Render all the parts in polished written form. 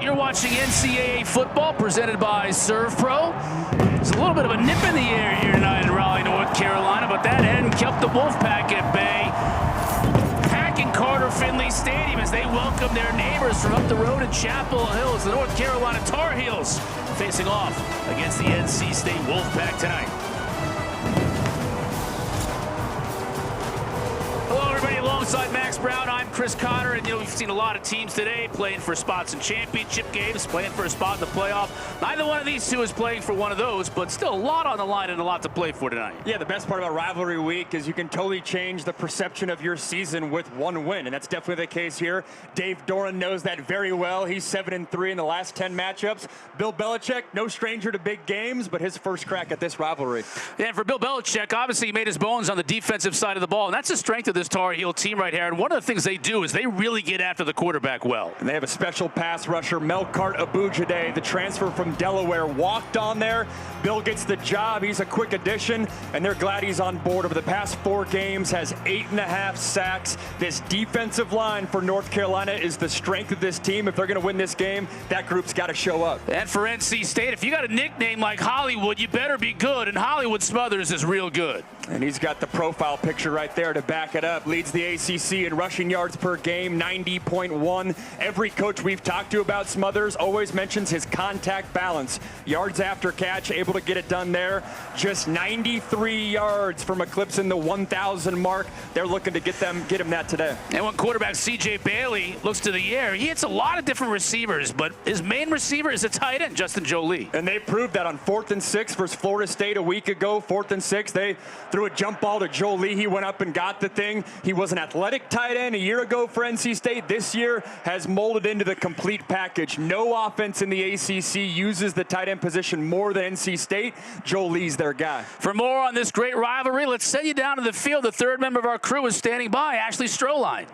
You're watching NCAA football presented by Serve Pro. There's a little bit of a nip in the air here tonight in Raleigh, North Carolina, but that hadn't kept the Wolfpack at bay. Packing Carter Finley Stadium as they welcome their neighbors from up the road in Chapel Hill. The North Carolina Tar Heels facing off against the NC State Wolfpack tonight. Hello, everybody. Alongside Max Brown, I'm Chris Cotter, and we've seen a lot of teams today playing for spots in championship games, playing for a spot in the playoff. Neither one of these two is playing for one of those, but still a lot on the line and a lot to play for tonight. Yeah, the best part about Rivalry Week is you can totally change the perception of your season with one win, and that's definitely the case here. Dave Doran knows that very well. He's 7-3 in the last 10 matchups. Bill Belichick, no stranger to big games, but his first crack at this rivalry. Yeah, and for Bill Belichick, obviously he made his bones on the defensive side of the ball, and that's the strength of this Tar Heel team right here. And one of the things they do is they really get after the quarterback well. And they have a special pass rusher, Melkart Abujade, the transfer from Delaware, walked on there. Bill gets the job. He's a quick addition, and they're glad he's on board. Over the past 4 games, has 8.5 sacks. This defensive line for North Carolina is the strength of this team. If they're going to win this game, that group's got to show up. And for NC State, if you got a nickname like Hollywood, you better be good, and Hollywood Smothers is real good. And he's got the profile picture right there to back it up. Leads the ACC in rushing yards per game, 90.1. Every coach we've talked to about Smothers always mentions his contact balance. Yards after catch, able to get it done there. Just 93 yards from eclipsing the 1,000 mark. They're looking to get him that today. And when quarterback C.J. Bailey looks to the air, he hits a lot of different receivers, but his main receiver is a tight end, Justin Jolie. And they proved that on 4th and 6 versus Florida State a week ago. 4th and 6, they threw a jump ball to Jolie. He went up and got the thing. He was an athletic tight end a year ago for NC State. This year has molded into the complete package. No offense in the ACC uses the tight end position more than NC State. Jolie's their guy. For more on this great rivalry, let's send you down to the field. The third member of our crew is standing by, Ashley Stroline.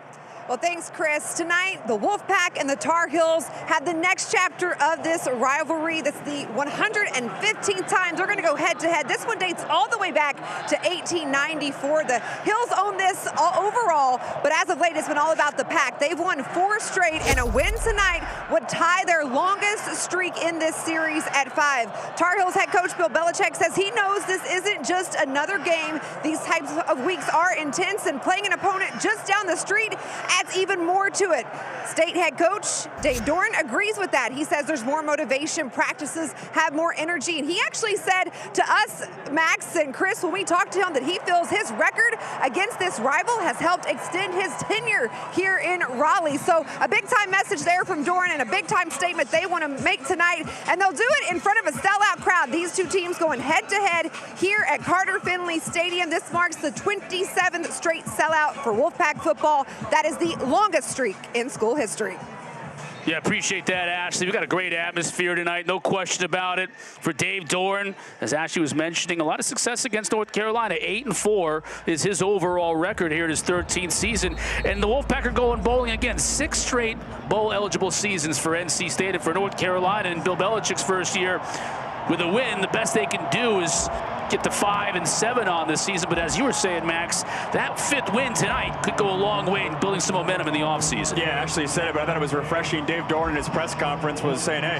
Well, thanks, Chris. Tonight, the Wolfpack and the Tar Heels had the next chapter of this rivalry. That's the 115th time they're going to go head-to-head. This one dates all the way back to 1894. The Heels own this overall, but as of late, it's been all about the Pack. They've won 4 straight, and a win tonight would tie their longest streak in this series at 5. Tar Heels head coach Bill Belichick says he knows this isn't just another game. These types of weeks are intense, and playing an opponent just down the street adds even more to it. State head coach Dave Doran agrees with that. He says there's more motivation, practices have more energy, and he actually said to us, Max and Chris, when we talked to him, that he feels his record against this rival has helped extend his tenure here in Raleigh. So a big-time message there from Doran and a big-time statement they want to make tonight, and they'll do it in front of a sellout crowd. These two teams going head-to-head here at Carter Finley Stadium. This marks the 27th straight sellout for Wolfpack football. That is the longest streak in school history. Yeah, appreciate that, Ashley. We've got a great atmosphere tonight, no question about it. For Dave Doran, as Ashley was mentioning, a lot of success against North Carolina. 8-4 is his overall record here in his 13th season. And the Wolfpack are going bowling again. 6 straight bowl-eligible seasons for NC State and for North Carolina in Bill Belichick's first year. With a win, the best they can do is get to 5-7 on this season. But as you were saying, Max, that 5th win tonight could go a long way in building some momentum in the offseason. Yeah, Ashley said it, but I thought it was refreshing. Dave Doran in his press conference was saying, hey,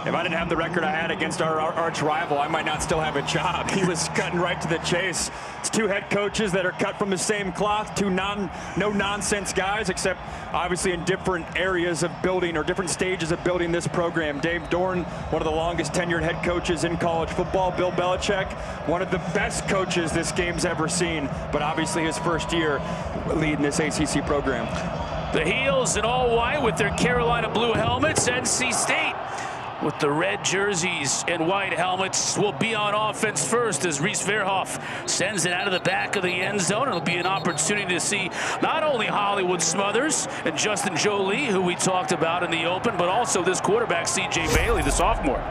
if I didn't have the record I had against our arch rival, I might not still have a job. He was cutting right to the chase. It's 2 head coaches that are cut from the same cloth, 2 no-nonsense guys, except obviously in different areas of building or different stages of building this program. Dave Doran, one of the longest tenured head coaches in college football. Bill Belichick, one of the best coaches this game's ever seen, but obviously his first year leading this ACC program. The Heels in all white with their Carolina blue helmets. NC State with the red jerseys and white helmets will be on offense first as Reese Verhoff sends it out of the back of the end zone. It'll be an opportunity to see not only Hollywood Smothers and Justin Jolie, who we talked about in the open, but also this quarterback, C.J. Bailey, the sophomore.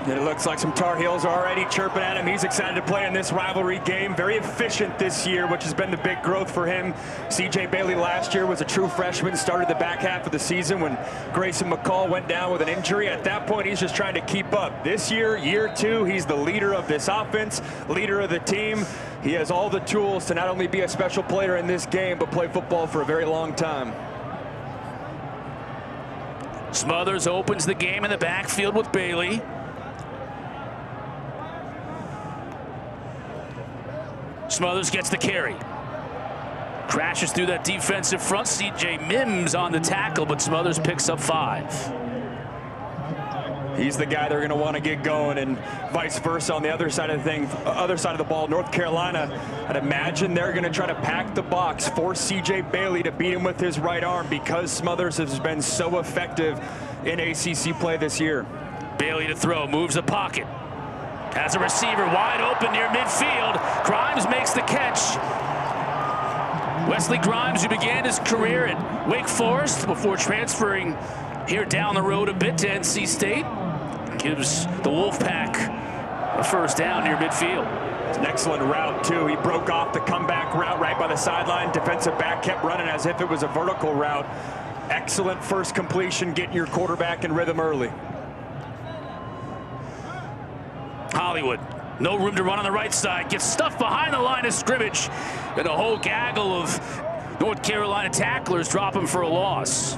And it looks like some Tar Heels are already chirping at him. He's excited to play in this rivalry game. Very efficient this year, which has been the big growth for him. C.J. Bailey last year was a true freshman, started the back half of the season when Grayson McCall went down with an injury. At that point, he's just trying to keep up. This year, year 2, he's the leader of this offense, leader of the team. He has all the tools to not only be a special player in this game, but play football for a very long time. Smothers opens the game in the backfield with Bailey. Smothers gets the carry. Crashes through that defensive front. CJ Mims on the tackle, but Smothers picks up 5. He's the guy they're going to want to get going, and vice versa on the other side of the ball. North Carolina, I'd imagine they're going to try to pack the box, force C.J. Bailey to beat him with his right arm because Smothers has been so effective in ACC play this year. Bailey to throw, moves the pocket. Has a receiver wide open near midfield. Grimes makes the catch. Wesley Grimes, who began his career at Wake Forest before transferring here down the road a bit to NC State, gives the Wolfpack a first down near midfield. It's an excellent route, too. He broke off the comeback route right by the sideline. Defensive back kept running as if it was a vertical route. Excellent first completion, getting your quarterback in rhythm early. Hollywood, no room to run on the right side, gets stuffed behind the line of scrimmage, and a whole gaggle of North Carolina tacklers drop him for a loss.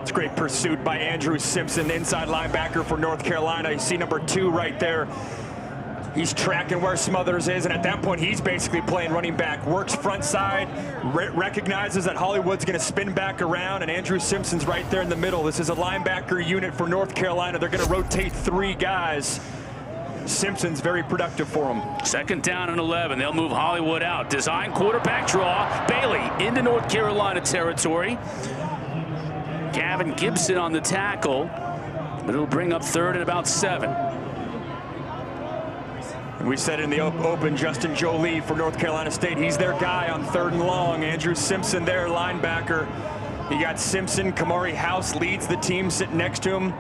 It's great pursuit by Andrew Simpson, inside linebacker for North Carolina. You see number 2 right there. He's tracking where Smothers is, and at that point, he's basically playing running back. Works front side, recognizes that Hollywood's going to spin back around, and Andrew Simpson's right there in the middle. This is a linebacker unit for North Carolina. They're going to rotate 3 guys. Simpson's very productive for them. 2nd down and 11. They'll move Hollywood out. Design quarterback draw. Bailey into North Carolina territory. Gavin Gibson on the tackle, but it'll bring up 3rd and about 7. We said in the open, Justin Jolie for North Carolina State. He's their guy on 3rd and long. Andrew Simpson there, linebacker. You got Simpson. Kamari House leads the team, sitting next to him,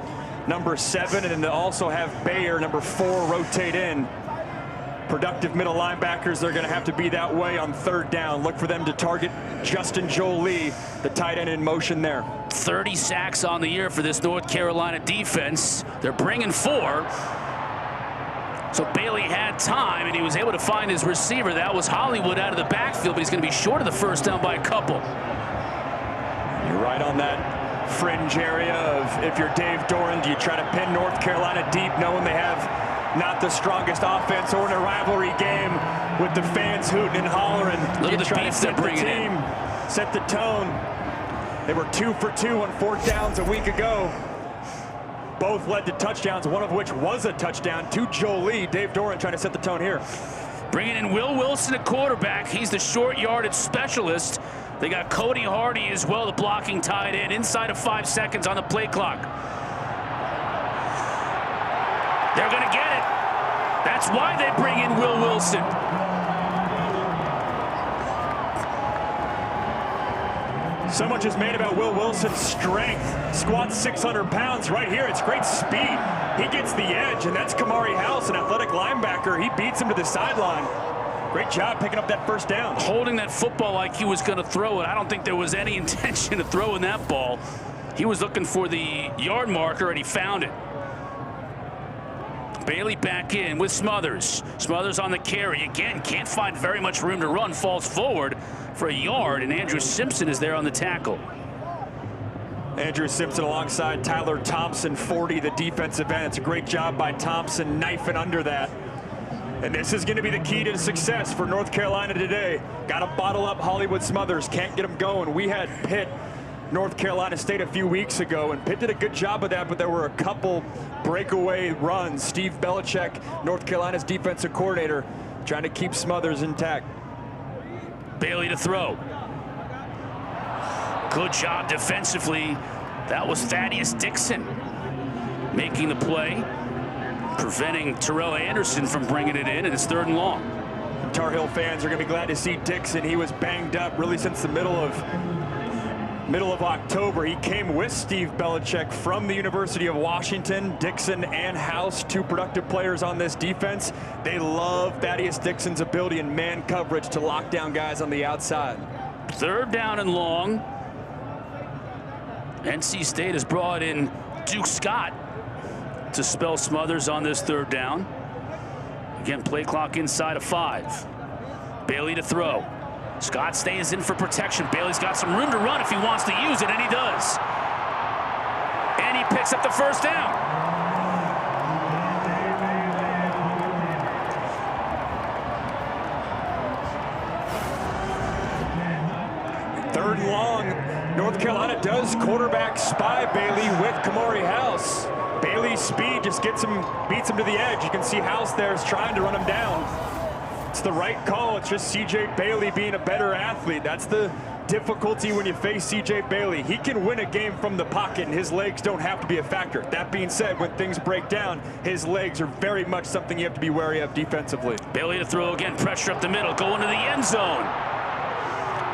number 7. And then they also have Bayer, number 4, rotate in. Productive middle linebackers. They're going to have to be that way on 3rd down. Look for them to target Justin Jolie, the tight end in motion there. 30 sacks on the year for this North Carolina defense. They're bringing 4. So Bailey had time, and he was able to find his receiver. That was Hollywood out of the backfield, but he's going to be short of the first down by a couple. You're right on that fringe area of, if you're Dave Doran, do you try to pin North Carolina deep, knowing they have not the strongest offense, or in a rivalry game with the fans hooting and hollering? Look at the beef they're bringing in. Set the tone. They were 2 for 2 on 4th downs a week ago. Both led to touchdowns, one of which was a touchdown to Jolie. Dave Doran trying to set the tone here. Bringing in Will Wilson at quarterback. He's the short yardage specialist. They got Cody Hardy as well, the blocking tight end, inside of 5 seconds on the play clock. They're going to get it. That's why they bring in Will Wilson. So much is made about Will Wilson's strength. Squats 600 pounds right here. It's great speed. He gets the edge, and that's Kamari House, an athletic linebacker. He beats him to the sideline. Great job picking up that first down. Holding that football like he was going to throw it. I don't think there was any intention of throwing that ball. He was looking for the yard marker, and he found it. Bailey back in with Smothers. Smothers on the carry. Again, can't find very much room to run. Falls forward for a yard, and Andrew Simpson is there on the tackle. Andrew Simpson alongside Tyler Thompson, 40, the defensive end. It's a great job by Thompson, knifing under that. And this is going to be the key to success for North Carolina today. Got to bottle up Hollywood Smothers. Can't get them going. We had Pitt, North Carolina State a few weeks ago, and Pitt did a good job of that, but there were a couple breakaway runs. Steve Belichick, North Carolina's defensive coordinator, trying to keep Smothers intact. Bailey to throw. Good job defensively. That was Thaddeus Dixon making the play, preventing Terrell Anderson from bringing it in, and it's 3rd and long. Tar Heel fans are going to be glad to see Dixon. He was banged up really since the middle of October. He came with Steve Belichick from the University of Washington. Dixon and House, 2 productive players on this defense. They love Thaddeus Dixon's ability in man coverage to lock down guys on the outside. 3rd down and long. NC State has brought in Duke Scott to spell Smothers on this 3rd down. Again, play clock inside of 5. Bailey to throw. Scott stays in for protection. Bailey's got some room to run if he wants to use it, and he does. and he picks up the first down. Third and long. North Carolina does quarterback spy Bailey with Kamari House. Bailey's speed just beats him to the edge. You can see House there is trying to run him down. It's the right call. It's just C.J. Bailey being a better athlete. That's the difficulty when you face C.J. Bailey. He can win a game from the pocket, and his legs don't have to be a factor. That being said, when things break down, his legs are very much something you have to be wary of defensively. Bailey to throw again, pressure up the middle, going to the end zone.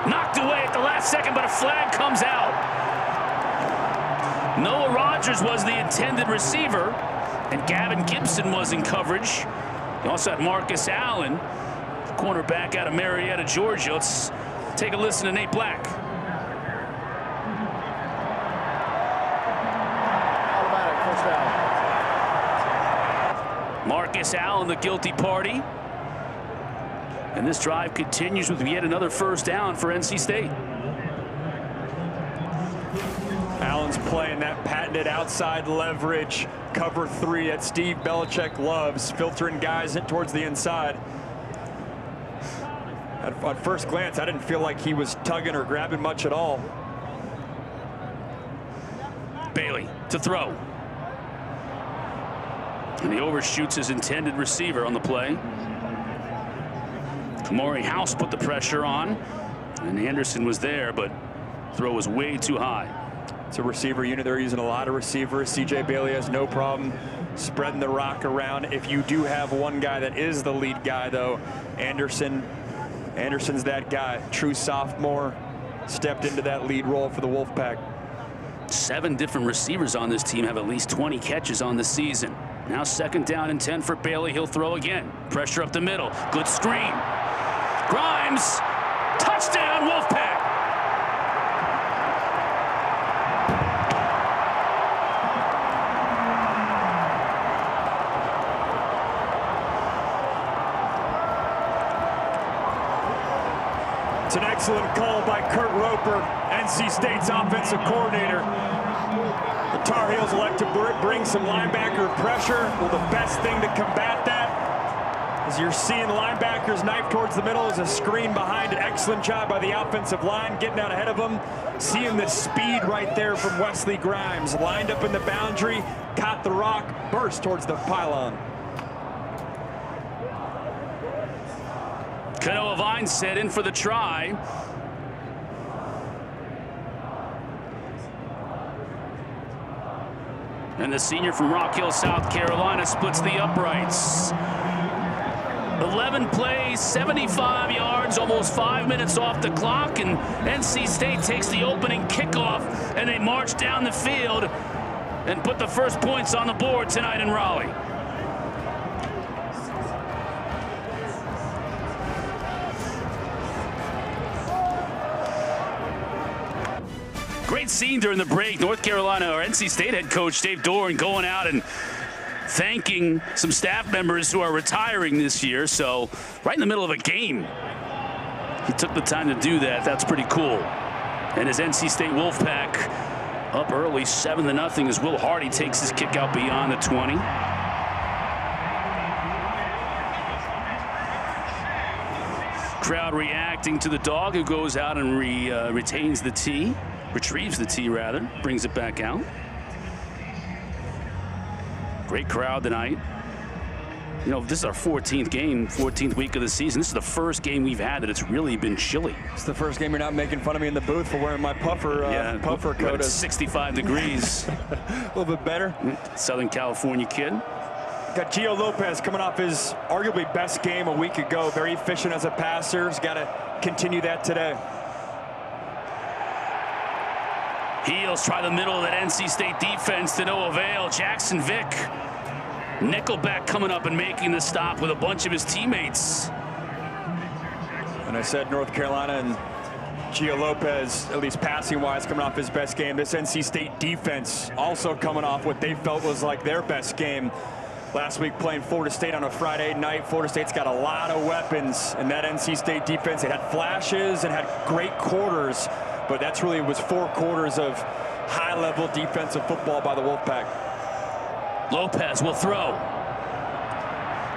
Knocked away at the last second, but a flag comes out. Noah Rogers was the intended receiver, and Gavin Gibson was in coverage. You also had Marcus Allen, cornerback out of Marietta, Georgia. Let's take a listen to Nate Black. Marcus Allen, the guilty party. And this drive continues with yet another first down for NC State. Allen's playing that patented outside leverage, cover three that Steve Belichick loves, filtering guys in towards the inside. At first glance, I didn't feel like he was tugging or grabbing much at all. Bailey to throw. And he overshoots his intended receiver on the play. Kamari House put the pressure on, and Anderson was there, but throw was way too high. It's a receiver unit. They're using a lot of receivers. C.J. Bailey has no problem spreading the rock around. If you do have one guy that is the lead guy, though, Anderson's that guy. True sophomore, stepped into that lead role for the Wolfpack. 7 different receivers on this team have at least 20 catches on the season. Now 2nd down and 10 for Bailey. He'll throw again. Pressure up the middle. Good screen. Grimes, touchdown Wolfpack. It's an excellent call by Kurt Roper, NC State's offensive coordinator. The Tar Heels elect to bring some linebacker pressure. Well, the best thing to combat that is you're seeing linebackers knife towards the middle as a screen behind it. Excellent job by the offensive line, getting out ahead of them. Seeing the speed right there from Wesley Grimes. Lined up in the boundary, caught the rock, burst towards the pylon. Canoa Vine set in for the try. And the senior from Rock Hill, South Carolina, splits the uprights. 11 plays, 75 yards, almost 5 minutes off the clock, and NC State takes the opening kickoff, and they march down the field and put the first points on the board tonight in Raleigh. Great scene during the break. North Carolina, or NC State head coach Dave Doran going out and thanking some staff members who are retiring this year. So right in the middle of a game, he took the time to do that. That's pretty cool. And as NC State Wolfpack up early 7-0 as Will Hardy takes his kick out beyond the 20. Crowd reacting to the dog, who goes out and retrieves the tee rather, brings it back out. Great crowd tonight. You know, this is our 14th game, 14th week of the season. This is the first game we've had that it's really been chilly. It's the first game you're not making fun of me in the booth for wearing my puffer coat. It's 65 degrees. A little bit better. Southern California kid. Got Gio Lopez coming off his arguably best game a week ago. Very efficient as a passer. He's got to continue that today. Heels try the middle of that NC State defense to no avail. Jackson Vick, nickelback, coming up and making the stop with a bunch of his teammates. And I said North Carolina and Gio Lopez, at least passing-wise, coming off his best game. This NC State defense also coming off what they felt was like their best game last week, playing Florida State on a Friday night. Florida State's got a lot of weapons, and that NC State defense, it had flashes and had great quarters. But that's really was 4 quarters of high-level defensive football by the Wolfpack. Lopez will throw.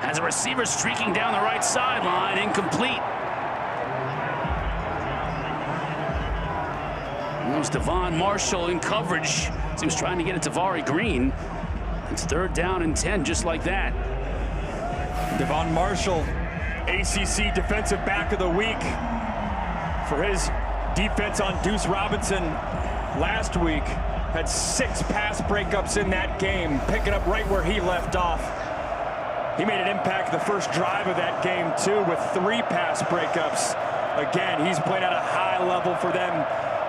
Has a receiver streaking down the right sideline, incomplete. There's Devon Marshall in coverage. He was trying to get it to Vari Green. It's 3rd down and 10, just like that. Devon Marshall, ACC Defensive Back of the Week for his defense on Deuce Robinson last week. Had 6 pass breakups in that game, picking up right where he left off. He made an impact the first drive of that game, too, with 3 pass breakups. Again, he's played at a high level for them,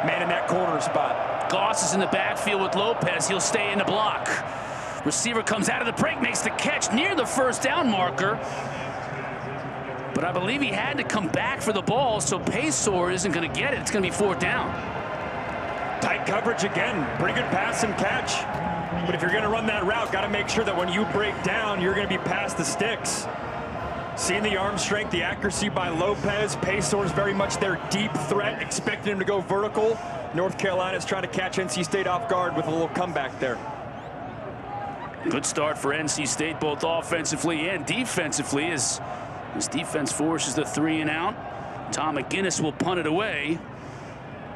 man in that corner spot. Goss is in the backfield with Lopez. He'll stay in the block. Receiver comes out of the break, makes the catch near the 1st down marker. But I believe he had to come back for the ball, so Paysour isn't going to get it. It's going to be 4th down. Tight coverage again. Pretty good pass and catch. But if you're going to run that route, got to make sure that when you break down, you're going to be past the sticks. Seeing the arm strength, the accuracy by Lopez. Paysour's very much their deep threat, expecting him to go vertical. North Carolina's trying to catch NC State off guard with a little comeback there. Good start for NC State, both offensively and defensively, as this defense forces the 3 and out. Tom McGinnis will punt it away.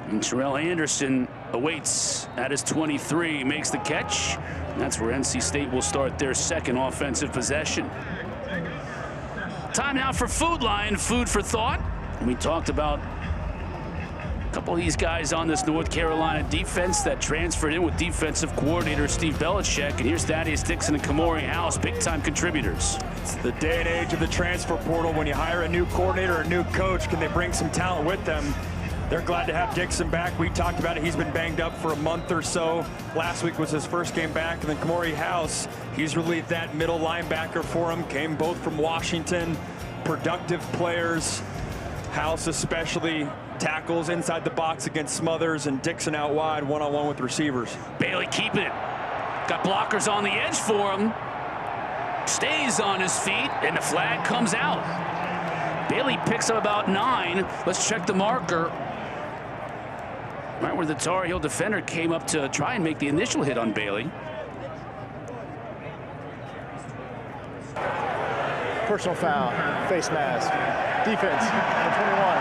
And Terrell Anderson awaits at his 23, makes the catch. And that's where NC State will start their 2nd offensive possession. Time now for Food Line, food for thought. And we talked about a couple of these guys on this North Carolina defense that transferred in with defensive coordinator Steve Belichick. And here's Thaddeus Dixon and Kamori House, big-time contributors. It's the day and age of the transfer portal. When you hire a new coordinator or a new coach, can they bring some talent with them? They're glad to have Dixon back. We talked about it. He's been banged up for a month or so. Last week was his first game back. And then Kamori House, he's relieved that middle linebacker for him. Came both from Washington. Productive players. House especially tackles inside the box against Smothers, and Dixon out wide one-on-one with receivers. Bailey keeping it. Got blockers on the edge for him. Stays on his feet, and the flag comes out. Bailey picks up about 9. Let's check the marker. Right where the Tar Heel defender came up to try and make the initial hit on Bailey. Personal foul, face mask, defense, number 21.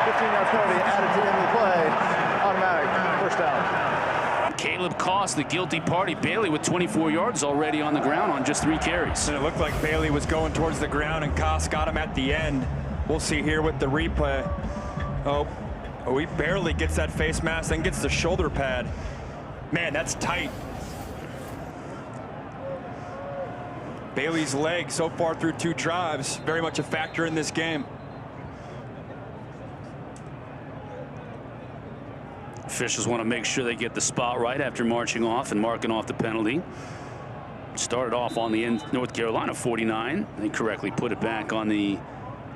15-yard penalty added to the end of the play, automatic, 1st down. Caleb Koss, the guilty party. Bailey with 24 yards already on the ground on just 3 carries. And it looked like Bailey was going towards the ground, and Koss got him at the end. We'll see here with the replay. Oh, he barely gets that face mask, then gets the shoulder pad. Man, that's tight. Bailey's leg so far through 2 drives, very much a factor in this game. Officials want to make sure they get the spot right after marching off and marking off the penalty. Started off on the North Carolina 49. They correctly put it back on the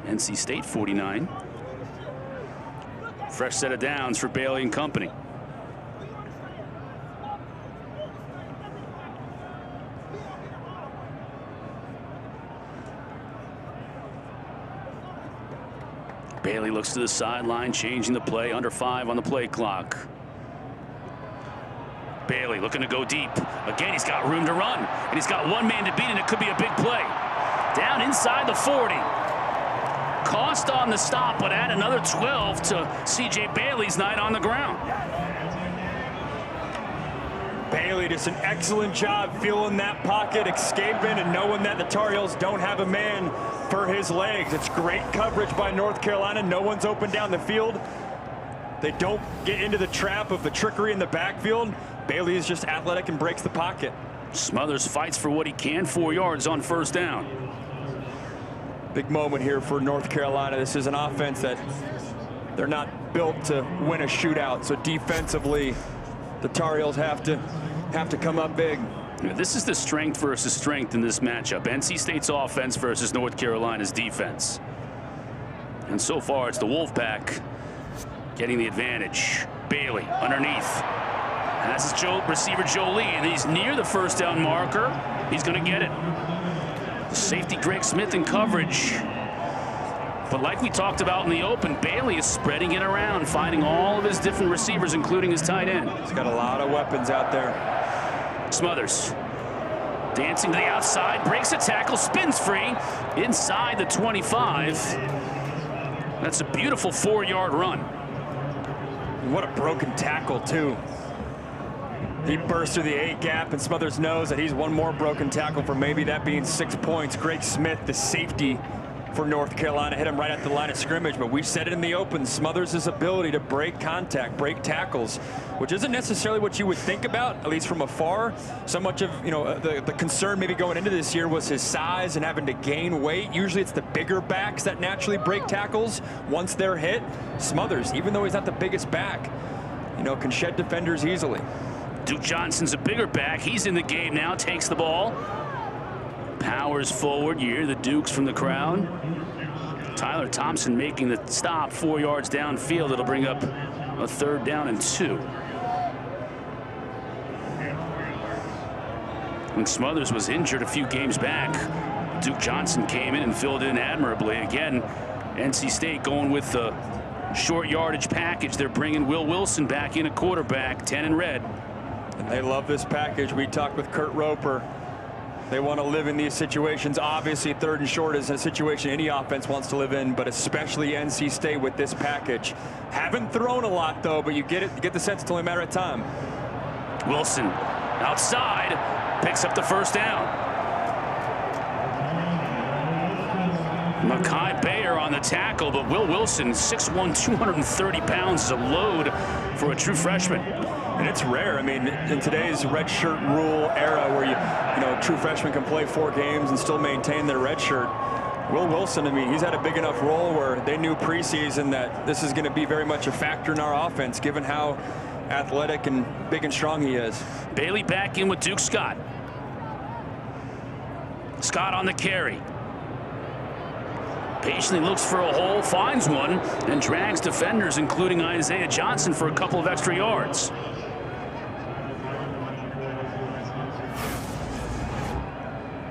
NC State 49. Fresh set of downs for Bailey and company. Bailey looks to the sideline, changing the play, under 5 on the play clock. Bailey looking to go deep. Again, he's got room to run, and he's got 1 man to beat, and it could be a big play. Down inside the 40. Cost on the stop, but add another 12 to C.J. Bailey's night on the ground. Bailey does an excellent job feeling that pocket, escaping, and knowing that the Tar Heels don't have a man for his legs. It's great coverage by North Carolina. No one's open down the field. They don't get into the trap of the trickery in the backfield. Bailey is just athletic and breaks the pocket. Smothers fights for what he can, 4 yards on 1st down. Big moment here for North Carolina. This is an offense that they're not built to win a shootout. So defensively, the Tar Heels have to come up big. This is the strength versus strength in this matchup. NC State's offense versus North Carolina's defense. And so far, it's the Wolfpack getting the advantage. Bailey underneath. Has his receiver Jolie, and he's near the 1st down marker. He's going to get it. Safety Greg Smith in coverage. But like we talked about in the open, Bailey is spreading it around, finding all of his different receivers, including his tight end. He's got a lot of weapons out there. Smothers dancing to the outside, breaks a tackle, spins free inside the 25. That's a beautiful 4-yard run. What a broken tackle, too. He burst through the 8 gap, and Smothers knows that he's one more broken tackle for maybe that being 6 points. Greg Smith, the safety for North Carolina, hit him right at the line of scrimmage, but we said it in the open, Smothers' ability to break contact, break tackles, which isn't necessarily what you would think about, at least from afar. So much of, you know, the concern maybe going into this year was his size and having to gain weight. Usually it's the bigger backs that naturally break tackles once they're hit. Smothers, even though he's not the biggest back, you know, can shed defenders easily. Duke Johnson's a bigger back. He's in the game now, takes the ball. Powers forward. You hear the Dukes from the crowd. Tyler Thompson making the stop 4 yards downfield. It'll bring up a 3rd down and 2. When Smothers was injured a few games back, Duke Johnson came in and filled in admirably. Again, NC State going with the short yardage package. They're bringing Will Wilson back in at quarterback, 10 in red. And they love this package. We talked with Kurt Roper. They want to live in these situations. Obviously, 3rd and short is a situation any offense wants to live in, but especially NC State with this package. Haven't thrown a lot, though, but you get the sense it's only a matter of time. Wilson outside, picks up the 1st down. Makai Bayer on the tackle, but Will Wilson, 6'1", 230 pounds, is a load for a true freshman. And it's rare. I mean, in today's red shirt rule era where you know, true freshmen can play 4 games and still maintain their red shirt. Will Wilson, I mean, he's had a big enough role where they knew preseason that this is going to be very much a factor in our offense, given how athletic and big and strong he is. Bailey back in with Duke Scott. Scott on the carry. Patiently looks for a hole, finds one, and drags defenders, including Isaiah Johnson, for a couple of extra yards.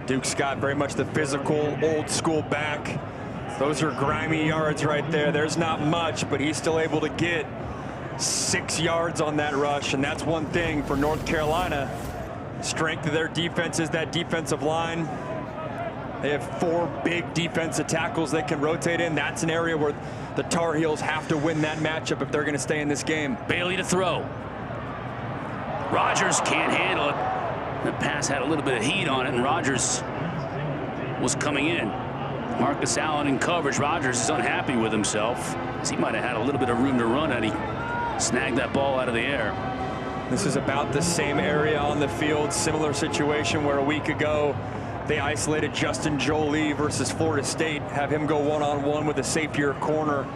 Duke Scott, very much the physical, old school back. Those are grimy yards right there. There's not much, but he's still able to get 6 yards on that rush, and that's one thing for North Carolina. Strength of their defense is that defensive line. They have 4 big defensive tackles they can rotate in. That's an area where the Tar Heels have to win that matchup if they're going to stay in this game. Bailey to throw. Rogers can't handle it. That pass had a little bit of heat on it, and Rogers was coming in. Marcus Allen in coverage. Rogers is unhappy with himself, as he might have had a little bit of room to run, and he snagged that ball out of the air. This is about the same area on the field. Similar situation where a week ago they isolated Justin Jolie versus Florida State, have him go one-on-one with a safetier corner.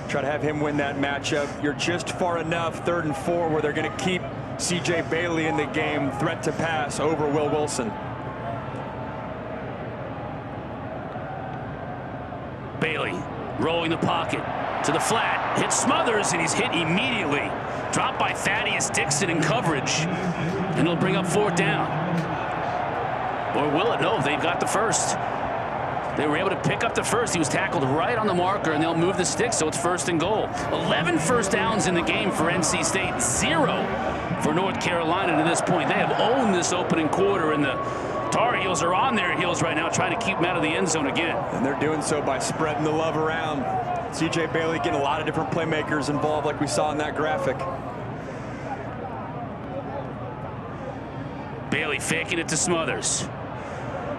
Try to have him win that matchup. You're just far enough, 3rd and 4, where they're going to keep C.J. Bailey in the game, threat to pass over Will Wilson. Bailey rolling the pocket to the flat, hits Smothers, and he's hit immediately. Dropped by Thaddeus Dixon in coverage, and it'll bring up 4th down. Or will it? No, they've got the 1st. They were able to pick up the 1st. He was tackled right on the marker, and they'll move the stick, so it's 1st and goal. 11 first downs in the game for NC State, 0 for North Carolina to this point. They have owned this opening quarter, and the Tar Heels are on their heels right now, trying to keep them out of the end zone again. And they're doing so by spreading the love around. C.J. Bailey getting a lot of different playmakers involved, like we saw in that graphic. Bailey faking it to Smothers.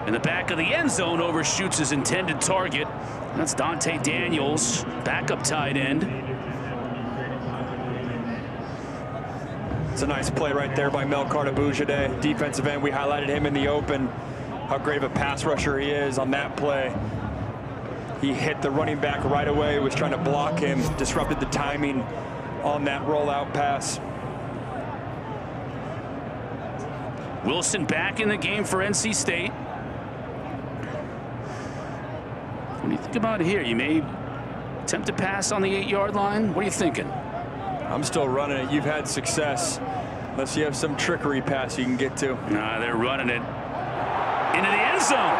In the back of the end zone, overshoots his intended target. That's Dante Daniels, backup tight end. It's a nice play right there by Melcar Boujaday, defensive end. We highlighted him in the open, how great of a pass rusher he is on that play. He hit the running back right away, was trying to block him, disrupted the timing on that rollout pass. Wilson back in the game for NC State. What do you think about here? You may attempt to pass on the 8-yard line. What are you thinking? I'm still running it. You've had success. Unless you have some trickery pass you can get to. Nah, they're running it into the end zone.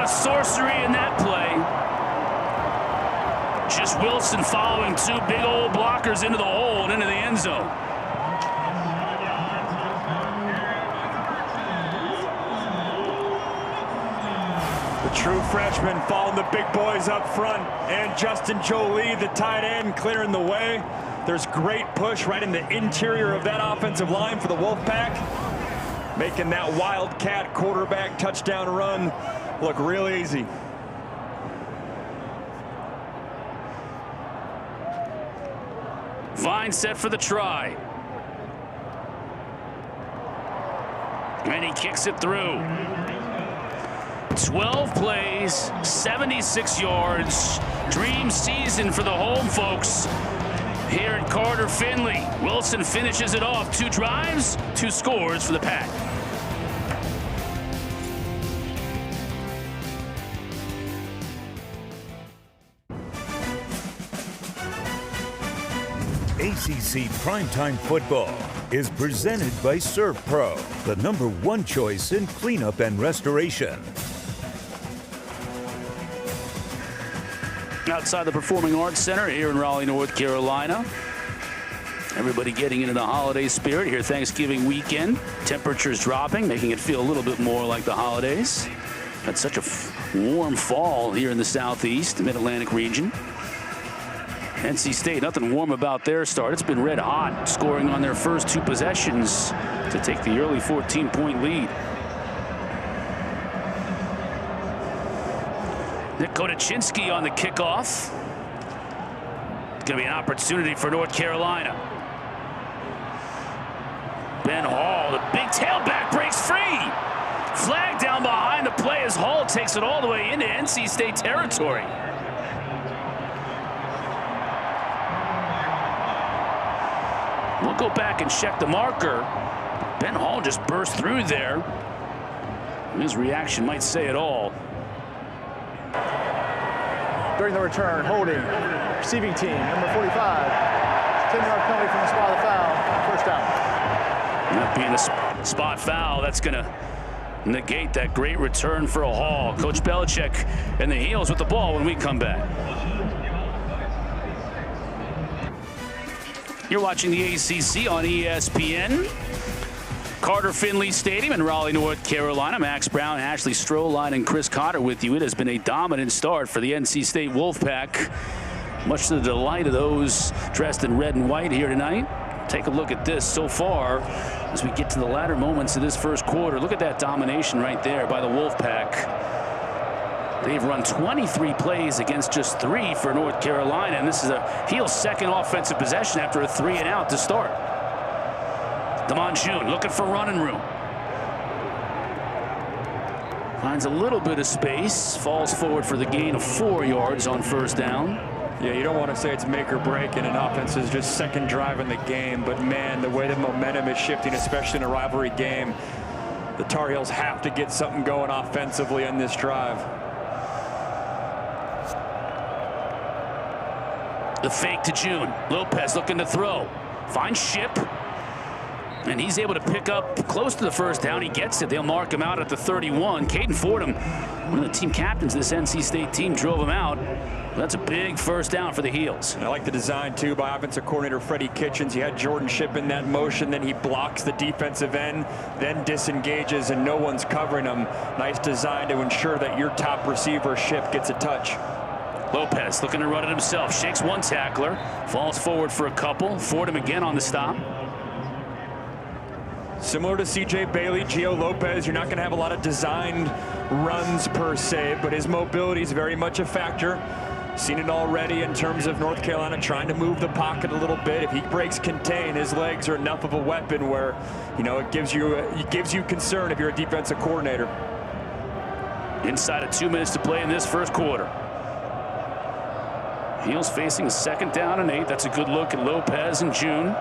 of sorcery in that play. Just Wilson following two big old blockers into the hole and into the end zone. The true freshman following the big boys up front, and Justin Jolie, the tight end, clearing the way. There's great push right in the interior of that offensive line for the Wolfpack, making that Wildcat quarterback touchdown run look real easy. Vine set for the try. And he kicks it through. 12 plays, 76 yards. Dream season for the home folks here at Carter Finley. Wilson finishes it off. 2 drives, 2 scores for the Pack. ACC Primetime Football is presented by ServPro, the #1 choice in cleanup and restoration. Outside the Performing Arts Center here in Raleigh, North Carolina. Everybody getting into the holiday spirit here, Thanksgiving weekend. Temperatures dropping, making it feel a little bit more like the holidays. Had such a warm fall here in the southeast, mid-Atlantic region. NC State, nothing warm about their start. It's been red hot, scoring on their first 2 possessions to take the early 14-point lead. Nick Kodachinsky on the kickoff. It's going to be an opportunity for North Carolina. Ben Hall, the big tailback, breaks free. Flag down behind the play as Hall takes it all the way into NC State territory. We'll go back and check the marker. Ben Hall just burst through there. His reaction might say it all. During the return, holding, receiving team, number 45. 10-yard penalty from the spot of the foul. First down. That being a spot foul, that's going to negate that great return for a Hall. Coach Belichick and the Heels with the ball when we come back. You're watching the ACC on ESPN. Carter Finley Stadium in Raleigh, North Carolina. Max Brown, Ashley Stroline, and Chris Cotter with you. It has been a dominant start for the NC State Wolfpack, much to the delight of those dressed in red and white here tonight. Take a look at this so far as we get to the latter moments of this first quarter. Look at that domination right there by the Wolfpack. They've run 23 plays against just 3 for North Carolina, and this is a Heel's second offensive possession after a 3-and-out to start. DeMonjune looking for running room. Finds a little bit of space, falls forward for the gain of 4 yards on first down. Yeah, you don't want to say it's make or break in an offense is just second drive in the game, but man, the way the momentum is shifting, especially in a rivalry game, the Tar Heels have to get something going offensively on this drive. The fake to June. Lopez looking to throw. Finds Ship. And he's able to pick up close to the first down. He gets it. They'll mark him out at the 31. Caden Fordham, one of the team captains of this NC State team, drove him out. That's a big first down for the Heels. And I like the design, too, by offensive coordinator Freddie Kitchens. He had Jordan Ship in that motion. Then he blocks the defensive end, then disengages, and no one's covering him. Nice design to ensure that your top receiver, Ship, gets a touch. Lopez looking to run it himself. Shakes one tackler. Falls forward for a couple. Fordham again on the stop. Similar to C.J. Bailey, Gio Lopez, you're not going to have a lot of designed runs per se, but his mobility is very much a factor. Seen it already in terms of North Carolina trying to move the pocket a little bit. If he breaks contain, his legs are enough of a weapon where, you know, it gives you concern if you're a defensive coordinator. Inside of 2 minutes to play in this first quarter. Heels facing a 2nd down and 8. That's a good look at Lopez and June.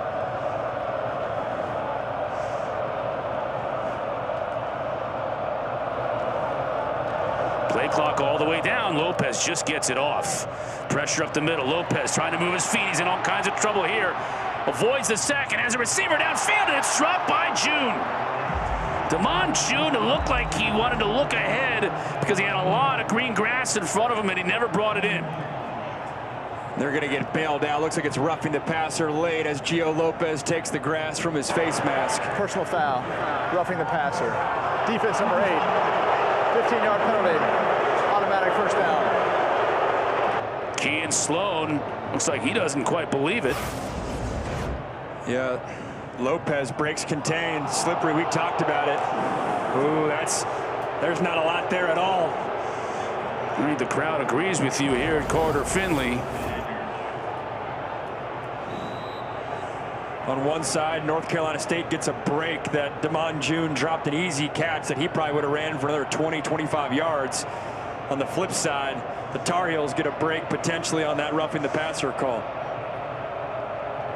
Play clock all the way down. Lopez just gets it off. Pressure up the middle. Lopez trying to move his feet. He's in all kinds of trouble here. Avoids the sack and has a receiver downfield, and it's dropped by June. June, it looked like he wanted to look ahead because he had a lot of green grass in front of him and he never brought it in. They're going to get bailed out. Looks like it's roughing the passer late as Gio Lopez takes the grass from his face mask. Personal foul, roughing the passer. Defense number 8, 15-yard penalty, automatic first down. Kean Sloan looks like he doesn't quite believe it. Yeah, Lopez breaks contained. Slippery, we talked about it. Ooh, there's not a lot there at all. I think the crowd agrees with you here at Carter Finley. On one side, North Carolina State gets a break that June dropped an easy catch that he probably would have ran for another 20, 25 yards. On the flip side, the Tar Heels get a break potentially on that roughing the passer call.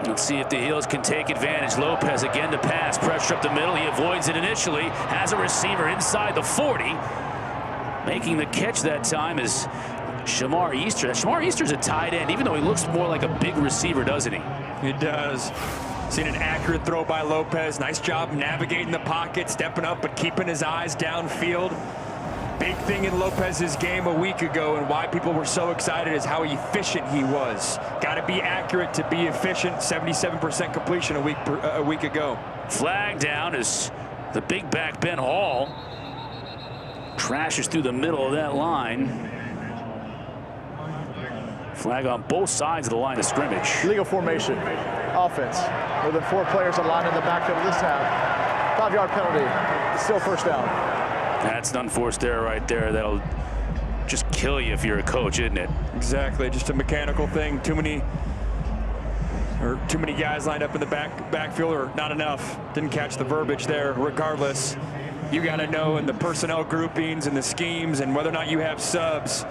Let's see if the Heels can take advantage. Lopez again to pass, pressure up the middle. He avoids it initially, has a receiver inside the 40. Making the catch that time is Shamar Easter. Shamar Easter's a tight end, even though he looks more like a big receiver, doesn't he? He does. Seen an accurate throw by Lopez. Nice job navigating the pocket, stepping up, but keeping his eyes downfield. Big thing in Lopez's game a week ago and why people were so excited is how efficient he was. Got to be accurate to be efficient. 77% completion a week ago. Flag down as the big back Ben Hall crashes through the middle of that line. Flag on both sides of the line of scrimmage. Legal formation, offense. More than 4 players aligned in the backfield this time. 5-yard penalty, still first down. That's an unforced error right there. That'll just kill you if you're a coach, isn't it? Exactly, just a mechanical thing. Too many guys lined up in the backfield, or not enough. Didn't catch the verbiage there. Regardless, you got to know in the personnel groupings and the schemes and whether or not you have subs.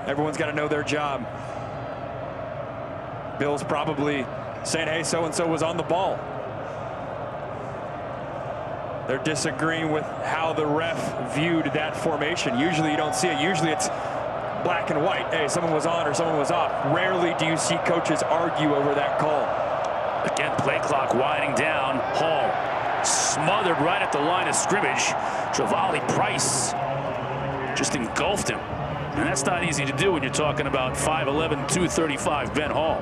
Everyone's got to know their job. Bill's probably saying, hey, so-and-so was on the ball. They're disagreeing with how the ref viewed that formation. Usually you don't see it. Usually it's black and white. Hey, someone was on or someone was off. Rarely do you see coaches argue over that call. Again, play clock winding down. Hall smothered right at the line of scrimmage. Travali Price just engulfed him. And that's not easy to do when you're talking about 5'11", 235 Ben Hall.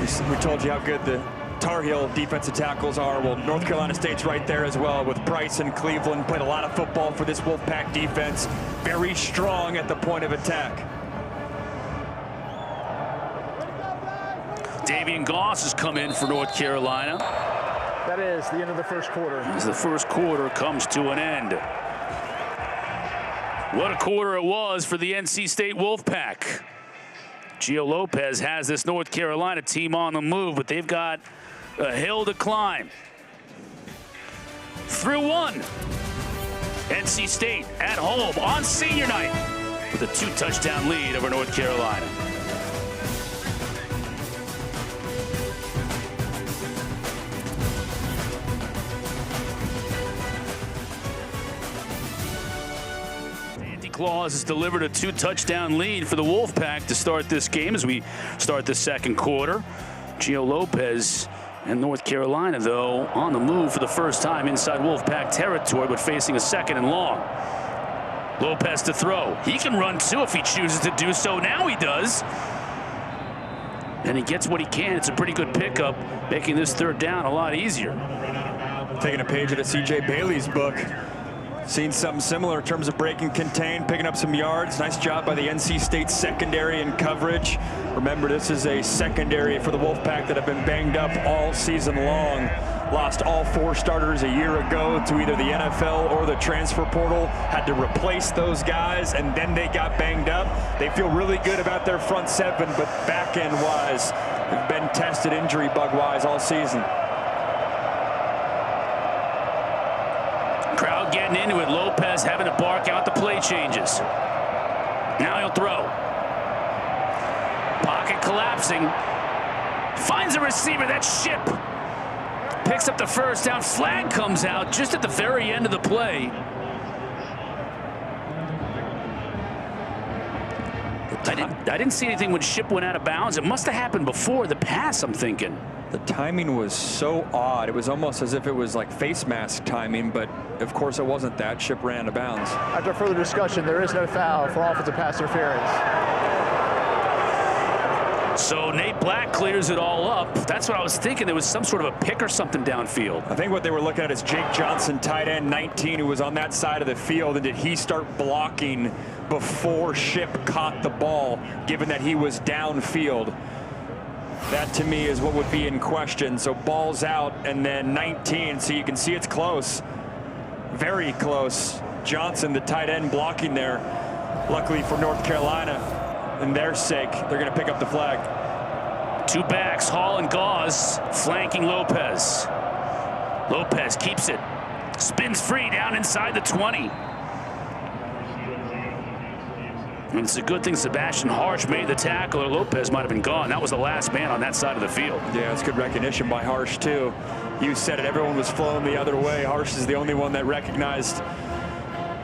We told you how good the Tar Heel defensive tackles are. Well, North Carolina State's right there as well with Price and Cleveland. Played a lot of football for this Wolfpack defense. Very strong at the point of attack. Davian Goss has come in for North Carolina. That is the end of the first quarter. As the first quarter comes to an end. What a quarter it was for the NC State Wolfpack. Gio Lopez has this North Carolina team on the move, but they've got a hill to climb. Through one. NC State at home on senior night with a 2-touchdown lead over North Carolina. Claus has delivered a 2-touchdown lead for the Wolfpack to start this game as we start the second quarter. Gio Lopez and North Carolina, though, on the move for the first time inside Wolfpack territory, but facing a second and long. Lopez to throw. He can run, too, if he chooses to do so. Now he does. And he gets what he can. It's a pretty good pickup, making this third down a lot easier. Taking a page out of C.J. Bailey's book. Seen something similar in terms of breaking contain, picking up some yards. Nice job by the NC State secondary in coverage. Remember, this is a secondary for the Wolfpack that have been banged up all season long. Lost all 4 starters a year ago to either the NFL or the transfer portal. Had to replace those guys, and then they got banged up. They feel really good about their front 7, but back-end-wise, they've been tested injury bug-wise all season. Crowd getting into it. Lopez having to bark out the play changes. Now he'll throw. Pocket collapsing. Finds a receiver. That's Ship. Picks up the first down. Flag comes out just at the very end of the play. I didn't see anything when Ship went out of bounds. It must have happened before the pass, I'm thinking. The timing was so odd. It was almost as if it was like face mask timing, but of course it wasn't that. Chip ran out of bounds. After further discussion, there is no foul for offensive pass interference. So Nate Black clears it all up. That's what I was thinking. There was some sort of a pick or something downfield. I think what they were looking at is Jake Johnson, tight end 19, who was on that side of the field, and did he start blocking before Ship caught the ball, given that he was downfield? That to me is what would be in question. So ball's out, and then 19, so you can see it's close, very close. Johnson, the tight end, blocking there. Luckily for North Carolina, in their sake, they're going to pick up the flag. Two backs, Hall and Gauze, flanking Lopez. Lopez keeps it, spins free down inside the 20. And it's a good thing Sebastian Harsh made the tackle, or Lopez might have been gone. That was the last man on that side of the field. Yeah, it's good recognition by Harsh, too. You said it, everyone was flowing the other way. Harsh is the only one that recognized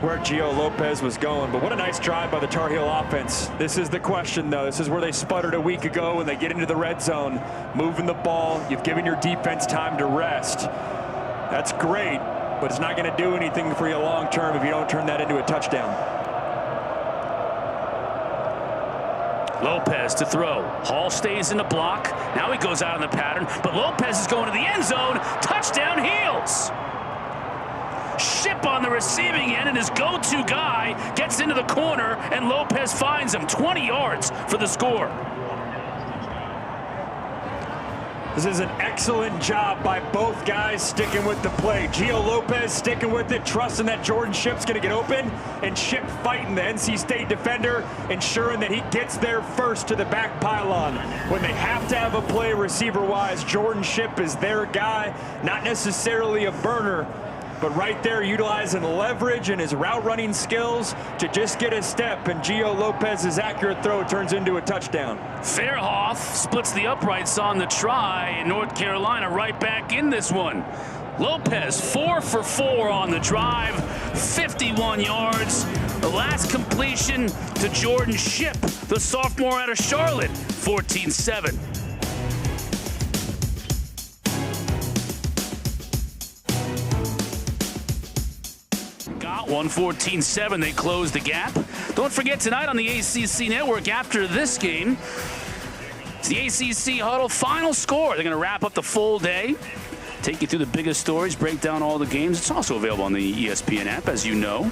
where Gio Lopez was going. But what a nice drive by the Tar Heel offense. This is the question, though. This is where they sputtered a week ago when they get into the red zone, moving the ball. You've given your defense time to rest. That's great, but it's not going to do anything for you long term if you don't turn that into a touchdown. Lopez to throw. Hall stays in the block. Now he goes out in the pattern, but Lopez is going to the end zone. Touchdown Heels. Ship on the receiving end, and his go-to guy gets into the corner, and Lopez finds him 20 yards for the score. This is an excellent job by both guys sticking with the play. Gio Lopez sticking with it, trusting that Jordan Ship's going to get open, and Ship fighting the NC State defender, ensuring that he gets there first to the back pylon. When they have to have a play receiver-wise, Jordan Ship is their guy, not necessarily a burner, but right there utilizing leverage and his route running skills to just get a step, and Gio Lopez's accurate throw turns into a touchdown. Fairhoff splits the uprights on the try, and North Carolina right back in this one. Lopez 4 for 4 on the drive, 51 yards. The last completion to Jordan Ship, the sophomore out of Charlotte, 14-7. Got 114-7. They close the gap. Don't forget tonight on the ACC Network after this game, it's the ACC Huddle final score. They're going to wrap up the full day, take you through the biggest stories, break down all the games. It's also available on the ESPN app, as you know.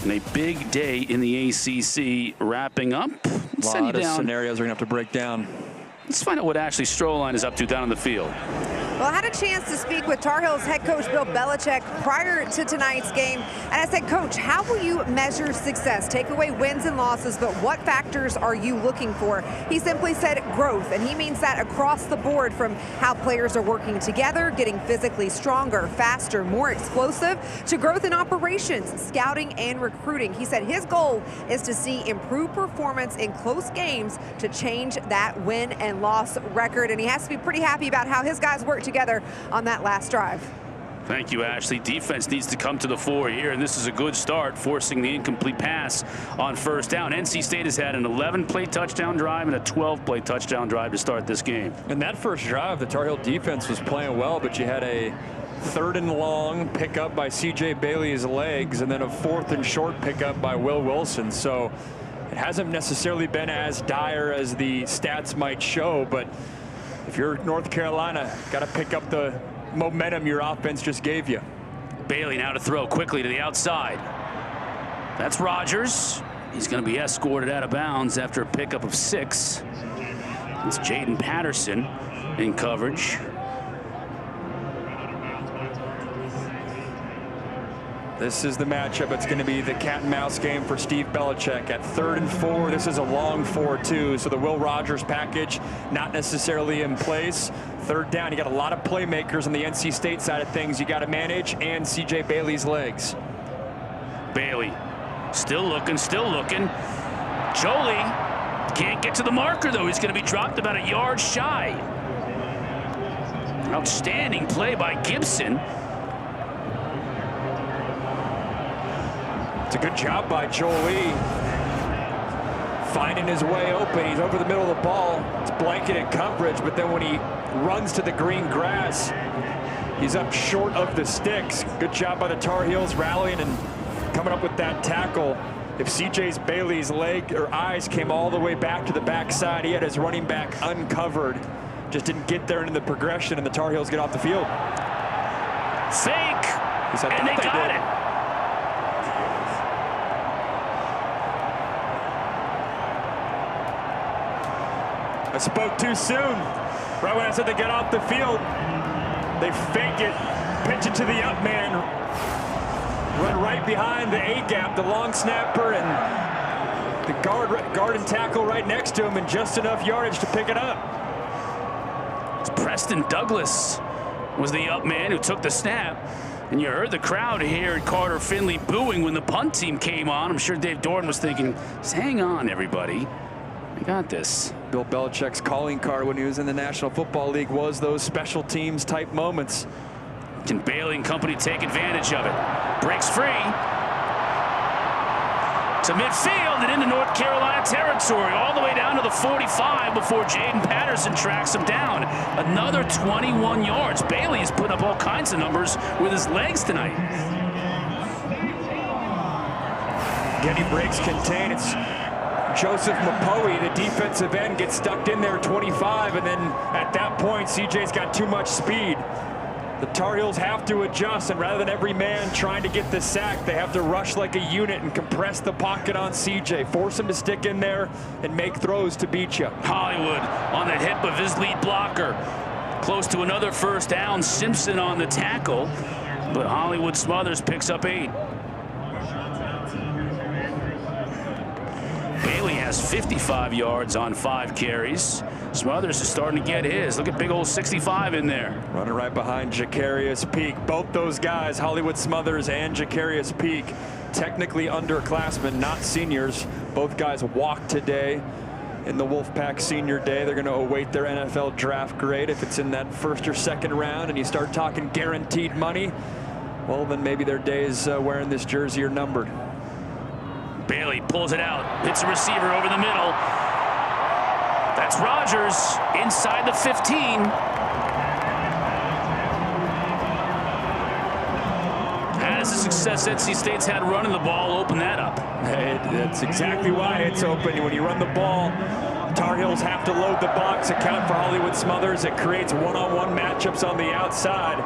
And a big day in the ACC wrapping up. A lot of scenarios we're going to have to break down. Let's find out what Ashley Stroline is up to down on the field. Well, I had a chance to speak with Tar Heels head coach Bill Belichick prior to tonight's game, and I said, Coach, how will you measure success? Take away wins and losses, but what factors are you looking for? He simply said growth, and he means that across the board, from how players are working together, getting physically stronger, faster, more explosive, to growth in operations, scouting, and recruiting. He said his goal is to see improved performance in close games to change that win and loss record, and he has to be pretty happy about how his guys worked together on that last drive. Thank you, Ashley. Defense needs to come to the fore here, and this is a good start, forcing the incomplete pass on first down. NC State has had an 11-play touchdown drive and a 12-play touchdown drive to start this game. And that first drive, the Tar Heel defense was playing well, but you had a 3rd and long pickup by C.J. Bailey's legs, and then a 4th and short pickup by Will Wilson. So it hasn't necessarily been as dire as the stats might show, but if you're North Carolina, got to pick up the momentum your offense just gave you. Bailey now to throw quickly to the outside. That's Rogers. He's going to be escorted out of bounds after a pickup of 6. It's Jaden Patterson in coverage. This is the matchup. It's going to be the cat and mouse game for Steve Belichick. At 3rd and 4, this is a long 4-2. So the Will Rogers package not necessarily in place. 3rd down, you got a lot of playmakers on the NC State side of things you got to manage, and C.J. Bailey's legs. Bailey still looking, Jolie can't get to the marker, though. He's going to be dropped about a yard shy. Outstanding play by Gibson. It's a good job by Jolie. finding his way open. He's over the middle of the ball. It's blanketed coverage, but then when he runs to the green grass, he's up short of the sticks. Good job by the Tar Heels rallying and coming up with that tackle. If C.J. Bailey's leg or eyes came all the way back to the backside, he had his running back uncovered. Just didn't get there into the progression, and the Tar Heels get off the field. Fake, and they got it. I spoke too soon. Right when I said they get off the field, they fake it, pitch it to the up man, run right behind the A-gap, the long snapper, and the guard and tackle right next to him, and just enough yardage to pick it up. Preston Douglas was the up man who took the snap. And you heard the crowd here at Carter Finley booing when the punt team came on. I'm sure Dave Doran was thinking, hang on, everybody. I got this. Bill Belichick's calling card when he was in the National Football League was those special teams type moments. Can Bailey and company take advantage of it? Breaks free. To midfield and into North Carolina territory, all the way down to the 45 before Jaden Patterson tracks him down. Another 21 yards. Bailey has put up all kinds of numbers with his legs tonight. Getty breaks contain. It's Joseph Mapoe, the defensive end, gets stuck in there 25, and then at that point, CJ's got too much speed. The Tar Heels have to adjust, and rather than every man trying to get the sack, they have to rush like a unit and compress the pocket on CJ, force him to stick in there and make throws to beat you. Hollywood on the hip of his lead blocker. Close to another first down. Simpson on the tackle, but Hollywood Smothers picks up 8. Bailey has 55 yards on 5 carries. Smothers is starting to get his. Look at big old 65 in there. Running right behind Jacarius Peak. Both those guys, Hollywood Smothers and Jacarius Peak, technically underclassmen, not seniors. Both guys walked today in the Wolfpack Senior Day. They're going to await their NFL draft grade. If it's in that first or second round and you start talking guaranteed money, well, then maybe their days wearing this jersey are numbered. Bailey pulls it out, hits a receiver over the middle. That's Rogers inside the 15. How does the success NC State's had running the ball open that up? That's exactly why it's open. When you run the ball, Tar Heels have to load the box, account for Hollywood Smothers. It creates one-on-one matchups on the outside.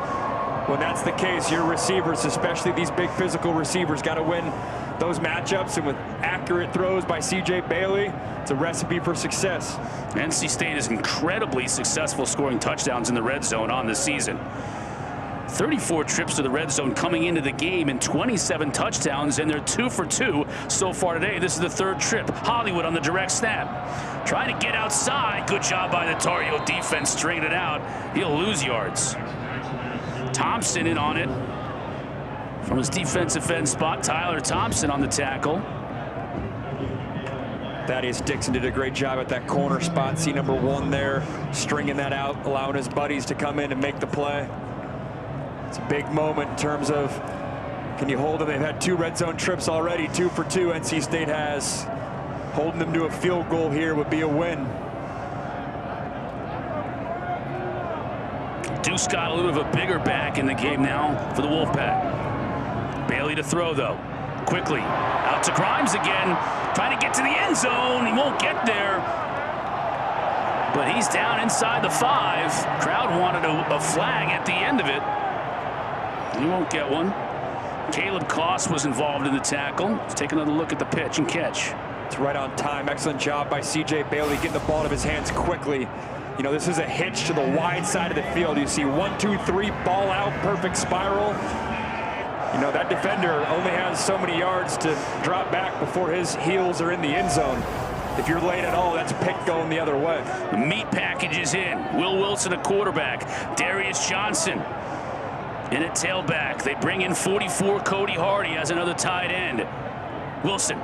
When that's the case, your receivers, especially these big physical receivers, got to win those matchups, and with accurate throws by C.J. Bailey, it's a recipe for success. NC State is incredibly successful scoring touchdowns in the red zone on this season. 34 trips to the red zone coming into the game and 27 touchdowns, and they're 2 for 2 so far today. This is the 3rd trip. Hollywood on the direct snap. Trying to get outside. Good job by the Tar Heel defense stringing it out. He'll lose yards. Thompson in on it. From his defensive end spot, Tyler Thompson on the tackle. Thaddeus Dixon did a great job at that corner spot. See number 1 there, stringing that out, allowing his buddies to come in and make the play. It's a big moment in terms of, can you hold them? They've had 2 red zone trips already, 2 for 2 NC State has. Holding them to a field goal here would be a win. Deuce got a little bit of a bigger back in the game now for the Wolfpack. Bailey to throw, though. Quickly out to Grimes again, trying to get to the end zone. He won't get there, but he's down inside the 5. Crowd wanted a flag at the end of it. He won't get one. Caleb Koss was involved in the tackle. Let's take another look at the pitch and catch. It's right on time. Excellent job by C.J. Bailey getting the ball out of his hands quickly. You know, this is a hitch to the wide side of the field. You see 1, 2, 3, ball out, perfect spiral. You know, that defender only has so many yards to drop back before his heels are in the end zone. If you're late at all, that's pick going the other way. The meat package is in. Will Wilson, a quarterback. Darius Johnson in at tailback. They bring in 44, Cody Hardy as another tight end. Wilson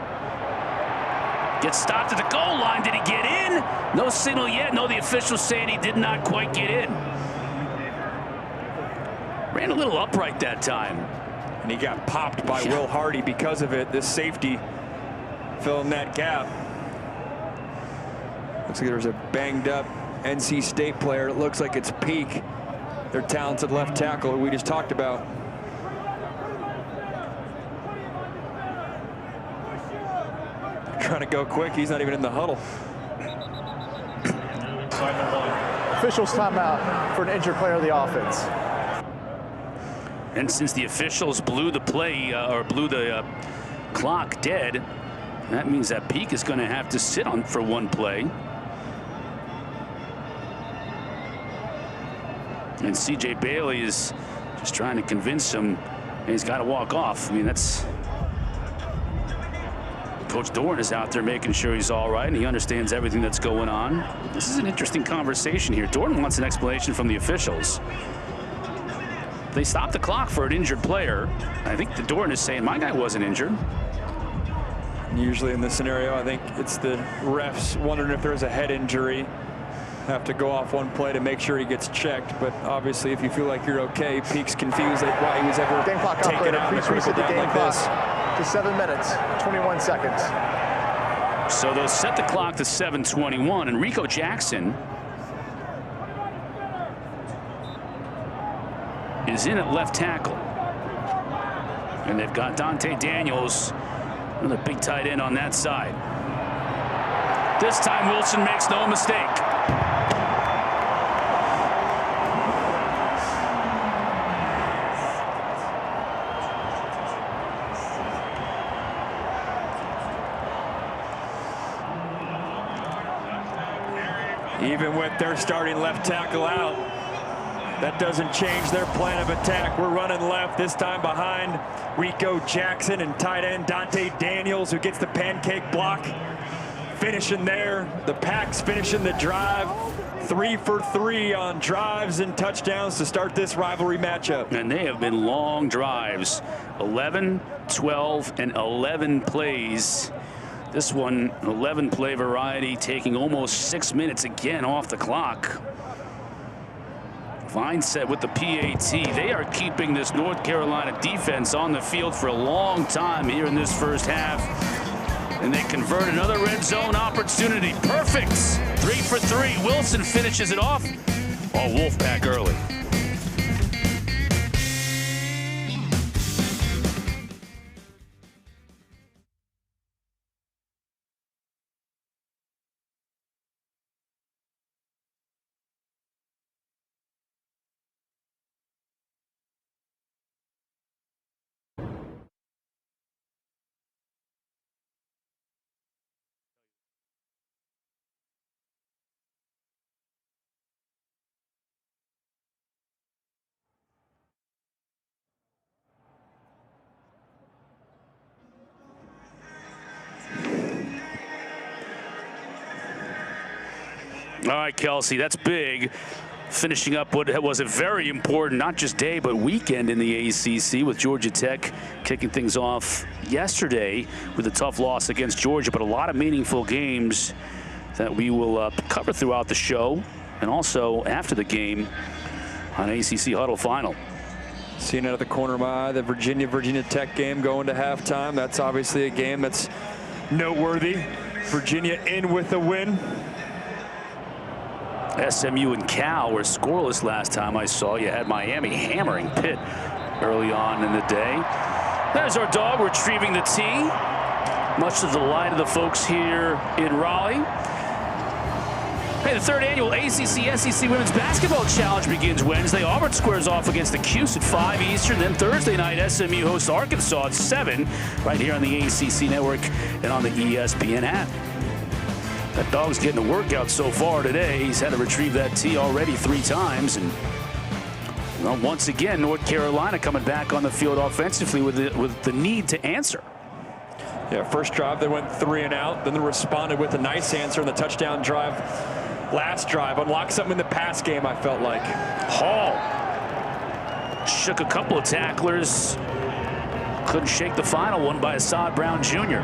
gets stopped at the goal line. Did he get in? No signal yet. No, the officials saying he did not quite get in. Ran a little upright that time. And he got popped by Will Hardy because of it. This safety filling that gap. Looks like there's a banged up NC State player. It looks like it's Peak, their talented left tackle who we just talked about. Trying to go quick. He's not even in the huddle. Officials timeout for an injured player of the offense. And since the officials blew the play or blew the clock dead, that means that Peak is going to have to sit on for one play. And CJ Bailey is just trying to convince him he's got to walk off. I mean, that's Coach Dorn is out there making sure he's all right and he understands everything that's going on. This is an interesting conversation here. Dorn wants an explanation from the officials. They stopped the clock for an injured player. I think the Dorn is saying my guy wasn't injured. Usually in this scenario, I think it's the refs wondering if there's a head injury. Have to go off one play to make sure he gets checked. But obviously, if you feel like you're okay, Peak's confused at why he was ever taken out and crippled down like this. To 7 minutes, 21 seconds. So they'll set the clock to 7:21, and Rico Jackson is in at left tackle. And they've got Dante Daniels, another big tight end on that side. This time Wilson makes no mistake. Even with their starting left tackle out, that doesn't change their plan of attack. We're running left, this time behind Rico Jackson and tight end Dante Daniels, who gets the pancake block. Finishing there. The Packs finishing the drive. 3 for 3 on drives and touchdowns to start this rivalry matchup. And they have been long drives. 11, 12, and 11 plays. This one, 11 play variety, taking almost 6 minutes again off the clock. Fine set with the PAT. They are keeping this North Carolina defense on the field for a long time here in this first half. And they convert another red zone opportunity. Perfect. 3 for 3. Wilson finishes it off. All Wolfpack early. All right, Kelsey, that's big. Finishing up what was a very important, not just day, but weekend in the ACC with Georgia Tech kicking things off yesterday with a tough loss against Georgia, but a lot of meaningful games that we will cover throughout the show and also after the game on ACC Huddle Final. Seeing out of the corner of my eye, the Virginia Tech game going to halftime. That's obviously a game that's noteworthy. Virginia in with a win. SMU and Cal were scoreless last time I saw. You had Miami hammering Pitt early on in the day. There's our dog retrieving the tee, much to the delight of the folks here in Raleigh. Hey, the third annual ACC-SEC Women's Basketball Challenge begins Wednesday. Auburn squares off against the Cuse at 5 Eastern. Then Thursday night, SMU hosts Arkansas at 7, right here on the ACC Network and on the ESPN app. That dog's getting a workout so far today. He's had to retrieve that tee already 3 times. And well, once again, North Carolina coming back on the field offensively with the need to answer. Yeah, first drive, they went 3 and out. Then they responded with a nice answer in the touchdown drive. Last drive, unlocked something in the pass game, I felt like. Hall shook a couple of tacklers. Couldn't shake the final one by Assad Brown Jr.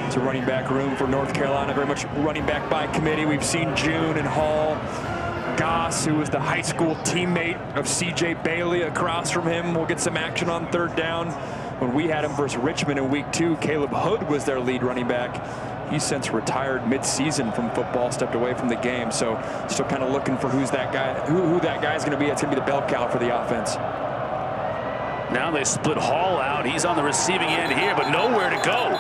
It's a running back room for North Carolina, very much running back by committee. We've seen June and Hall. Goss, who was the high school teammate of CJ Bailey, across from him. We'll get some action on third down. When we had him versus Richmond in week 2, Caleb Hood was their lead running back. He's since retired mid-season from football, stepped away from the game. So still kind of looking for who's that guy, who that guy is going to be. It's going to be the bell cow for the offense. Now they split Hall out. He's on the receiving end here, but nowhere to go.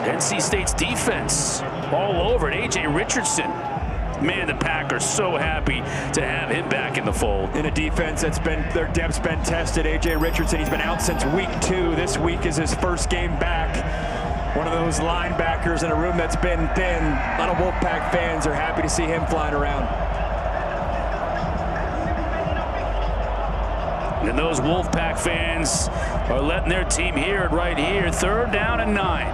NC State's defense all over it. A.J. Richardson. Man, the Packers so happy to have him back in the fold. In a defense that's been, their depth's been tested. A.J. Richardson, he's been out since week 2. This week is his first game back. One of those linebackers in a room that's been thin. A lot of Wolfpack fans are happy to see him flying around. And those Wolfpack fans are letting their team hear it right here. 3rd down and 9.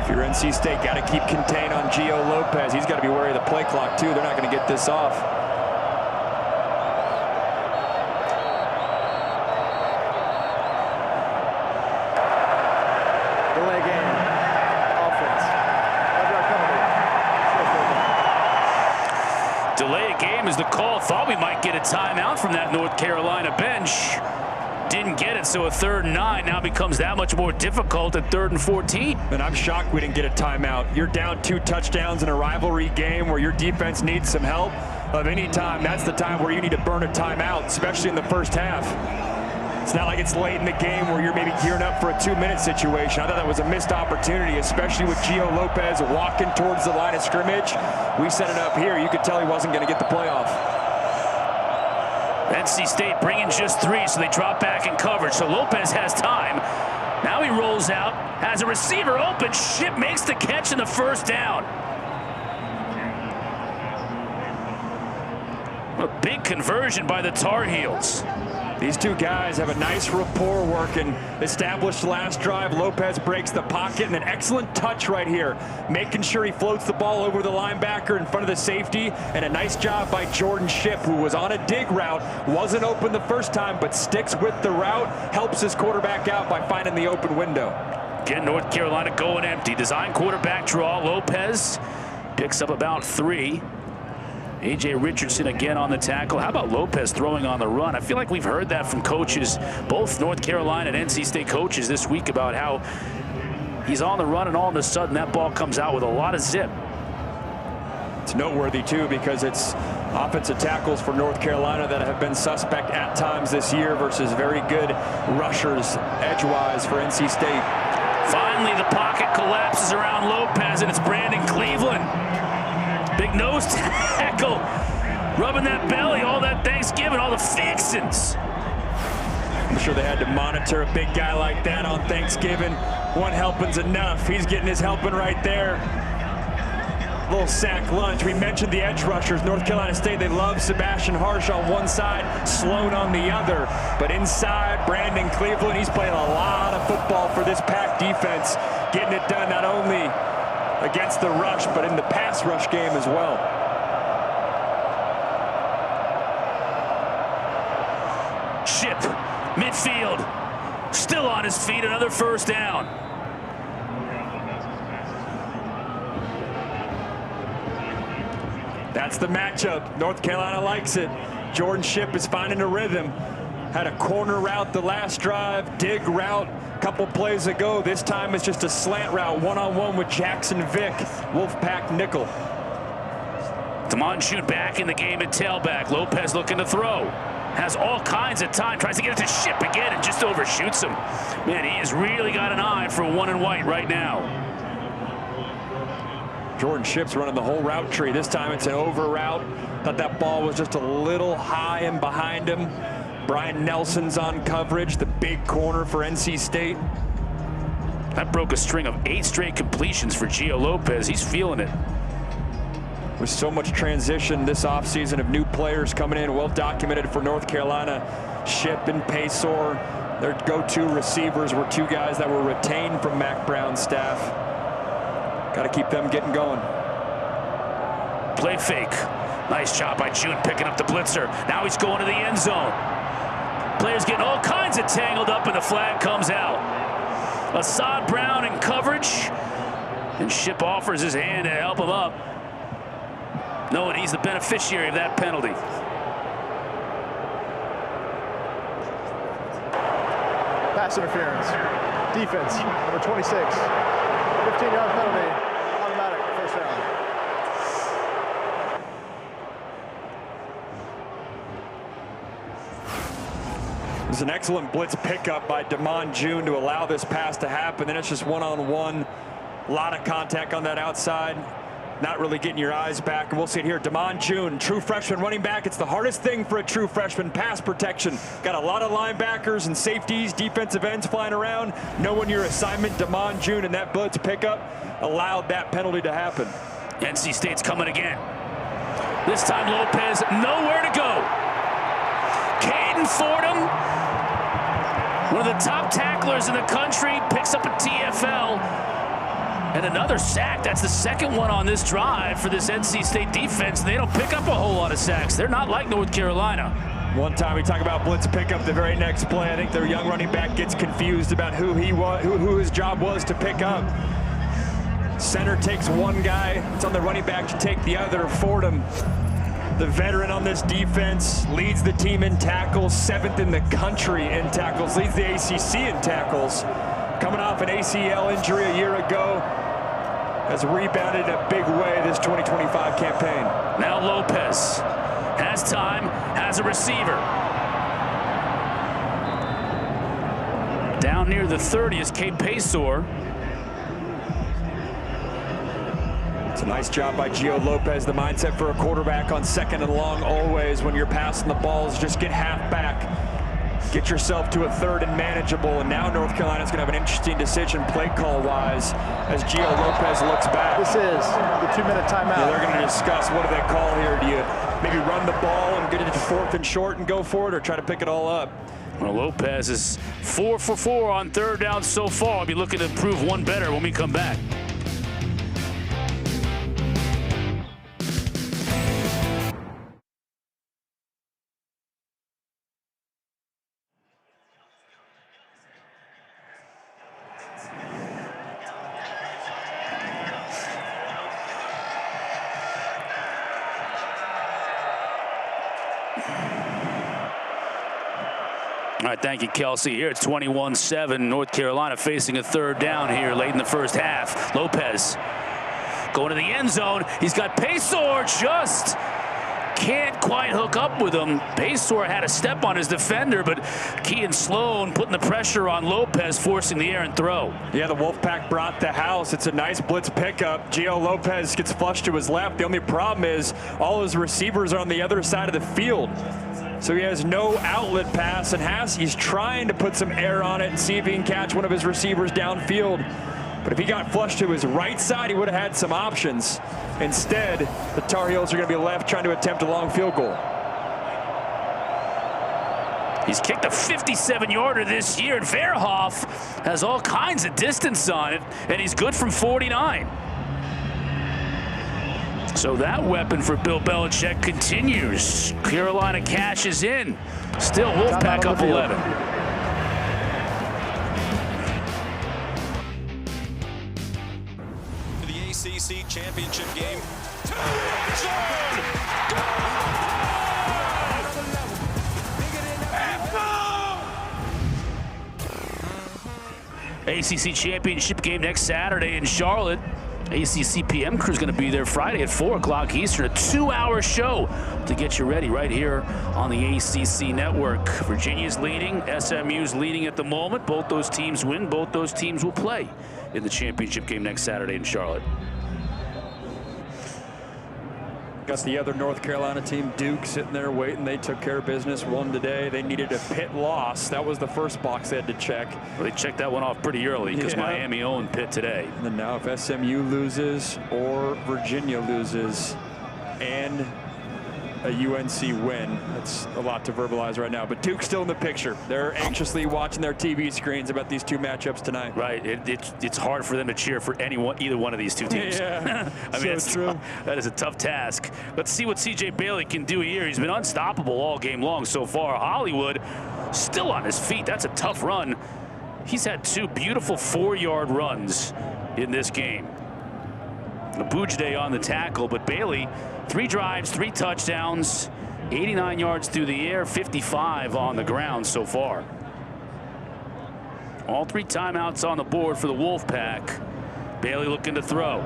If you're NC State, got to keep contained on Gio Lopez. He's got to be wary of the play clock, too. They're not going to get this off. Delay game. Offense. 5-yard penalty. Delay a game is the call. Thought we might get a timeout from that North Carolina bench. Didn't get it, so a 3rd and 9 now becomes that much more difficult at 3rd and 14. And I'm shocked we didn't get a timeout. You're down 2 touchdowns in a rivalry game where your defense needs some help of any time. That's the time where you need to burn a timeout, especially in the first half. It's not like it's late in the game where you're maybe gearing up for a 2-minute situation. I thought that was a missed opportunity, especially with Gio Lopez walking towards the line of scrimmage. We set it up here. You could tell he wasn't going to get the playoff. NC State bringing just 3, so they drop back in coverage. So Lopez has time. Now he rolls out, has a receiver open. Ship makes the catch in the 1st down. A big conversion by the Tar Heels. These two guys have a nice rapport working. Established last drive. Lopez breaks the pocket, and an excellent touch right here, making sure he floats the ball over the linebacker in front of the safety. And a nice job by Jordan Shipp, who was on a dig route, wasn't open the first time, but sticks with the route, helps his quarterback out by finding the open window. Again, North Carolina going empty. Design quarterback draw. Lopez picks up about 3. A.J. Richardson again on the tackle. How about Lopez throwing on the run? I feel like we've heard that from coaches, both North Carolina and NC State coaches this week, about how he's on the run and all of a sudden that ball comes out with a lot of zip. It's noteworthy, too, because it's offensive tackles for North Carolina that have been suspect at times this year versus very good rushers edgewise for NC State. Finally, the pocket collapses around Lopez, and it's Brandon Cleveland. Big nose tackle, rubbing that belly, all that Thanksgiving, all the fixins. I'm sure they had to monitor a big guy like that on Thanksgiving. One helping's enough. He's getting his helping right there. Little sack lunch. We mentioned the edge rushers. North Carolina State, they love Sebastian Harsh on one side, Sloan on the other. But inside, Brandon Cleveland, he's playing a lot of football for this Pack defense, getting it done not only against the rush, but in the pass rush game as well. Shipp, midfield, still on his feet, another 1st down. That's the matchup. North Carolina likes it. Jordan Shipp is finding a rhythm. Had a corner route the last drive, dig route a couple plays ago. This time it's just a slant route, one-on-one with Jackson Vick, Wolfpack nickel. Demonshute back in the game at tailback. Lopez looking to throw. Has all kinds of time, tries to get it to Shipp again and just overshoots him. Man, he has really got an eye for 1 and white right now. Jordan Shipp's running the whole route tree. This time it's an over route. Thought that ball was just a little high and behind him. Brian Nelson's on coverage, the big corner for NC State. That broke a string of 8 straight completions for Gio Lopez. He's feeling it. With so much transition this offseason of new players coming in, well documented for North Carolina. Shipp and Paysor, their go-to receivers, were 2 guys that were retained from Mac Brown's staff. Got to keep them getting going. Play fake. Nice job by June picking up the blitzer. Now he's going to the end zone. Players getting all kinds of tangled up, and the flag comes out. Assad Brown in coverage, and Shipp offers his hand to help him up, knowing he's the beneficiary of that penalty. Pass interference. defense, number 26. 15-yard penalty, automatic, first down. It was an excellent blitz pickup by Damon June to allow this pass to happen. Then it's just one-on-one. A lot of contact on that outside. Not really getting your eyes back. And we'll see it here. Damon June, true freshman running back. It's the hardest thing for a true freshman, pass protection. Got a lot of linebackers and safeties, defensive ends flying around. Knowing your assignment, Damon June, and that blitz pickup allowed that penalty to happen. NC State's coming again. This time Lopez nowhere to go. Caden Fordham, one of the top tacklers in the country, picks up a TFL. And another sack. That's the second one on this drive for this NC State defense. They don't pick up a whole lot of sacks. They're not like North Carolina. One time we talk about blitz pickup, the very next play, I think their young running back gets confused about who his job was to pick up. Center takes one guy. It's on the running back to take the other. Fordham, the veteran on this defense, leads the team in tackles, 7th in the country in tackles, leads the ACC in tackles. Coming off an ACL injury a year ago, has rebounded in a big way this 2025 campaign. Now Lopez has time, has a receiver. Down near the 30 is Cade Paysour. It's a nice job by Gio Lopez. The mindset for a quarterback on 2nd and long always when you're passing the balls, just get half back. Get yourself to a 3rd and manageable, and now North Carolina's going to have an interesting decision play call-wise as Gio Lopez looks back. This is the 2-minute timeout. Yeah, they're going to discuss what do they call here. Do you maybe run the ball and get it to 4th and short and go for it, or try to pick it all up? Well, Lopez is 4 for 4 on 3rd down so far. I'll be looking to prove one better when we come back. All right, thank you, Kelsey. Here it's 21-7. North Carolina facing a 3rd down here late in the first half. Lopez going to the end zone. He's got Paysour, just can't quite hook up with him. Paysour had a step on his defender, but Kean Sloan putting the pressure on Lopez, forcing the errant throw. Yeah, the Wolfpack brought the house. It's a nice blitz pickup. Gio Lopez gets flushed to his left. The only problem is all his receivers are on the other side of the field. So he has no outlet pass, and he's trying to put some air on it and see if he can catch one of his receivers downfield. But if he got flushed to his right side, he would have had some options. Instead, the Tar Heels are going to be left trying to attempt a long field goal. He's kicked a 57-yarder this year, and Verhoff has all kinds of distance on it, and he's good from 49. So that weapon for Bill Belichick continues. Carolina cashes in. Still Wolfpack up 11. For the ACC championship game. ACC championship game next Saturday in Charlotte. ACC PM crew is going to be there Friday at 4 o'clock Eastern. A 2-hour show to get you ready right here on the ACC network. Virginia's leading, SMU's leading at the moment. Both those teams win. Both those teams will play in the championship game next Saturday in Charlotte. Got the other North Carolina team, Duke, sitting there waiting. They took care of business, won today. They needed a Pitt loss. That was the first box they had to check. Well, they checked that one off pretty early because Miami owned Pitt today. And then now if SMU loses or Virginia loses and a UNC win, that's a lot to verbalize right now. But Duke's still in the picture. They're anxiously watching their TV screens about these two matchups tonight. Right. It's hard for them to cheer for either one of these two teams. Yeah, I mean, it's true. That is a tough task. Let's see what CJ Bailey can do here. He's been unstoppable all game long so far. Hollywood still on his feet. That's a tough run. He's had 2 beautiful 4-yard runs in this game. Abujide on the tackle, but Bailey, 3 drives, 3 touchdowns, 89 yards through the air, 55 on the ground so far. All 3 timeouts on the board for the Wolfpack. Bailey looking to throw.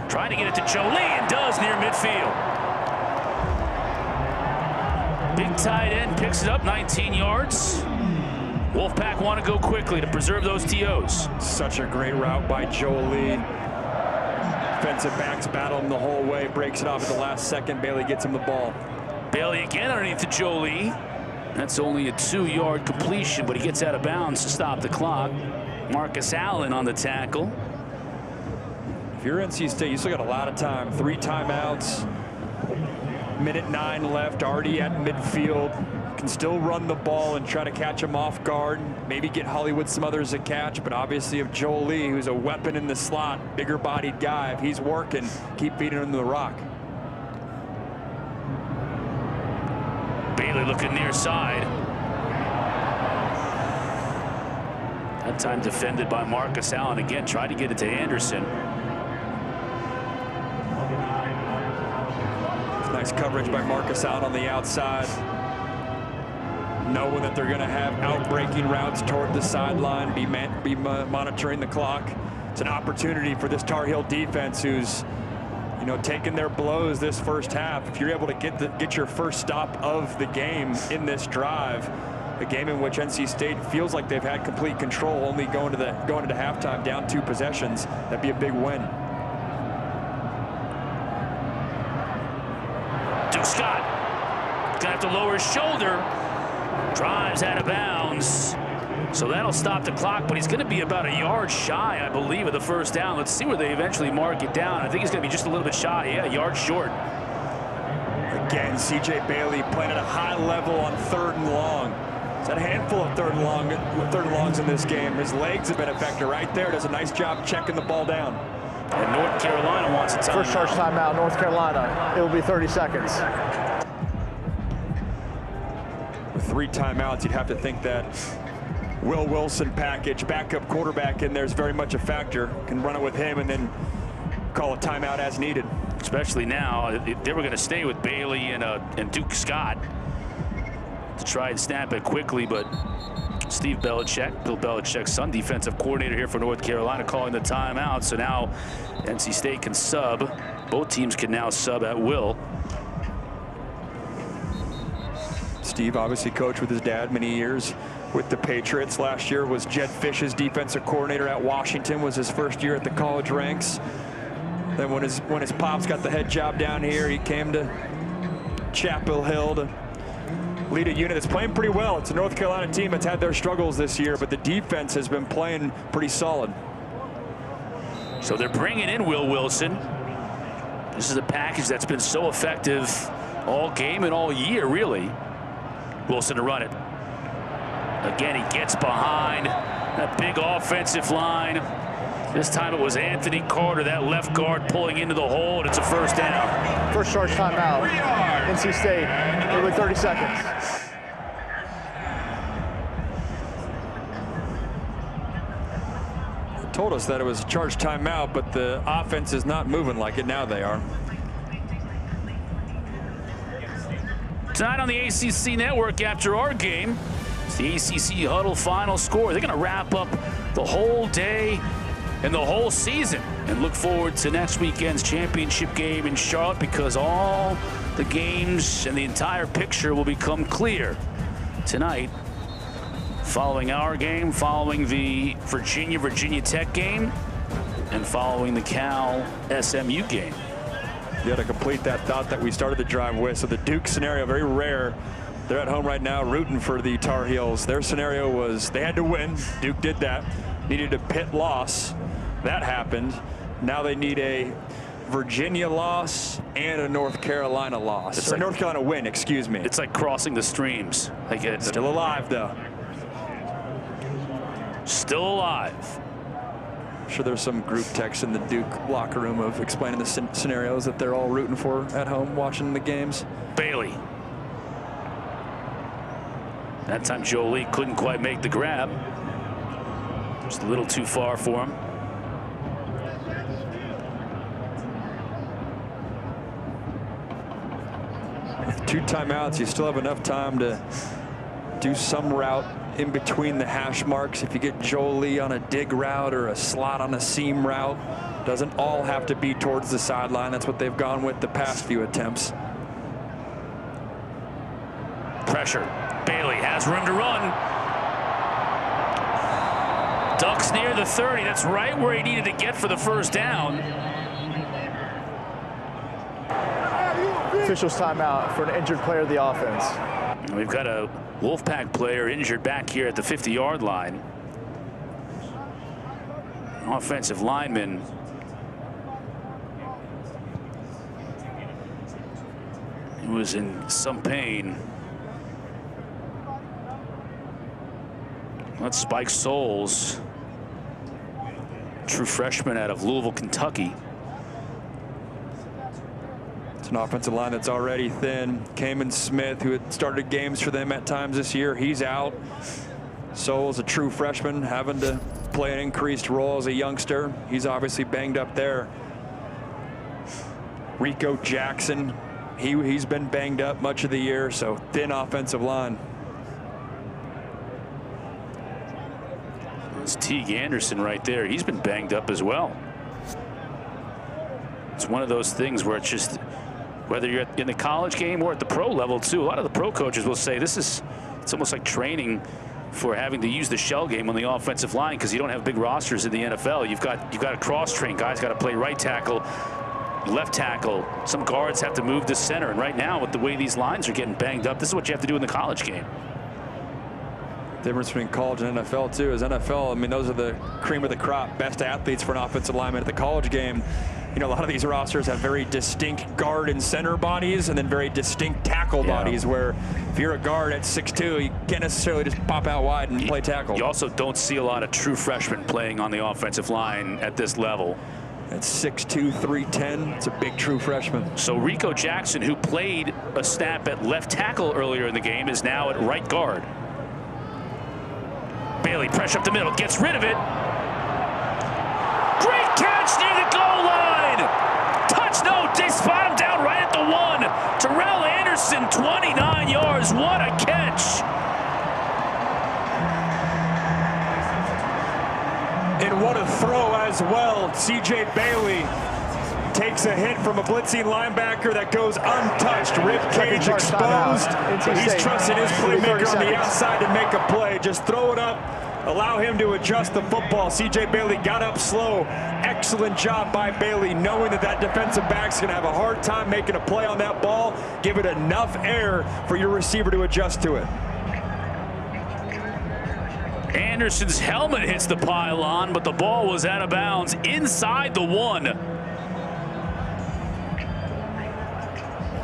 Trying to get it to Jolie, and does near midfield. Big tight end picks it up, 19 yards. Wolfpack want to go quickly to preserve those TOs. Such a great route by Jolie. Defensive backs battle him the whole way, breaks it off at the last second. Bailey gets him the ball. Bailey again underneath to Jolie. That's only a 2-yard completion, but he gets out of bounds to stop the clock. Marcus Allen on the tackle. If you're NC State, you still got a lot of time. 3 timeouts. Minute 9 left, already at midfield. Can still run the ball and try to catch him off guard. Maybe get Hollywood Smothers a catch, but obviously if Jolie, who's a weapon in the slot, bigger bodied guy, if he's working, keep feeding him the rock. Bailey looking near side. That time defended by Marcus Allen again. Tried to get it to Anderson. Nice coverage by Marcus Allen on the outside. Knowing that they're going to have out-breaking routes toward the sideline, be monitoring the clock. It's an opportunity for this Tar Heel defense, who's, you know, taking their blows this first half. If you're able to get your first stop of the game in this drive, a game in which NC State feels like they've had complete control, only going into halftime down 2 possessions, that'd be a big win. Duke Scott gonna have to lower his shoulder. Drives out of bounds. So that'll stop the clock, but he's going to be about a yard shy, I believe, of the first down. Let's see where they eventually mark it down. I think he's going to be just a little bit shy. Yeah, a yard short. Again, C.J. Bailey playing at a high level on 3rd and long. It's a handful of third and longs in this game. His legs have been a factor right there. Does a nice job checking the ball down. And North Carolina wants a timeout. First charge timeout, North Carolina. It will be 30 seconds. With 3 timeouts, you'd have to think that Will Wilson package, backup quarterback in there, is very much a factor. Can run it with him and then call a timeout as needed. Especially now, they were going to stay with Bailey and Duke Scott to try and snap it quickly, but Steve Belichick, Bill Belichick's son, defensive coordinator here for North Carolina, calling the timeout. So now NC State can sub. Both teams can now sub at will. Steve obviously coached with his dad many years with the Patriots. Last year was Jed Fish's defensive coordinator at Washington, was his first year at the college ranks. Then when his pops got the head job down here, he came to Chapel Hill to lead a unit that's playing pretty well. It's a North Carolina team that's had their struggles this year, but the defense has been playing pretty solid. So they're bringing in Will Wilson. This is a package that's been so effective all game and all year, really. Wilson to run it. Again, he gets behind that big offensive line. This time it was Anthony Carter, that left guard, pulling into the hole, and it's a first down. First charge timeout, NC State. It will be 30 seconds. Told us that it was a charged timeout, but the offense is not moving like it. Now they are. Tonight on the ACC Network after our game, it's the ACC Huddle final score. They're going to wrap up the whole day and the whole season and look forward to next weekend's championship game in Charlotte, because all the games and the entire picture will become clear tonight following our game, following the Virginia Tech game, and following the Cal SMU game. You got to complete that thought that we started the drive with. So the Duke scenario, very rare. They're at home right now rooting for the Tar Heels. Their scenario was they had to win. Duke did that. Needed a Pitt loss. That happened. Now they need a Virginia loss and a North Carolina loss. It's like, North Carolina win, excuse me. It's like crossing the streams. Like it's still alive, though. Still alive. I'm sure there's some group text in the Duke locker room of explaining the scenarios that they're all rooting for at home watching the games. Bailey. That time Jolie couldn't quite make the grab. Just a little too far for him. With 2 timeouts, you still have enough time to do some route in between the hash marks. If you get Jolie on a dig route or a slot on a seam route, doesn't all have to be towards the sideline. That's what they've gone with the past few attempts. Pressure. Bailey has room to run. Ducks near the 30. That's right where he needed to get for the first down. Officials timeout for an injured player of the offense. We've got a Wolfpack player injured back here at the 50-yard line. An offensive lineman. He was in some pain. That's Spike Souls, true freshman out of Louisville, Kentucky. It's an offensive line that's already thin. Kamen Smith, who had started games for them at times this year, he's out. Souls, a true freshman, having to play an increased role as a youngster. He's obviously banged up there. Rico Jackson, he's been banged up much of the year, so thin offensive line. It's Teague Anderson right there. He's been banged up as well. It's one of those things where it's just, whether you're in the college game or at the pro level too, a lot of the pro coaches will say it's almost like training for having to use the shell game on the offensive line because you don't have big rosters in the NFL. You've got to cross train. Guys got to play right tackle, left tackle. Some guards have to move to center. And right now, with the way these lines are getting banged up, this is what you have to do in the college game. Difference between college and NFL too is NFL, I mean, those are the cream of the crop, best athletes for an offensive lineman. At the college game, you know, a lot of these rosters have very distinct guard and center bodies and then very distinct tackle bodies, where if you're a guard at 6'2", you can't necessarily just pop out wide and play tackle. You also don't see a lot of true freshmen playing on the offensive line at this level. At 6'2", 310, it's a big true freshman. So Rico Jackson, who played a snap at left tackle earlier in the game, is now at right guard. Bailey, pressure up the middle, gets rid of it. Great catch near the goal line. Touch, no, they spot him down right at the 1. Terrell Anderson, 29 yards. What a catch. And what a throw as well. CJ Bailey takes a hit from a blitzing linebacker that goes untouched. Rib cage exposed. He's trusting his playmaker on the outside to make a play. Just throw it up, allow him to adjust the football. CJ Bailey got up slow. Excellent job by Bailey, knowing that defensive back's going to have a hard time making a play on that ball. Give it enough air for your receiver to adjust to it. Anderson's helmet hits the pylon, but the ball was out of bounds inside the 1.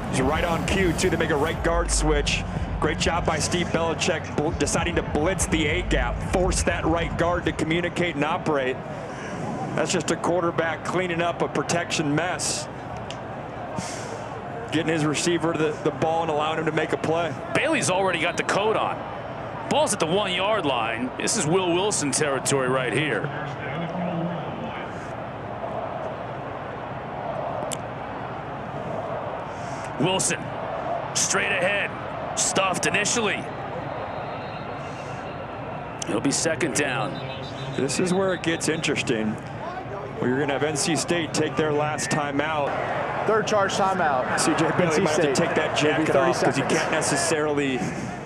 He's right on cue, too, to make a right guard switch. Great job by Steve Belichick deciding to blitz the A-gap, force that right guard to communicate and operate. That's just a quarterback cleaning up a protection mess. Getting his receiver the ball and allowing him to make a play. Bailey's already got the coat on. Ball's at the 1-yard line. This is Will Wilson territory right here. Wilson, straight ahead, stuffed initially. It'll be second down. This is where it gets interesting. Well, you're going to have NC State take their last timeout. Third charge timeout. CJ Bailey might have to take that jacket off because you can't necessarily,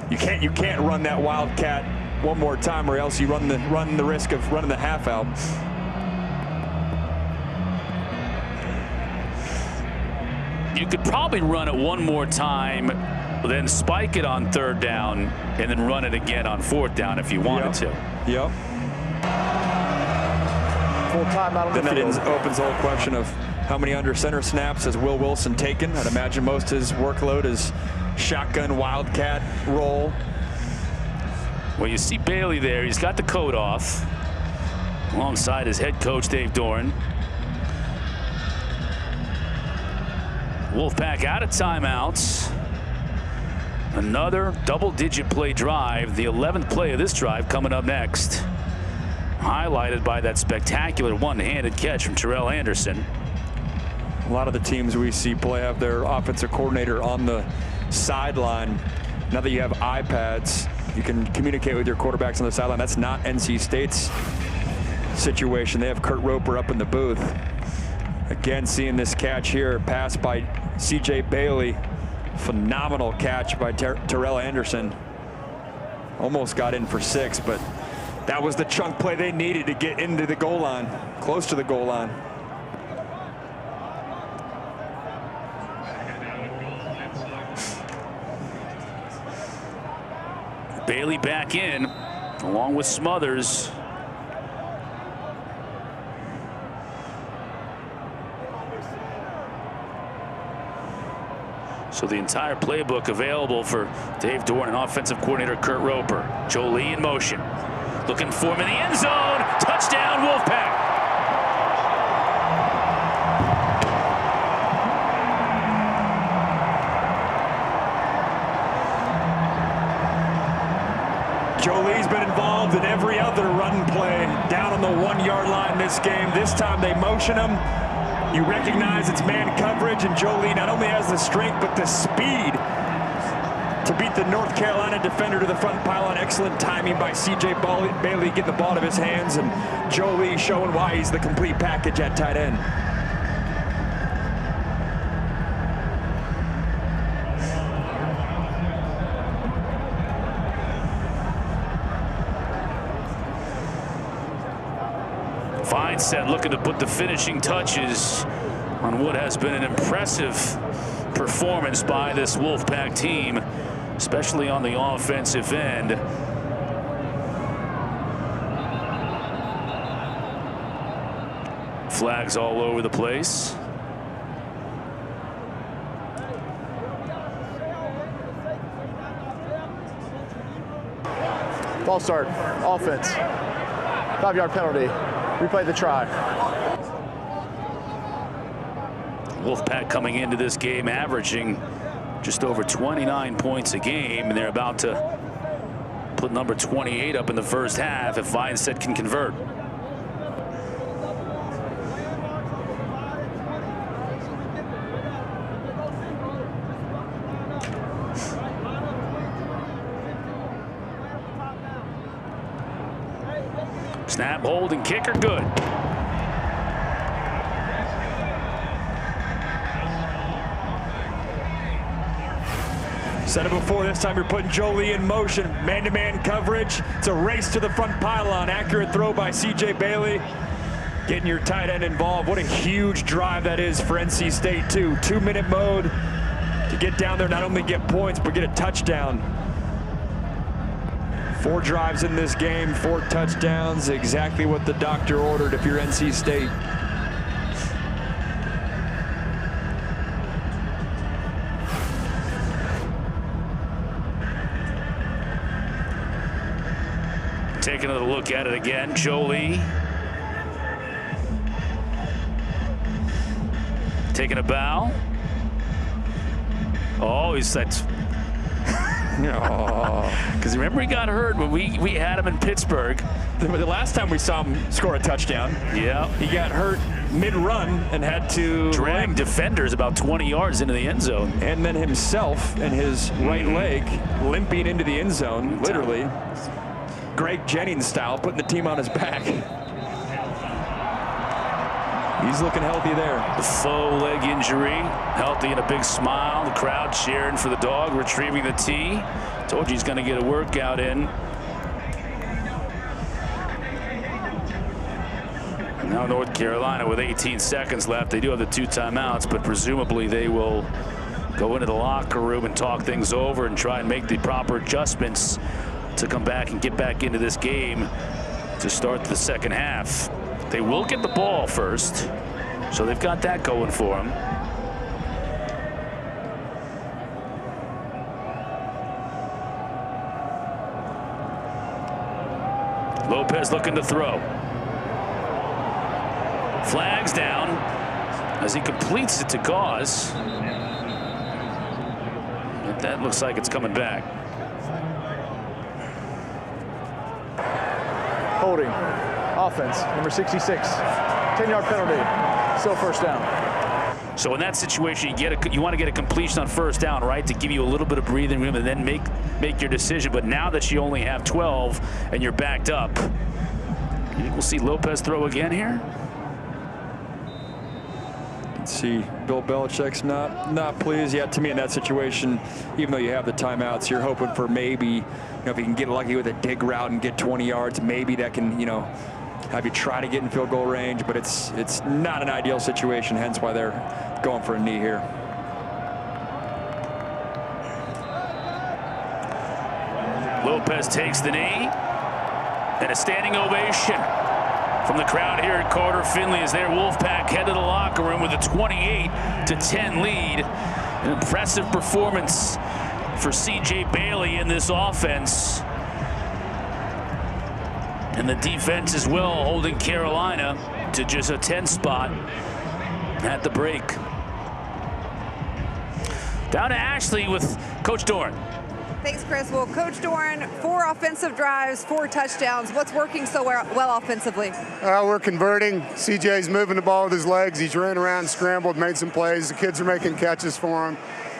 you can't run that Wildcat one more time, or else you run the risk of running the half out. You could probably run it one more time, then spike it on third down, and then run it again on fourth down if you wanted to. Yep. Full timeout on the field. Then that opens the whole question of how many under center snaps has Will Wilson taken. I'd imagine most of his workload is shotgun Wildcat roll. Well, you see Bailey there. He's got the coat off alongside his head coach, Dave Doran. Wolfpack out of timeouts. Another double-digit play drive. The 11th play of this drive coming up next. Highlighted by that spectacular one-handed catch from Terrell Anderson. A lot of the teams we see play have their offensive coordinator on the sideline. Now that you have iPads, You can communicate with your quarterbacks on the sideline. That's not NC State's situation. They have Kurt Roper up in the booth. Again, seeing this catch here, pass by C.J. Bailey. Phenomenal catch by Terrell Anderson. Almost got in for 6, but that was the chunk play they needed to get into the goal line, close to the goal line. Bailey back in, along with Smothers. So the entire playbook available for Dave Dorn and offensive coordinator Kurt Roper. Jolie in motion. Looking for him in the end zone. Touchdown, Wolfpack. Jolie's been involved in every other run play down on the 1-yard line this game. This time they motion him. You recognize it's man coverage, and Jolie not only has the strength but the speed to beat the North Carolina defender to the front pylon. Excellent timing by C.J. Bailey, getting the ball out of his hands, and Jolie showing why he's the complete package at tight end. Feinstein looking to put the finishing touches on what has been an impressive performance by this Wolfpack team, especially on the offensive end. Flags all over the place. False start, offense. 5-yard penalty. Replay the try. Wolfpack coming into this game averaging just over 29 points a game, and they're about to put number 28 up in the first half if Feinstein can convert. Snap, hold, and kicker good. Said it before, this time you're putting Jolie in motion. Man-to-man coverage. It's a race to the front pylon. Accurate throw by C.J. Bailey. Getting your tight end involved. What a huge drive that is for NC State, too. 2-minute mode to get down there, not only get points, but get a touchdown. 4 drives in this game, 4 touchdowns, exactly what the doctor ordered if you're NC State. Take another look at it again. Jolie taking a bow. Oh, he's that's. Because remember, he got hurt when we had him in Pittsburgh. The last time we saw him score a touchdown, yeah, he got hurt mid-run and had to drag defenders about 20 yards into the end zone. And then himself and his right leg limping into the end zone, literally. Greg Jennings style, putting the team on his back. He's looking healthy there. The faux leg injury, healthy and a big smile. The crowd cheering for the dog, retrieving the tee. Told you he's going to get a workout in. And now North Carolina with 18 seconds left. They do have the 2 timeouts, but presumably they will go into the locker room and talk things over and try and make the proper adjustments to come back and get back into this game to start the second half. They will get the ball first, so they've got that going for them. Lopez looking to throw. Flags down as he completes it to Gauze. But that looks like it's coming back. Holding. Offense, number 66. 10-yard penalty. Still first down. So in that situation, you want to get a completion on first down, right, to give you a little bit of breathing room and then make your decision. But now that you only have 12 and you're backed up, you think we'll see Lopez throw again here? See, Bill Belichick's not pleased yet. To me, in that situation, even though you have the timeouts, you're hoping for maybe, if you can get lucky with a dig route and get 20 yards, maybe that can, have you try to get in field goal range. But it's not an ideal situation, hence why they're going for a knee here. Lopez takes the knee, and a standing ovation from the crowd here at Carter Finley as their Wolfpack head to the locker room with a 28-10 lead. An impressive performance for C.J. Bailey in this offense. And the defense as well, holding Carolina to just a 10 spot at the break. Down to Ashley with Coach Doran. Thanks, Chris. Well, Coach Doran, 4 offensive drives, 4 touchdowns. What's working so well offensively? We're converting. CJ's moving the ball with his legs. He's ran around, scrambled, made some plays. The kids are making catches for him.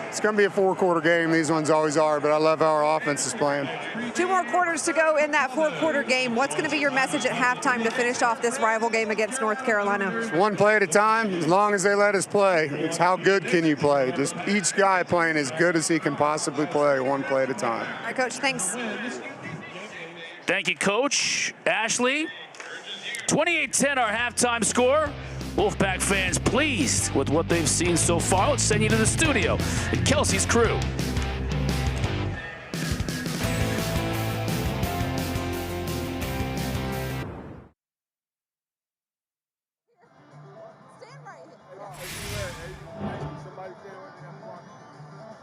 It's going to be a 4-quarter game. These ones always are, but I love how our offense is playing. 2 more quarters to go in that 4-quarter game. What's going to be your message at halftime to finish off this rival game against North Carolina? It's one play at a time, as long as they let us play. It's how good can you play. Just each guy playing as good as he can possibly play, one play at a time. All right, Coach, thanks. Thank you, Coach. Ashley, 28-10 our halftime score. Wolfpack fans pleased with what they've seen so far. Let's send you to the studio and Kelsey's crew.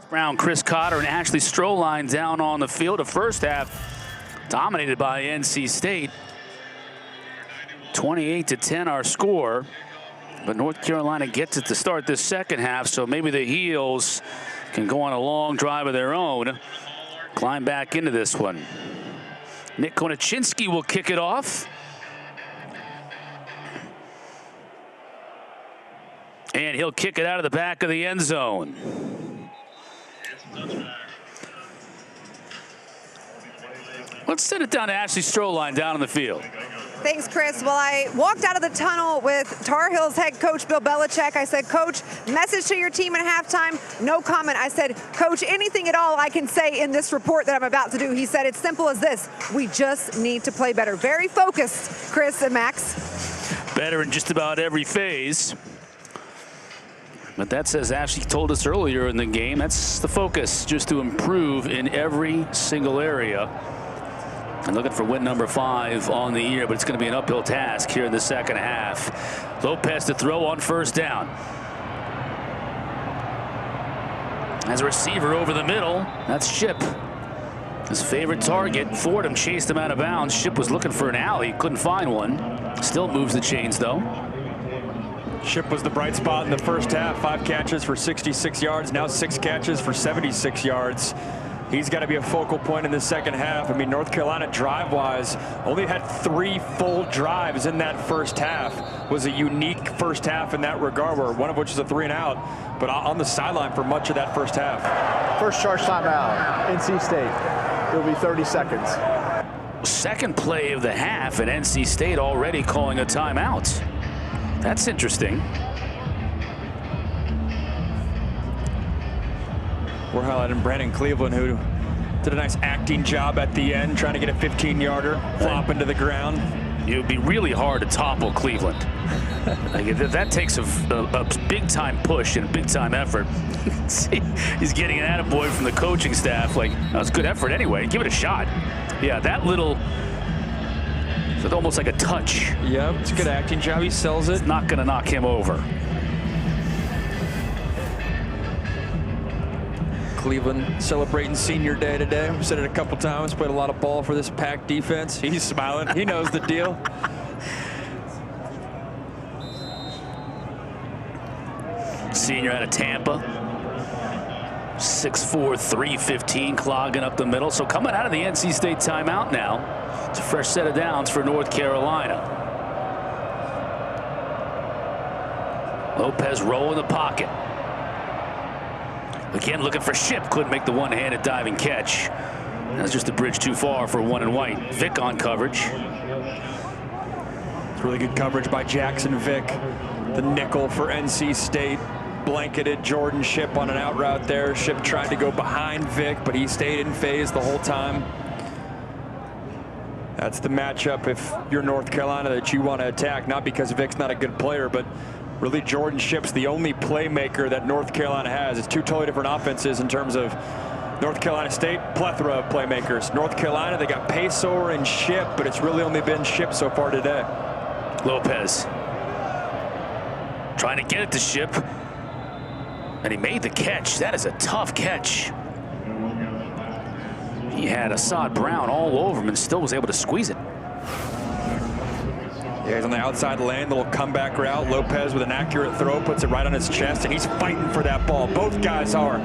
Brown, Chris Cotter, and Ashley Stroline down on the field. The first half dominated by NC State. 28-10 our score. But North Carolina gets it to start this second half, so maybe the Heels can go on a long drive of their own, climb back into this one. Nick Konachinski will kick it off. And he'll kick it out of the back of the end zone. Let's send it down to Ashley Stroline down on the field. Thanks, Chris. Well, I walked out of the tunnel with Tar Heels head coach Bill Belichick. I said, Coach, message to your team at halftime. No comment. I said, Coach, anything at all I can say in this report that I'm about to do. He said, it's simple as this. We just need to play better. Very focused, Chris and Max. Better in just about every phase. But that's, as Ashley told us earlier in the game, that's the focus, just to improve in every single area. And looking for win number 5 on the year, but it's going to be an uphill task here in the second half. Lopez to throw on first down. As a receiver over the middle, that's Ship. His favorite target. Fordham chased him out of bounds. Ship was looking for an alley, couldn't find one. Still moves the chains, though. Ship was the bright spot in the first half. 5 catches for 66 yards. Now 6 catches for 76 yards. He's got to be a focal point in the second half. I mean, North Carolina drive-wise only had 3 full drives in that first half. Was a unique first half in that regard, where one of which is a 3-and-out, but on the sideline for much of that first half. First charge timeout, NC State. It'll be 30 seconds. Second play of the half, and NC State already calling a timeout. That's interesting. We're highlighting Brandon Cleveland, who did a nice acting job at the end, trying to get a 15-yarder, flop into the ground. It would be really hard to topple Cleveland. Like, that takes a big-time push and a big-time effort. See, he's getting an attaboy from the coaching staff. Like, that was a good effort anyway. Give it a shot. Yeah, that little, it's almost like a touch. Yep, it's a good acting job. He sells it. It's not going to knock him over. Cleveland celebrating senior day today. We've said it a couple times, played a lot of ball for this Pack defense. He's smiling. He knows the deal. Senior out of Tampa. 6'4", 315, clogging up the middle. So coming out of the NC State timeout now, it's a fresh set of downs for North Carolina. Lopez roll in the pocket. Again, looking for Ship. Couldn't make the one-handed diving catch. That's just a bridge too far for one and white. Vick on coverage. It's really good coverage by Jackson Vick, the nickel for NC State. Blanketed Jordan Ship on an out route there. Ship tried to go behind Vick, but he stayed in phase the whole time. That's the matchup if you're North Carolina that you want to attack, not because Vick's not a good player, but really Jordan Ship's the only playmaker that North Carolina has. It's two totally different offenses in terms of North Carolina State, plethora of playmakers. North Carolina, they got Paysor and Ship, but it's really only been Ship so far today. Lopez trying to get it to Ship, and he made the catch. That is a tough catch. He had Assad Brown all over him and still was able to squeeze it. Yeah, he's on the outside lane, little comeback route. Lopez with an accurate throw, puts it right on his chest, and he's fighting for that ball. Both guys are.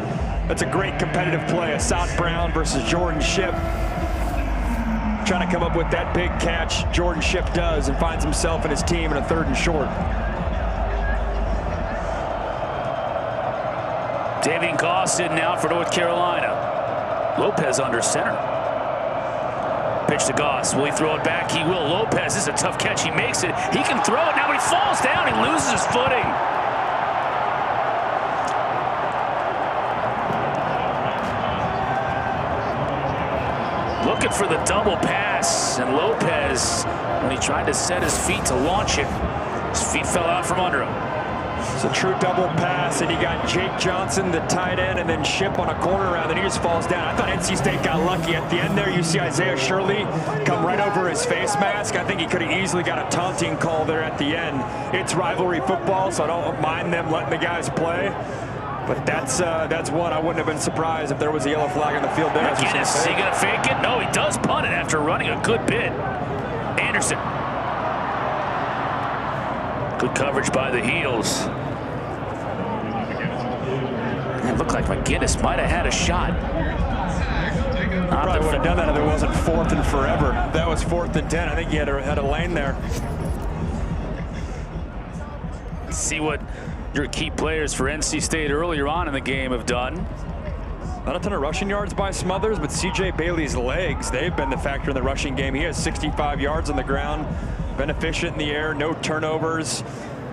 That's a great competitive play. Assad Brown versus Jordan Ship. Trying to come up with that big catch. Jordan Ship does and finds himself and his team in a 3rd and short. Davian Goss in now for North Carolina. Lopez under center. Pitch to Goss. Will he throw it back? He will. Lopez, this is a tough catch. He makes it. He can throw it. Now he falls down. He loses his footing. Looking for the double pass. And Lopez, when he tried to set his feet to launch it, his feet fell out from under him. It's a true double pass, and he got Jake Johnson, the tight end, and then Ship on a corner route, and he just falls down. I thought NC State got lucky. At the end there, you see Isaiah Shirley come right over his face mask. I think he could have easily got a taunting call there at the end. It's rivalry football, so I don't mind them letting the guys play. But that's one I wouldn't have been surprised if there was a yellow flag on the field there. McGinnis, is he going to fake it? No, he does punt it after running a good bit. Anderson. Good coverage by the Heels. It looked like McGinnis might have had a shot. Probably would have done that if it wasn't 4th and forever. That was 4th and 10. I think he had a lane there. See what your key players for NC State earlier on in the game have done. Not a ton of rushing yards by Smothers, but C.J. Bailey's legs, they've been the factor in the rushing game. He has 65 yards on the ground, been efficient in the air, no turnovers.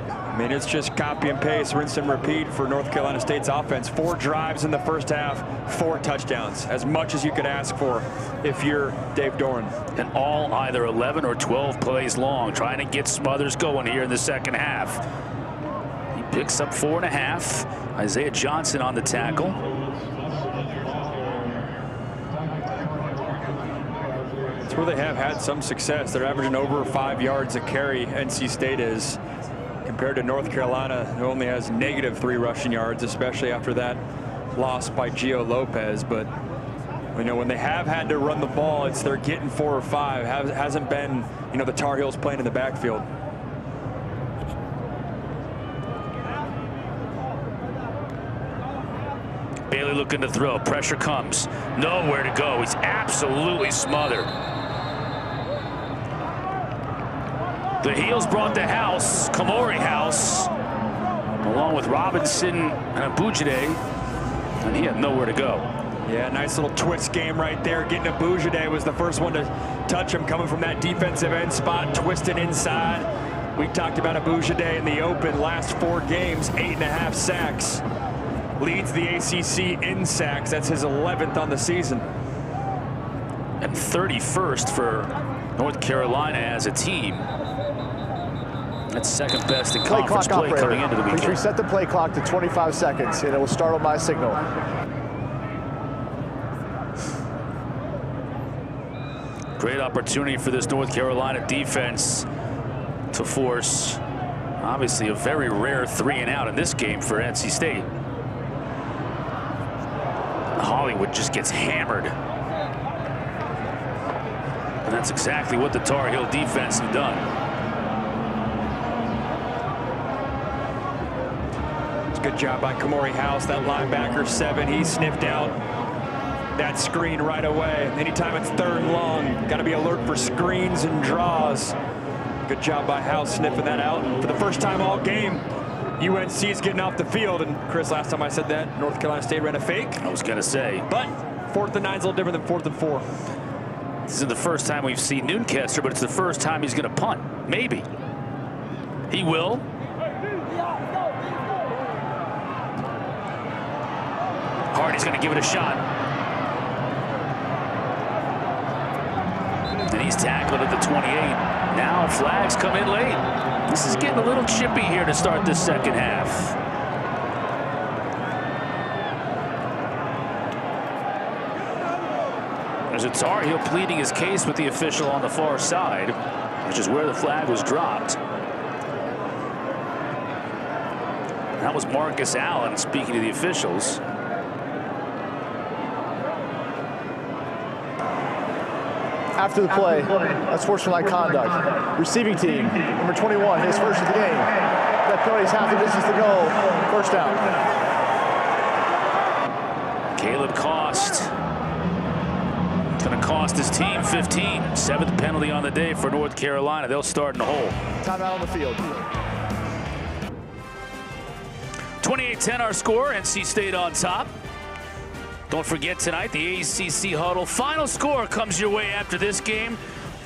I mean, it's just copy and paste, rinse and repeat for North Carolina State's offense. 4 drives in the first half, 4 touchdowns, as much as you could ask for if you're Dave Doeren. And all either 11 or 12 plays long, trying to get Smothers going here in the second half. He picks up 4.5. Isaiah Johnson on the tackle. It's where they have had some success. They're averaging over 5 yards a carry, NC State is, compared to North Carolina, who only has -3 rushing yards, especially after that loss by Gio Lopez. But you know, when they have had to run the ball, it's they're getting 4 or 5. Hasn't been, you know, the Tar Heels playing in the backfield. Bailey looking to throw. Pressure comes. Nowhere to go. He's absolutely smothered. The Heels brought the house, Kamori House, along with Robinson and Abujide, and he had nowhere to go. Yeah, nice little twist game right there. Getting Abujide was the first one to touch him, coming from that defensive end spot, twisted inside. We talked about Abujide in the open. Last 4 games, 8.5 sacks. Leads the ACC in sacks. That's his 11th on the season. And 31st for North Carolina as a team. That's second best in conference play coming into the weekend. Please reset the play clock to 25 seconds, and it will start on my signal. Great opportunity for this North Carolina defense to force, obviously, a very rare 3-and-out in this game for NC State. Hollywood just gets hammered. And that's exactly what the Tar Heel defense have done. Good job by Kamori House, that linebacker 7. He sniffed out that screen right away. Anytime it's 3rd and long, got to be alert for screens and draws. Good job by House sniffing that out. And for the first time all game, UNC is getting off the field. And Chris, last time I said that, North Carolina State ran a fake. I was going to say. But 4th and 9 is a little different than 4th and 4. This is the first time we've seen Newcastle, but it's the first time he's going to punt. Maybe. He will. Hardy's going to give it a shot. And he's tackled at the 28. Now flags come in late. This is getting a little chippy here to start this second half. There's a Tar Heel pleading his case with the official on the far side, which is where the flag was dropped. That was Marcus Allen speaking to the officials. After the play, unsportsmanlike conduct. Receiving team, number 21, his first of the game. That penalty is half the distance to goal. First down. Caleb Cost. It's going to cost his team 15. 7th penalty on the day for North Carolina. They'll start in the hole. Timeout on the field. 28-10 our score. NC State on top. Don't forget tonight, the ACC Huddle. Final score comes your way after this game.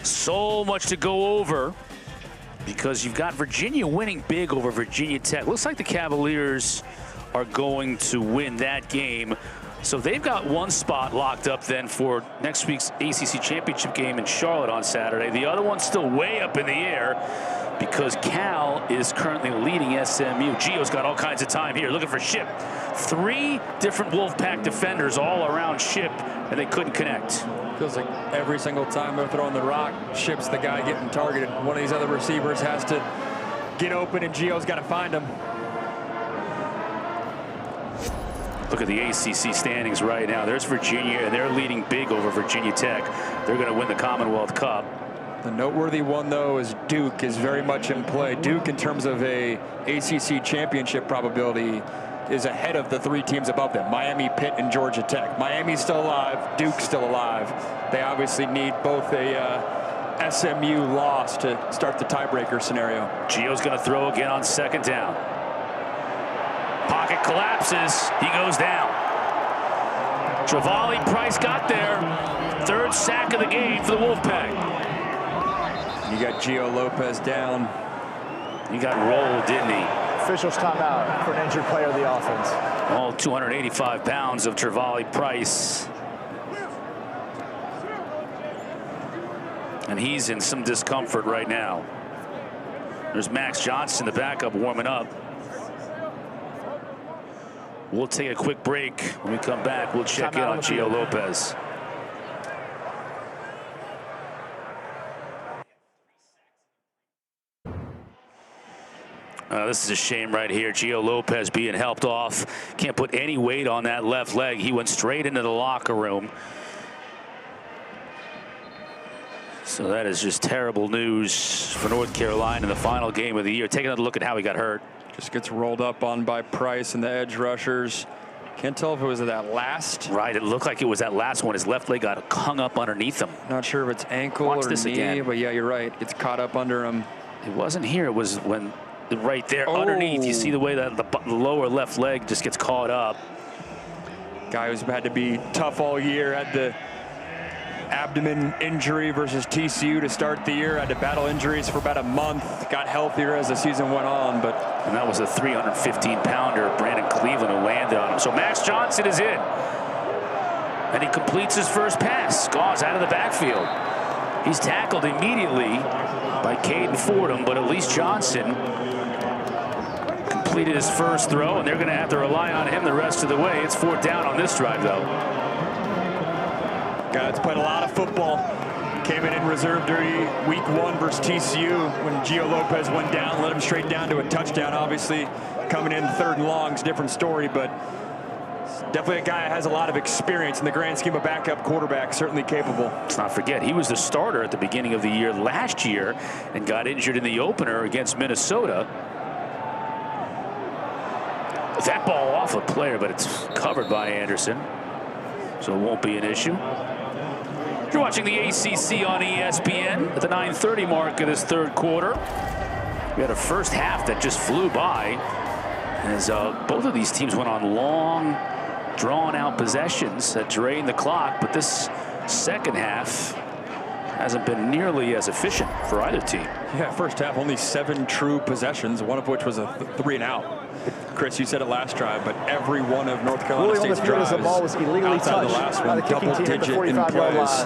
So much to go over because you've got Virginia winning big over Virginia Tech. Looks like the Cavaliers are going to win that game. So they've got one spot locked up then for next week's ACC Championship game in Charlotte on Saturday. The other one's still way up in the air because Cal is currently leading SMU. Gio's got all kinds of time here, looking for Ship. 3 different Wolfpack defenders all around Ship, and they couldn't connect. Feels like every single time they're throwing the rock, Ship's the guy getting targeted. One of these other receivers has to get open, and Gio's got to find him. Look at the ACC standings right now. There's Virginia, and they're leading big over Virginia Tech. They're going to win the Commonwealth Cup. The noteworthy one, though, is Duke is very much in play. Duke, in terms of a ACC championship probability, is ahead of the 3 teams above them, Miami, Pitt, and Georgia Tech. Miami's still alive. Duke's still alive. They obviously need both a SMU loss to start the tiebreaker scenario. Gio's going to throw again on 2nd down. Pocket collapses. He goes down. Travali Price got there. 3rd sack of the game for the Wolfpack. You got Gio Lopez down. He got rolled, didn't he? Officials timeout for an injured player of the offense. All 285 pounds of Travali Price. And he's in some discomfort right now. There's Max Johnson, the backup, warming up. We'll take a quick break. When we come back, we'll check in on Gio Lopez. This is a shame right here. Gio Lopez being helped off. Can't put any weight on that left leg. He went straight into the locker room. So that is just terrible news for North Carolina in the final game of the year. Take another look at how he got hurt. Just gets rolled up on by Price and the edge rushers. Can't tell if it was that last. Right, it looked like it was that last one. His left leg got hung up underneath him. Not sure if it's ankle or knee, again. But yeah, you're right. It's caught up under him. It wasn't here. It was when right there underneath. You see the way that the lower left leg just gets caught up. Guy who's had to be tough all year, had the abdomen injury versus TCU to start the year, had to battle injuries for about a month, got healthier as the season went on, and that was a 315-pounder, Brandon Cleveland, who landed on him. So Max Johnson is in, and he completes his first pass. Gauze out of the backfield. He's tackled immediately by Caden Fordham, but at least Johnson completed his first throw, and they're going to have to rely on him the rest of the way. It's 4th down on this drive, though. Guy that's played a lot of football. Came in reserve during week 1 versus TCU when Gio Lopez went down, led him straight down to a touchdown. Obviously, coming in 3rd and long is a different story, but definitely a guy that has a lot of experience in the grand scheme of backup quarterback, certainly capable. Let's not forget, he was the starter at the beginning of the year last year and got injured in the opener against Minnesota. That ball off a player, but it's covered by Anderson, so it won't be an issue. You're watching the ACC on ESPN at the 9:30 mark of this 3rd quarter. We had a first half that just flew by. As both of these teams went on long, drawn-out possessions that drained the clock, but this second half hasn't been nearly as efficient for either team. Yeah, first half only 7 true possessions, one of which was a 3-and-out. Chris, you said it last drive, but every one of North Carolina State's drives the ball was illegally outside the last one, double-digit in plays.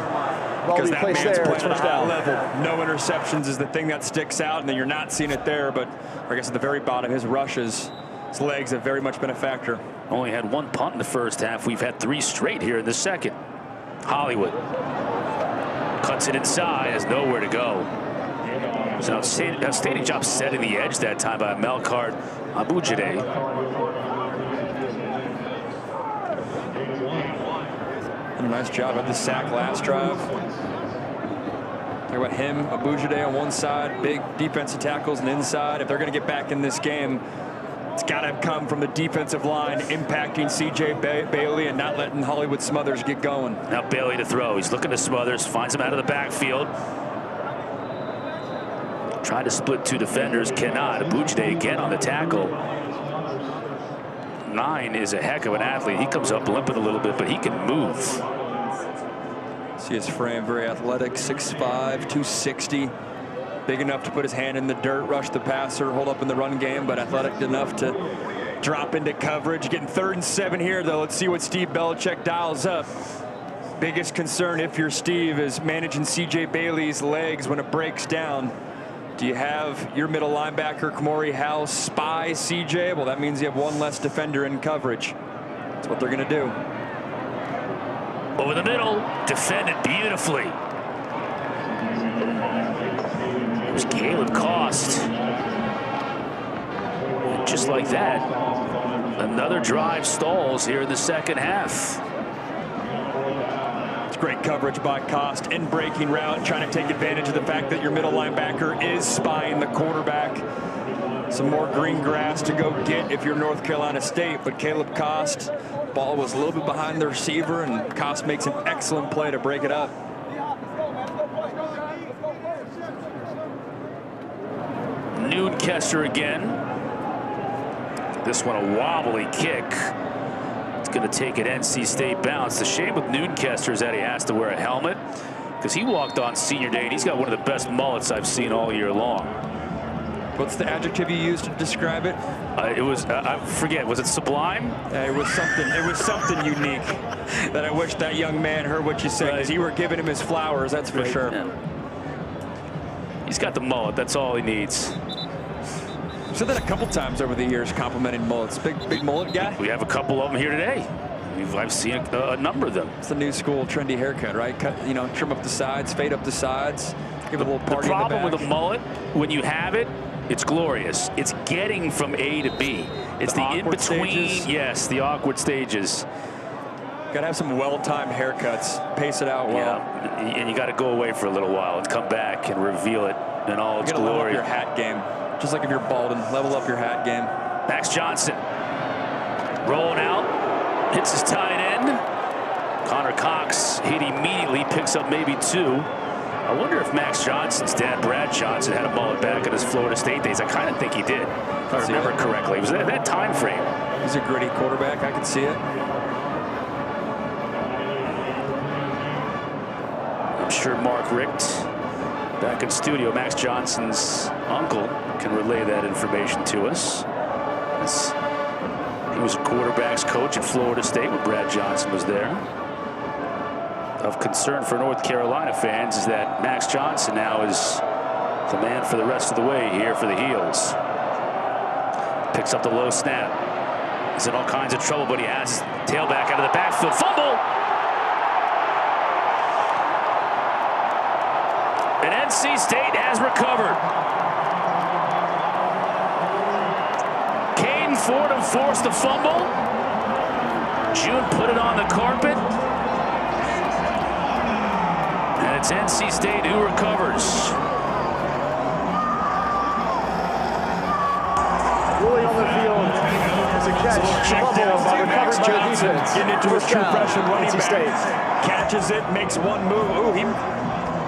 Because that man's playing at a high level. No interceptions is the thing that sticks out, and then you're not seeing it there. But I guess at the very bottom, his rushes, his legs have very much been a factor. Only had 1 punt in the first half. We've had 3 straight here in the second. Hollywood cuts it inside, has nowhere to go. It was an outstanding job setting the edge that time by Melkart Abujide. And a nice job at the sack last drive. Talk about him, Abujide on one side, big defensive tackles and inside. If they're going to get back in this game, it's got to come from the defensive line, impacting C.J. Bailey and not letting Hollywood Smothers get going. Now Bailey to throw. He's looking to Smothers, finds him out of the backfield. Trying to split 2 defenders, cannot. Abujide again on the tackle. 9 is a heck of an athlete. He comes up limping a little bit, but he can move. See his frame, very athletic, 6'5", 260. Big enough to put his hand in the dirt, rush the passer, hold up in the run game, but athletic enough to drop into coverage. Getting 3rd and 7 here, though. Let's see what Steve Belichick dials up. Biggest concern, if you're Steve, is managing C.J. Bailey's legs when it breaks down. Do you have your middle linebacker, Kamori House, spy C.J.? Well, that means you have 1 less defender in coverage. That's what they're going to do. Over the middle, defended beautifully. It was Caleb Cost. And just like that, another drive stalls here in the second half. Great coverage by Cost in breaking route, trying to take advantage of the fact that your middle linebacker is spying the quarterback. Some more green grass to go get if you're North Carolina State, but Caleb Cost, ball was a little bit behind the receiver, and Cost makes an excellent play to break it up. Noonkester again. This one a wobbly kick. Going to take an NC State bounce. The shame with Noonkester is that he has to wear a helmet because he walked on senior day and he's got one of the best mullets I've seen all year long. What's the adjective you used to describe it? It was I forget. Was it sublime? It was something. It was something unique that I wish that young man heard what you said. Because you were giving him his flowers. That's for sure. Yeah. He's got the mullet. That's all he needs. Said that a couple times over the years, complimenting mullets. Big mullet guy. We have a couple of them here today. I've seen a number of them. It's the new school trendy haircut, right? Cut, trim up the sides, fade up the sides, give it a little party. The problem in the back. with a mullet, when you have it, it's glorious. It's getting from A to B. It's the in-between. Yes, the awkward stages. Got to have some well-timed haircuts. Pace it out well. Yeah, and you got to go away for a little while and come back and reveal it in all its glory. Level up your hat game. Just like if you're balding, level up your hat game. Max Johnson rolling out, hits his tight end. Connor Cox hit immediately, picks up maybe 2. I wonder if Max Johnson's dad, Brad Johnson, had a mullet back in his Florida State days. I kind of think he did, if I remember correctly. It was that time frame. He's a gritty quarterback. I can see it. I'm sure Mark Richt, back in studio, Max Johnson's uncle, can relay that information to us. He was a quarterback's coach at Florida State when Brad Johnson was there. Of concern for North Carolina fans is that Max Johnson now is the man for the rest of the way here for the Heels. Picks up the low snap. He's in all kinds of trouble, but he has tailback out of the backfield. Fumble! And NC State has recovered. Caden Fordham forced the fumble. June put it on the carpet. And it's NC State who recovers. Rolling on the field is a catch. Check down by Max Johnson. Getting into his true freshman running back. State catches it, makes one move. Ooh,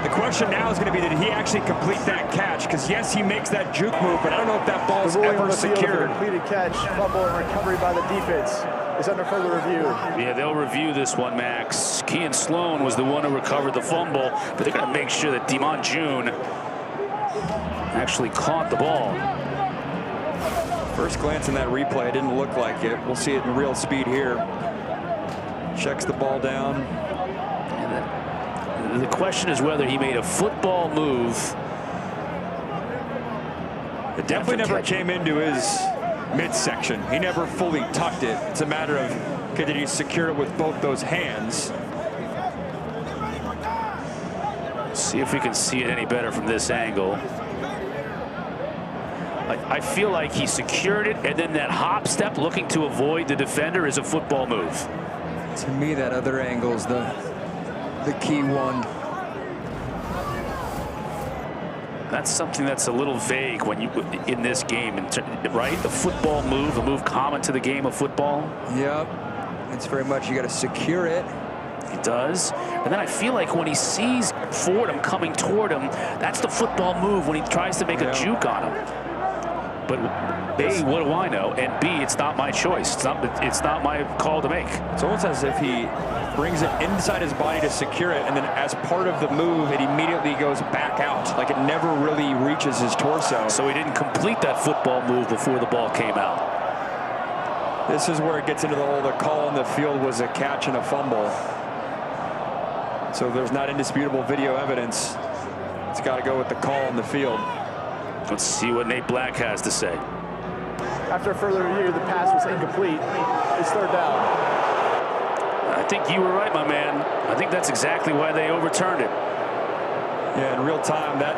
the question now is going to be, did he actually complete that catch? Because yes, he makes that juke move, but I don't know if that ball is ever secured. Completed catch, fumble, and recovery by the defense is under further review. Yeah, they'll review this one, Max. Kean Sloan was the one who recovered the fumble, but they're going to make sure that Demond June actually caught the ball. First glance in that replay, it didn't look like it. We'll see it in real speed here. Checks the ball down. The question is whether he made a football move. It definitely never came into his midsection. He never fully tucked it. It's a matter of, okay, did he secure it with both those hands? See if we can see it any better from this angle. I feel like he secured it, and then that hop step looking to avoid the defender is a football move. To me, that other angle's the key one. That's something that's a little vague when you in this game, right? The football move, a move common to the game of football. Yep, it's very much you got to secure it. He does, and then I feel like when he sees Fordham coming toward him, that's the football move when he tries to make a juke on him. But A, what do I know? And B, it's not my choice. It's not my call to make. It's almost as if he brings it inside his body to secure it, and then as part of the move, it immediately goes back out. Like it never really reaches his torso. So he didn't complete that football move before the ball came out. This is where it gets into the whole, the call on the field was a catch and a fumble. So there's not indisputable video evidence. It's got to go with the call on the field. Let's see what Nate Black has to say. After further review, the pass was incomplete. It's third down. I think you were right, my man. I think that's exactly why they overturned it. Yeah, in real time, that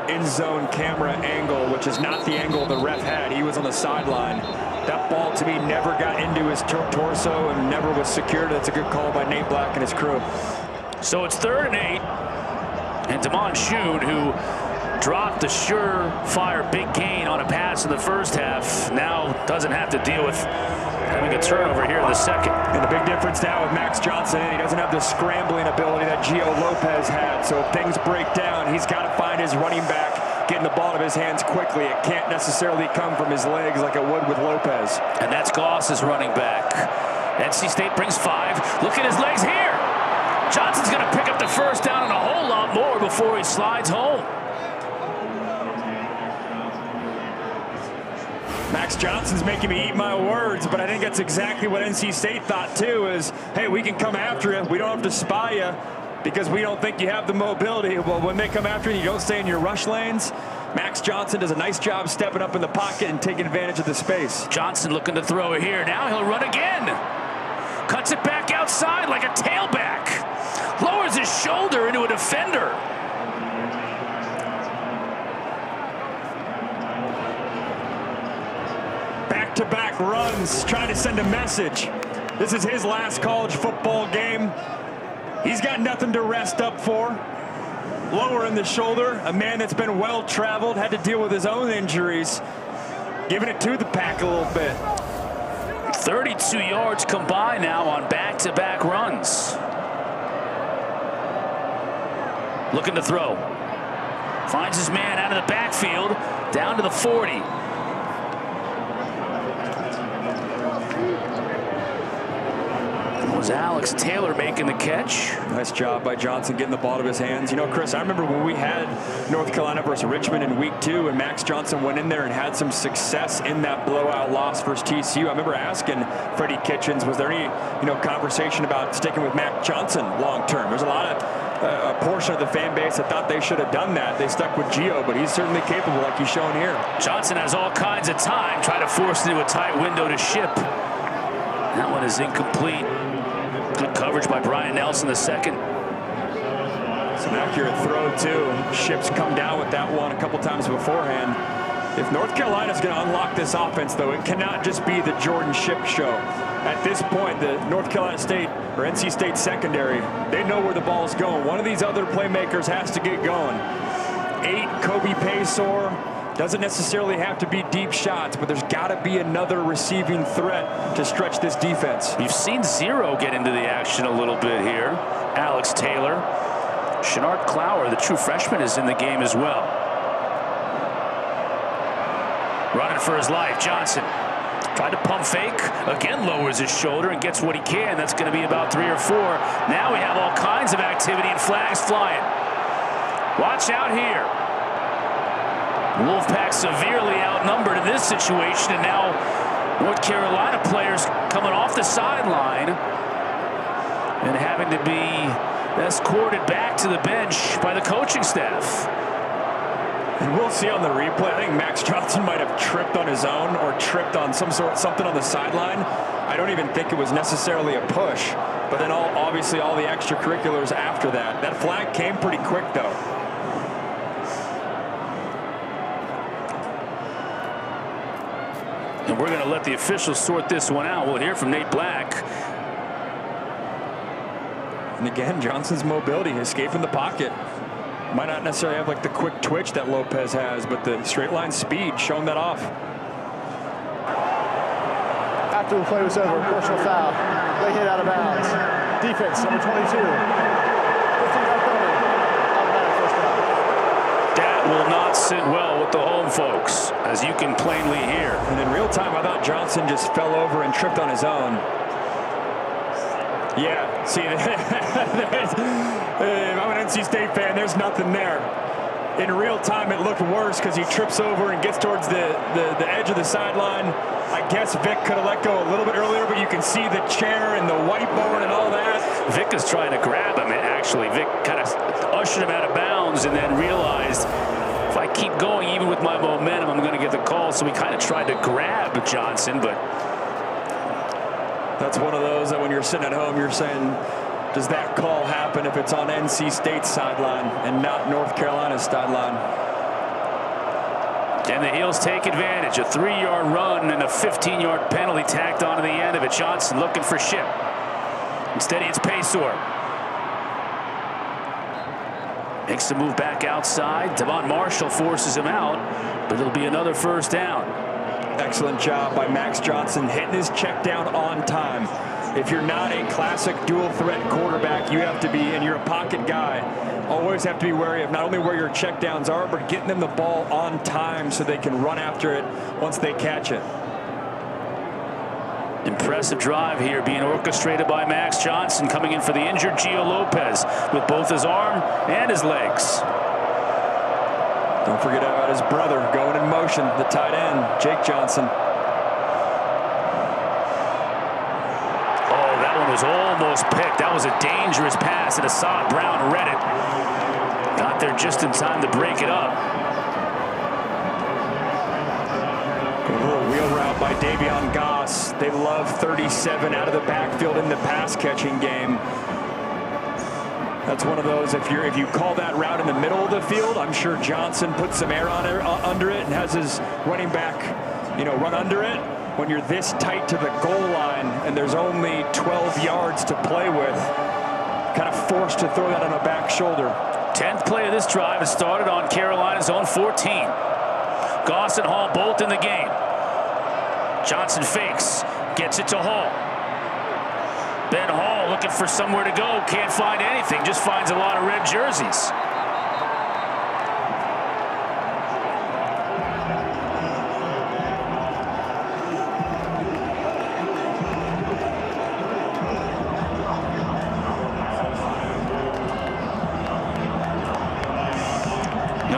end zone camera angle, which is not the angle the ref had, he was on the sideline. That ball, to me, never got into his torso and never was secured. That's a good call by Nate Black and his crew. So it's 3rd and 8. And Demond June, who dropped a surefire big gain on a pass in the first half, now doesn't have to deal with having a turnover here in the second. And the big difference now with Max Johnson, he doesn't have the scrambling ability that Gio Lopez had. So if things break down, he's got to find his running back, getting the ball out of his hands quickly. It can't necessarily come from his legs like it would with Lopez. And that's Goss's running back. NC State brings 5. Look at his legs here. Johnson's going to pick up the first down and a whole lot more before he slides home. Max Johnson's making me eat my words, but I think that's exactly what NC State thought too, is, hey, we can come after you. We don't have to spy you because we don't think you have the mobility. Well, when they come after you, you don't stay in your rush lanes. Max Johnson does a nice job stepping up in the pocket and taking advantage of the space. Johnson looking to throw it here. Now he'll run again. Cuts it back outside like a tailback. Lowers his shoulder into a defender. Back-to-back runs, trying to send a message. This is his last college football game. He's got nothing to rest up for. Lowering the shoulder, a man that's been well-traveled, had to deal with his own injuries. Giving it to the pack a little bit. 32 yards combined now on back-to-back runs. Looking to throw. Finds his man out of the backfield, down to the 40. Was Alex Taylor making the catch. Nice job by Johnson getting the ball out of his hands. You know, Chris, I remember when we had North Carolina versus Richmond in week 2 and Max Johnson went in there and had some success in that blowout loss versus TCU. I remember asking Freddie Kitchens, was there any, conversation about sticking with Max Johnson long term? There's a lot of a portion of the fan base that thought they should have done that. They stuck with Gio, but he's certainly capable like he's shown here. Johnson has all kinds of time, trying to force it into a tight window to Ship. That one is incomplete. Good coverage by Brian Nelson, the second. It's an accurate throw, too. Ship's come down with that one a couple times beforehand. If North Carolina's going to unlock this offense, though, it cannot just be the Jordan Ship show. At this point, the North Carolina State or NC State secondary, they know where the ball is going. One of these other playmakers has to get going. 8, Kobe Paysor. Doesn't necessarily have to be deep shots, but there's got to be another receiving threat to stretch this defense. You've seen Zero get into the action a little bit here. Alex Taylor. Shenard Clower, the true freshman, is in the game as well. Running for his life, Johnson. Tried to pump fake, again lowers his shoulder and gets what he can. That's going to be about 3 or 4. Now we have all kinds of activity and flags flying. Watch out here. Wolfpack severely outnumbered in this situation, and now North Carolina players coming off the sideline and having to be escorted back to the bench by the coaching staff. And we'll see on the replay. I think Max Johnson might have tripped on his own or tripped on something on the sideline. I don't even think it was necessarily a push, but then obviously all the extracurriculars after that. That flag came pretty quick though. And we're going to let the officials sort this one out. We'll hear from Nate Black. And again, Johnson's mobility, escaping the pocket. Might not necessarily have like the quick twitch that Lopez has, but the straight line speed showing that off. After the play was over, personal foul. They hit out of bounds. Defense, number 22. 15-yard penalty. Automatic first down. That will not sit well with the home folks, as you can plainly hear. And in real time, I thought Johnson just fell over and tripped on his own. Yeah, see, if I'm an NC State fan, there's nothing there. In real time, it looked worse because he trips over and gets towards the edge of the sideline. I guess Vic could have let go a little bit earlier, but you can see the chair and the whiteboard and all that. Vic is trying to grab him, and actually Vic kind of ushered him out of bounds and then realized, if I keep going even with my momentum, I'm going to get the call. So he kind of tried to grab Johnson, but that's one of those that when you're sitting at home, you're saying, does that call happen if it's on NC State's sideline and not North Carolina's sideline? And the Heels take advantage. A 3-yard run and a 15-yard penalty tacked onto the end of it. Johnson looking for Ship. Instead, it's Paysor. Makes the move back outside. Devon Marshall forces him out, but it'll be another first down. Excellent job by Max Johnson, hitting his check down on time. If you're not a classic dual threat quarterback, you have to be, and you're a pocket guy, always have to be wary of not only where your check downs are, but getting them the ball on time so they can run after it once they catch it. Impressive drive here being orchestrated by Max Johnson, coming in for the injured Gio Lopez with both his arm and his legs. Don't forget about his brother going in motion, the tight end, Jake Johnson. Oh, that one was almost picked. That was a dangerous pass, and Assad Brown read it. Got there just in time to break it up. A little wheel route by Davion Goss. They love 37 out of the backfield in the pass-catching game. That's one of those, if you call that route in the middle of the field, I'm sure Johnson puts some air on it, under it and has his running back, run under it. When you're this tight to the goal line and there's only 12 yards to play with, kind of forced to throw that on a back shoulder. 10th play of this drive has started on Carolina's own 14. Goss and Hall both in the game. Johnson fakes, gets it to Hall. Ben Hall looking for somewhere to go, can't find anything, just finds a lot of red jerseys.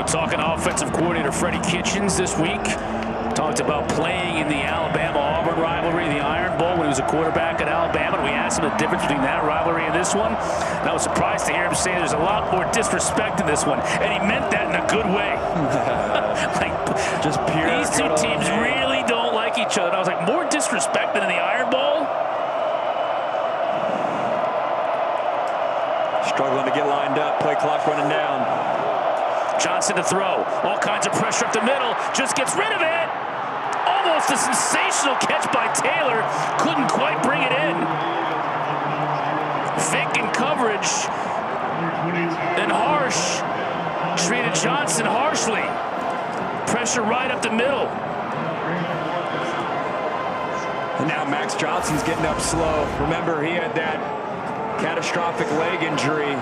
Talking offensive coordinator Freddie Kitchens this week. Talked about playing in the Alabama-Auburn rivalry, the Iron Bowl, when he was a quarterback at Alabama. And we asked him the difference between that rivalry and this one. And I was surprised to hear him say there's a lot more disrespect in this one. And he meant that in a good way. Just pure. These two teams really don't like each other. And I was like, more disrespect than in the Iron Bowl? Struggling to get lined up, play clock running down. Johnson to throw. All kinds of pressure up the middle. Just gets rid of it. Almost a sensational catch by Taylor. Couldn't quite bring it in. Vic in coverage. And Harsh treated Johnson harshly. Pressure right up the middle. And now Max Johnson's getting up slow. Remember, he had that catastrophic leg injury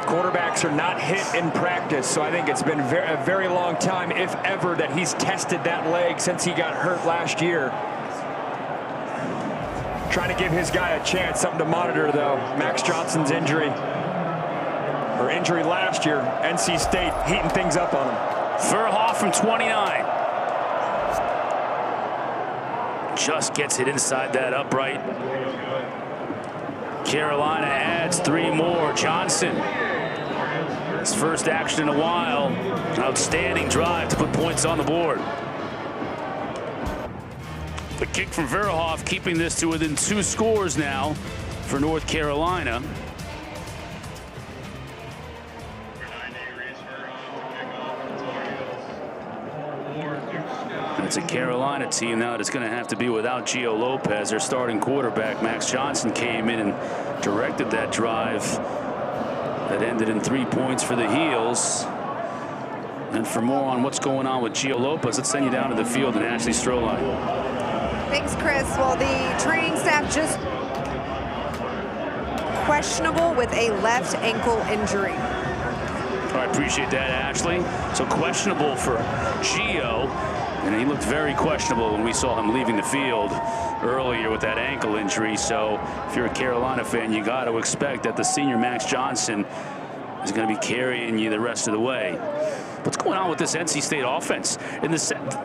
Quarterbacks are not hit in practice, so I think it's been a very long time, if ever, that he's tested that leg since he got hurt last year. Trying to give his guy a chance, something to monitor, though. Max Johnson's injury last year, NC State heating things up on him. Verhoff from 29. Just gets it inside that upright. Carolina adds 3 more. Johnson, his first action in a while. Outstanding drive to put points on the board. The kick from Verhoff, keeping this to within 2 scores now for North Carolina. It's a Carolina team now that's going to have to be without Gio Lopez. Their starting quarterback, Max Johnson, came in and directed that drive that ended in 3 points for the Heels. And for more on what's going on with Gio Lopez, let's send you down to the field and Ashley Stroline. Thanks, Chris. Well, the training staff just questionable with a left ankle injury. I appreciate that, Ashley. So questionable for Gio. And he looked very questionable when we saw him leaving the field earlier with that ankle injury. So if you're a Carolina fan, you got to expect that the senior Max Johnson is going to be carrying you the rest of the way. What's going on with this NC State offense?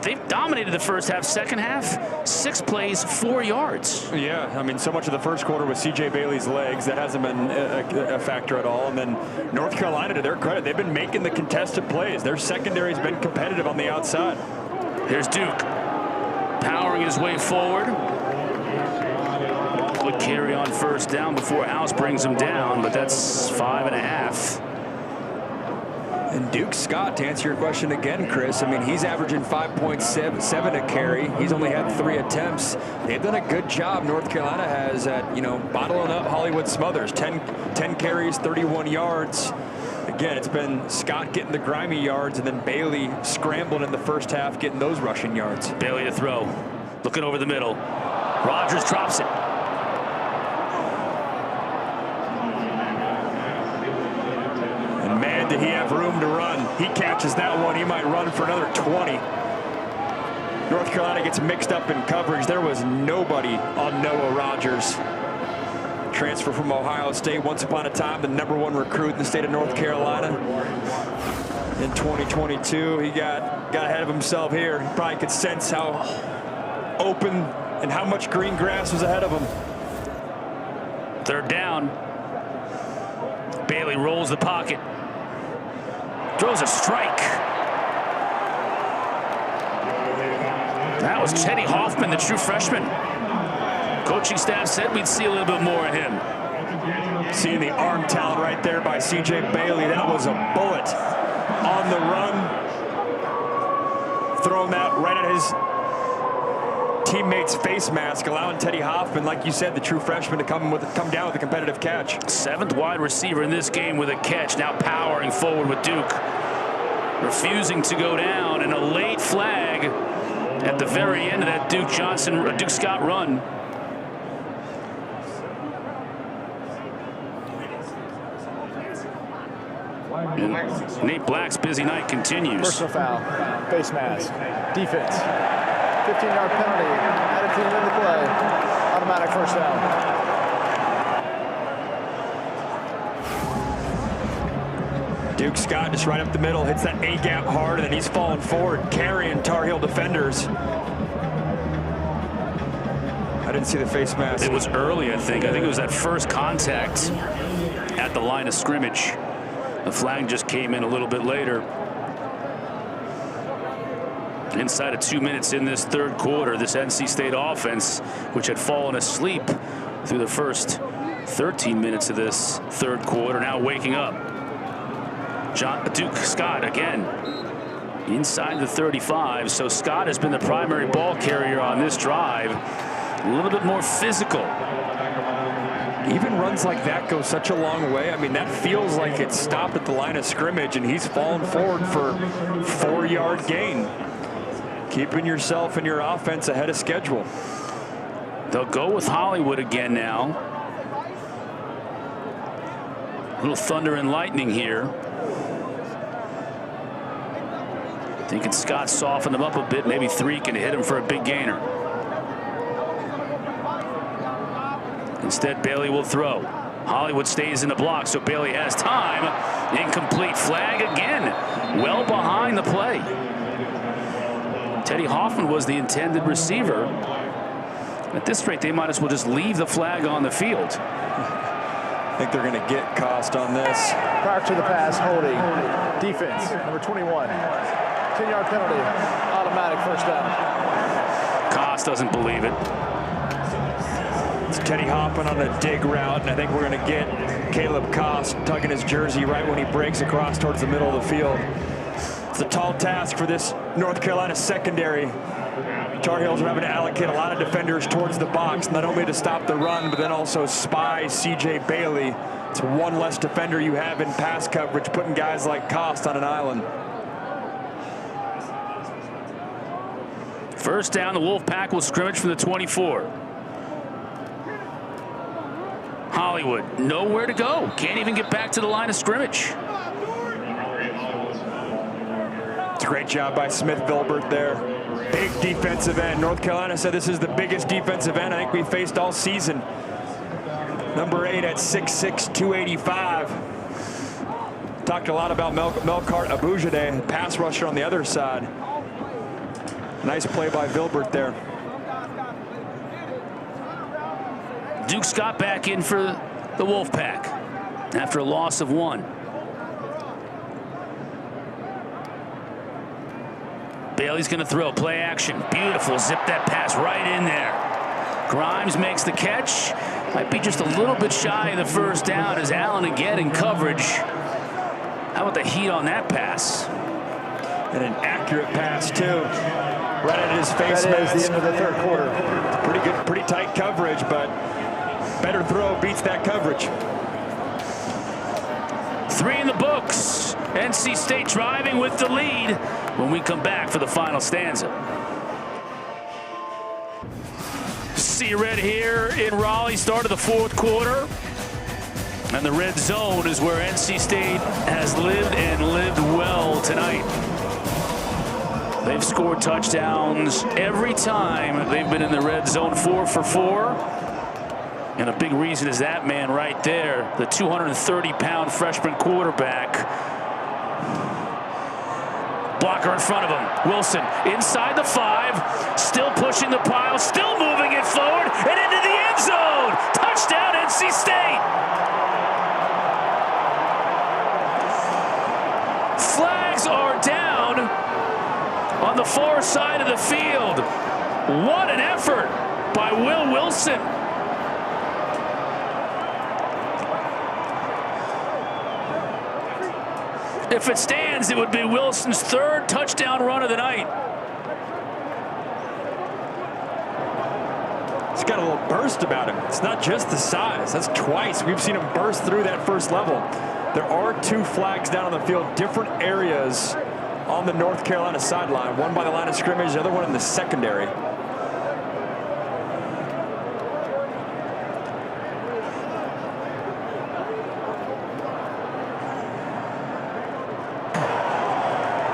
They've dominated the first half. Second half, 6 plays, 4 yards. Yeah, I mean, so much of the first quarter was C.J. Bailey's legs. That hasn't been a factor at all. And then North Carolina, to their credit, they've been making the contested plays. Their secondary's been competitive on the outside. Here's Duke powering his way forward. Quick carry on first down before House brings him down, but that's 5.5. And Duke Scott, to answer your question again, Chris, I mean, he's averaging 5.7 a carry. He's only had 3 attempts. They've done a good job, North Carolina has, at, bottling up Hollywood Smothers. 10 carries, 31 yards. Again, it's been Scott getting the grimy yards and then Bailey scrambling in the first half, getting those rushing yards. Bailey to throw. Looking over the middle. Rogers drops it. And man, did he have room to run. He catches that one. He might run for another 20. North Carolina gets mixed up in coverage. There was nobody on Noah Rogers. Transfer from Ohio State, once upon a time the #1 recruit in the state of North Carolina. In 2022, he got ahead of himself here. He probably could sense how open and how much green grass was ahead of him. 3rd down. Bailey rolls the pocket. Throws a strike. That was Teddy Hoffman, the true freshman. Coaching staff said we'd see a little bit more of him. Seeing the arm talent right there by C.J. Bailey. That was a bullet on the run. Throwing that right at his teammate's face mask, allowing Teddy Hoffman, like you said, the true freshman, to come down with a competitive catch. 7th wide receiver in this game with a catch. Now powering forward with Duke. Refusing to go down, and a late flag at the very end of that Duke Scott run. And Nate Black's busy night continues. Personal foul, face mask, defense, 15-yard penalty, added to the end of the play, automatic first down. Duke Scott just right up the middle, hits that A-gap hard, and then he's falling forward, carrying Tar Heel defenders. I didn't see the face mask. It was early, I think. I think it was that first contact at the line of scrimmage. The flag just came in a little bit later. Inside of 2 minutes in this 3rd quarter, this NC State offense, which had fallen asleep through the first 13 minutes of this 3rd quarter, now waking up. Duke Scott again inside the 35. So Scott has been the primary ball carrier on this drive. A little bit more physical. Even runs like that go such a long way. I mean, that feels like it stopped at the line of scrimmage, and he's fallen forward for 4-yard gain. Keeping yourself and your offense ahead of schedule. They'll go with Hollywood again now. A little thunder and lightning here. Thinking Scott softened him up a bit. Maybe 3 can hit him for a big gainer. Instead, Bailey will throw. Hollywood stays in the block, so Bailey has time. Incomplete. Flag again. Well behind the play. Teddy Hoffman was the intended receiver. At this rate, they might as well just leave the flag on the field. I think they're going to get Cost on this. Prior to the pass, holding. Defense, number 21. 10-yard penalty. Automatic first down. Cost doesn't believe it. It's Teddy Hoffman on a dig route, and I think we're going to get Caleb Cost tugging his jersey right when he breaks across towards the middle of the field. It's a tall task for this North Carolina secondary. Tar Heels are having to allocate a lot of defenders towards the box, not only to stop the run, but then also spy C.J. Bailey. It's one less defender you have in pass coverage, putting guys like Cost on an island. First down, the Wolfpack will scrimmage from the 24. Hollywood, nowhere to go. Can't even get back to the line of scrimmage. It's a great job by Smith Vilbert there. Big defensive end. North Carolina said this is the biggest defensive end I think we faced all season. Number 8 at 6'6", 285. Talked a lot about Melkart Abujade, pass rusher on the other side. Nice play by Vilbert there. Duke Scott back in for the Wolfpack after a loss of 1. Bailey's going to throw. Play action. Beautiful. Zip that pass right in there. Grimes makes the catch. Might be just a little bit shy of the first down as Allen again in coverage. How about the heat on that pass? And an accurate pass, too. Right at his face mask. That is the end of the third quarter. Pretty good, pretty tight coverage, but better throw beats that coverage. 3 in the books. NC State driving with the lead when we come back for the final stanza. See red here in Raleigh, start of the fourth quarter. And the red zone is where NC State has lived and lived well tonight. They've scored touchdowns every time they've been in the red zone, 4 for 4. And a big reason is that man right there, the 230-pound freshman quarterback. Blocker in front of him. Wilson inside the 5, still pushing the pile, still moving it forward and into the end zone. Touchdown, NC State. Flags are down on the far side of the field. What an effort by Will Wilson. If it stands, it would be Wilson's 3rd touchdown run of the night. He's got a little burst about him. It's not just the size. That's twice we've seen him burst through that first level. There are 2 flags down on the field, different areas on the North Carolina sideline. One by the line of scrimmage, the other one in the secondary.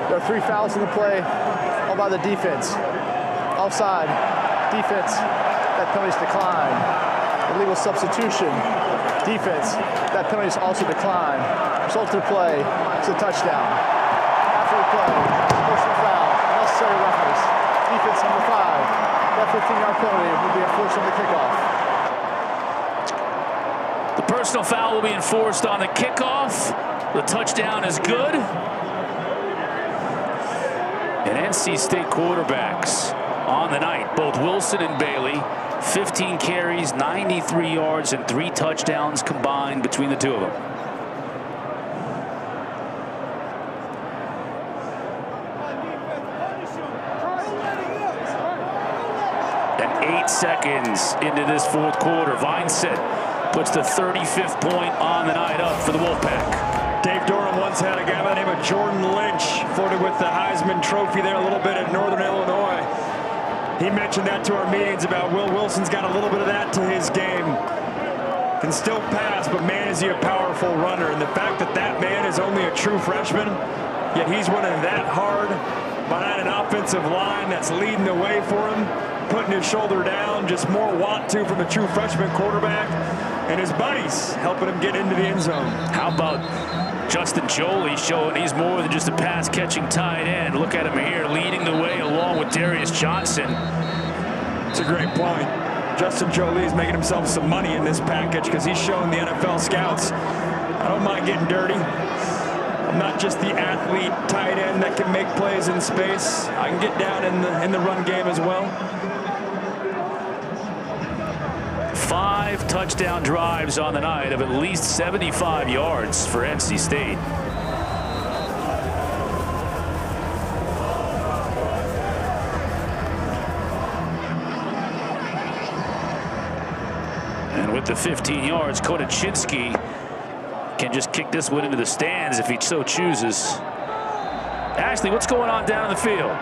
There are 3 fouls in the play, all by the defense. Offside, defense, that penalty's declined. Illegal substitution, defense, that penalty's also declined. Result of the play, it's a touchdown. After the play, personal foul, necessary roughness. Defense number 5, that 15-yard penalty will be enforced on the kickoff. The personal foul will be enforced on the kickoff. The touchdown is good. And NC State quarterbacks on the night, both Wilson and Bailey, 15 carries, 93 yards, and 3 touchdowns combined between the 2 of them. And 8 seconds into this fourth quarter, Vincent puts the 35th point on the night up for the Wolfpack. Dave Doran once had a guy by the name of Jordan Lynch, flirted with the Heisman Trophy there a little bit at Northern Illinois. He mentioned that to our meetings about Will Wilson's got a little bit of that to his game. can still pass, but man, is he a powerful runner. And the fact that that man is only a true freshman, yet he's running that hard behind an offensive line that's leading the way for him, putting his shoulder down, just more want to from a true freshman quarterback, and his buddies helping him get into the end zone. How about Justin Jolie showing he's more than just a pass-catching tight end? Look at him here leading the way along with Darius Johnson. It's a great point. Justin Jolie is making himself some money in this package because he's showing the NFL scouts, I don't mind getting dirty. I'm not just the athlete tight end that can make plays in space. I can get down in the run game as well. 5 touchdown drives on the night of at least 75 yards for NC State. And with the 15 yards, Konachinsky can just kick this one into the stands if he so chooses. Ashley, what's going on down in the field?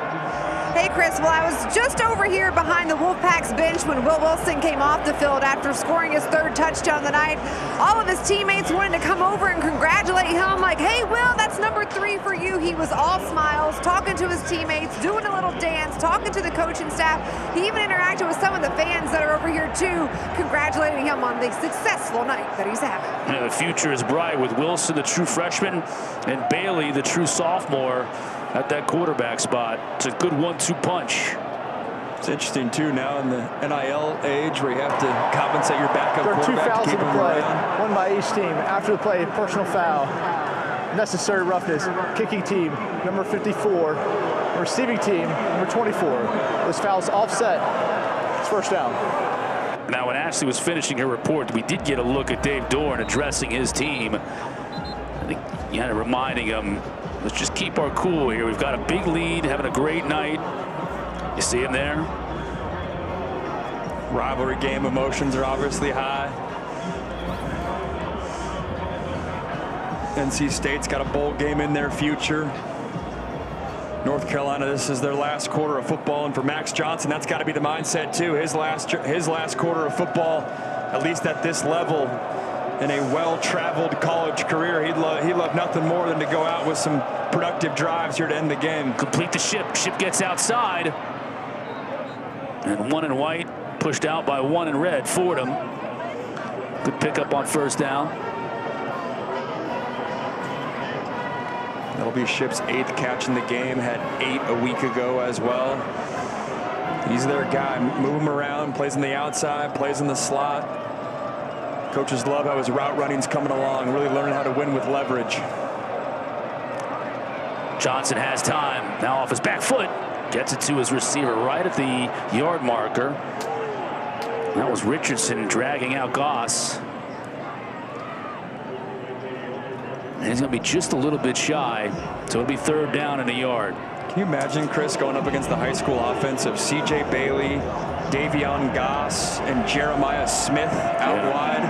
Hey, Chris. Well, I was just over here behind the Wolfpack's bench when Will Wilson came off the field after scoring his 3rd touchdown of the night. All of his teammates wanted to come over and congratulate him, like, hey, Will, that's number 3 for you. He was all smiles, talking to his teammates, doing a little dance, talking to the coaching staff. He even interacted with some of the fans that are over here, too, congratulating him on the successful night that he's having. Yeah, the future is bright with Wilson, the true freshman, and Bailey, the true sophomore, at that quarterback spot. It's a good 1-2 punch. It's interesting, too, now in the NIL age where you have to compensate your backup There are 2 quarterback fouls to in keep the him play, around. one by each team. After the play, personal foul, necessary roughness, kicking team, number 54, receiving team, number 24. Those fouls offset. It's first down. Now, when Ashley was finishing her report, we did get a look at Dave Dorn addressing his team. I think you had reminding him, let's just keep our cool here. We've got a big lead, having a great night. You see him there? Rivalry game emotions are obviously high. NC State's got a bowl game in their future. North Carolina, this is their last quarter of football, and for Max Johnson, that's got to be the mindset too. His last quarter of football, at least at this level, in a well-traveled college career, he'd love nothing more than to go out with some productive drives here to end the game. Complete the ship. Ship gets outside, and 1 in white pushed out by 1 in red. Fordham. Good pickup on first down. That'll be Ship's 8th catch in the game. Had 8 a week ago as well. He's their guy. Move him around. Plays on the outside. Plays in the slot. Coaches love how his route running's coming along. Really learning how to win with leverage. Johnson has time. Now off his back foot. Gets it to his receiver right at the yard marker. That was Richardson dragging out Goss. And he's going to be just a little bit shy, so it'll be 3rd down and a yard. Can you imagine, Chris, going up against the high school offense of C.J. Bailey, Davion Goss, and Jeremiah Smith out wide?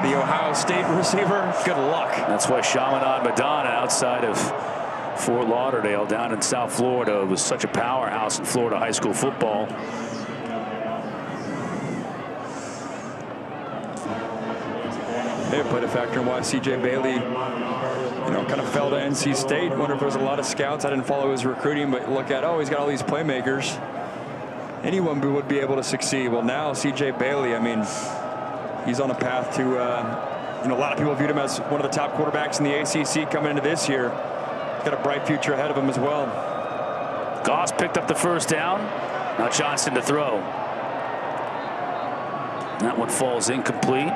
The Ohio State receiver? Good luck. That's why Chaminade Madonna outside of Fort Lauderdale down in South Florida was such a powerhouse in Florida high school football. They played a factor in why C.J. Bailey, kind of fell to NC State. Wonder if there was a lot of scouts. I didn't follow his recruiting, but look at, he's got all these playmakers. Anyone would be able to succeed. Well, now C.J. Bailey, I mean, he's on a path to, a lot of people viewed him as one of the top quarterbacks in the ACC coming into this year. Got a bright future ahead of him as well. Goss picked up the first down. Now Johnson to throw. That one falls incomplete.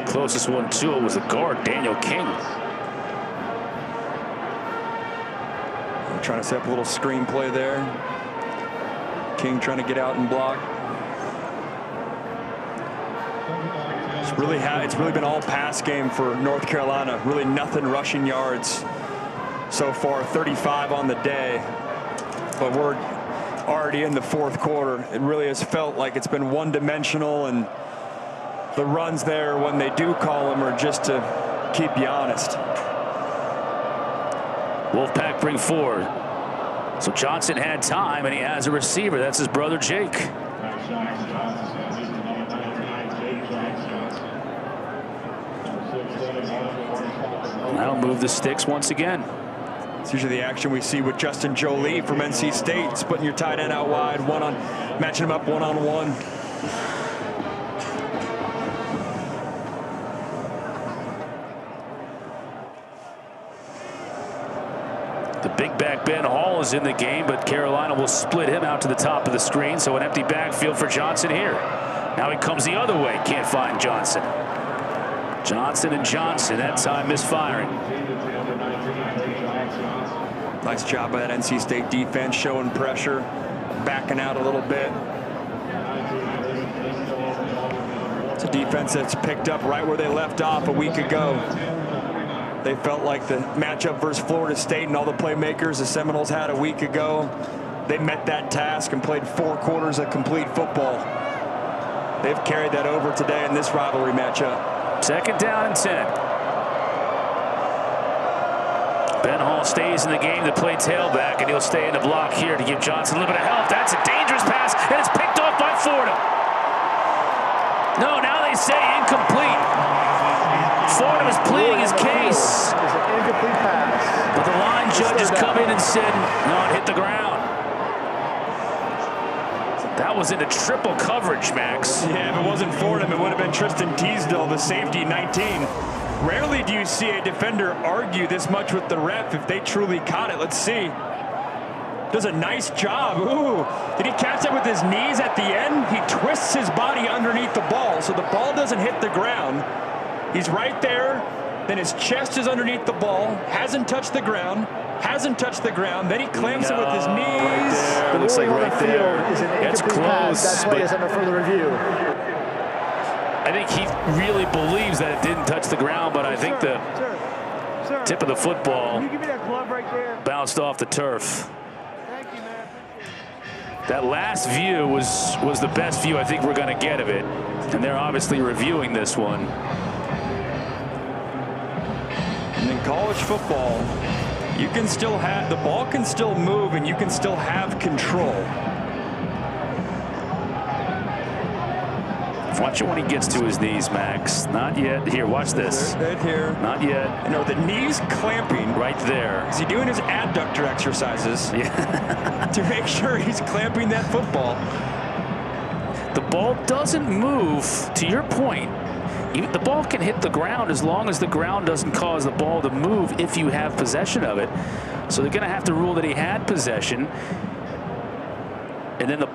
Closest one to it was the guard, Daniel King. They're trying to set up a little screen play there. King trying to get out and block. It's really been all pass game for North Carolina. Really nothing rushing yards so far. 35 on the day, but we're already in the 4th quarter. It really has felt like it's been one-dimensional, and the runs there, when they do call them, are just to keep you honest. Wolfpack bring 4. So Johnson had time, and he has a receiver. That's his brother Jake. That'll move the sticks once again. It's usually the action we see with Justin Jolie from NC State, splitting your tight end out wide, matching them up one-on-one. The big back Ben Hall is in the game, but Carolina will split him out to the top of the screen, so an empty backfield for Johnson here. Now he comes the other way, can't find Johnson. Johnson and Johnson, that time misfiring. Nice job by that NC State defense, showing pressure, backing out a little bit. It's a defense that's picked up right where they left off a week ago. They felt like the matchup versus Florida State and all the playmakers the Seminoles had a week ago, they met that task and played 4 quarters of complete football. They've carried that over today in this rivalry matchup. 2nd down and 10. Ben Hall stays in the game to play tailback, and he'll stay in the block here to give Johnson a little bit of help. That's a dangerous pass, and it's picked off by Fordham. No, now they say incomplete. Fordham is pleading his case. It's an incomplete pass. But the line judge has come in and said, no, it hit the ground. That was into triple coverage, Max. Yeah, if it wasn't Fordham, it would have been Tristan Teasdale, the safety, 19. Rarely do you see a defender argue this much with the ref if they truly caught it. Let's see. Does a nice job. Ooh, did he catch that with his knees at the end? He twists his body underneath the ball so the ball doesn't hit the ground. He's right there. Then his chest is underneath the ball. Hasn't touched the ground. Hasn't touched the ground. Then he clamps it with his knees. Right there. The Looks like ruling on right the there. field is an It's incomplete pass. close. That play is under further review. I think he really believes that it didn't touch the ground, but I think the tip of the football bounced off the turf. That last view was the best view I think we're going to get of it, and they're obviously reviewing this one. And in college football, you can still have, the ball can still move and you can still have control. Watch it when he gets to his knees, Max. Not yet. Here, watch this. Right here. Not yet. No, the knees clamping. Right there. Is he doing his adductor exercises? Yeah. To make sure he's clamping that football. The ball doesn't move, to your point. The ball can hit the ground as long as the ground doesn't cause the ball to move if you have possession of it. So they're going to have to rule that he had possession. And then the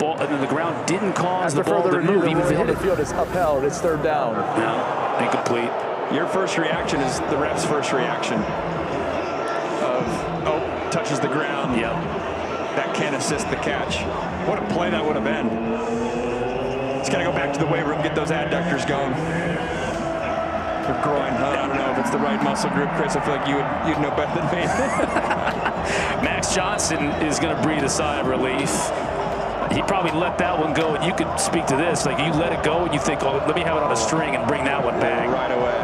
ground didn't cause the ball to move, even if it hit it. The field is upheld. It's 3rd down. No, incomplete. Your first reaction is the ref's first reaction. Oh, touches the ground. Yep. That can't assist the catch. What a play that would have been. He's got to go back to the weight room, get those adductors going. Or groin, huh? I don't know if it's the right muscle group, Chris. I feel like you'd know better than me. Max Johnson is going to breathe a sigh of relief. He probably let that one go, and you could speak to this. Like, you let it go, and you think, oh, let me have it on a string and bring that one back. Right away.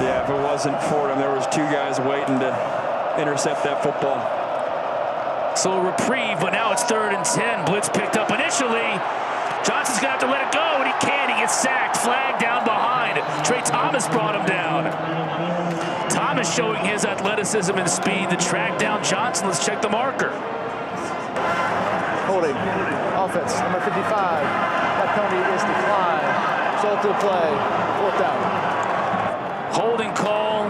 Yeah, if it wasn't for him, there was 2 guys waiting to intercept that football. So a reprieve, but now it's 3rd and 10. Blitz picked up initially. Johnson's going to have to let it go, and he can't. He gets sacked. Flag down behind. Trey Thomas brought him down. Thomas showing his athleticism and speed to track down Johnson. Let's check the marker. Holding. Offense, number 55. That penalty is declined. Result of the play. 4th down. Holding call.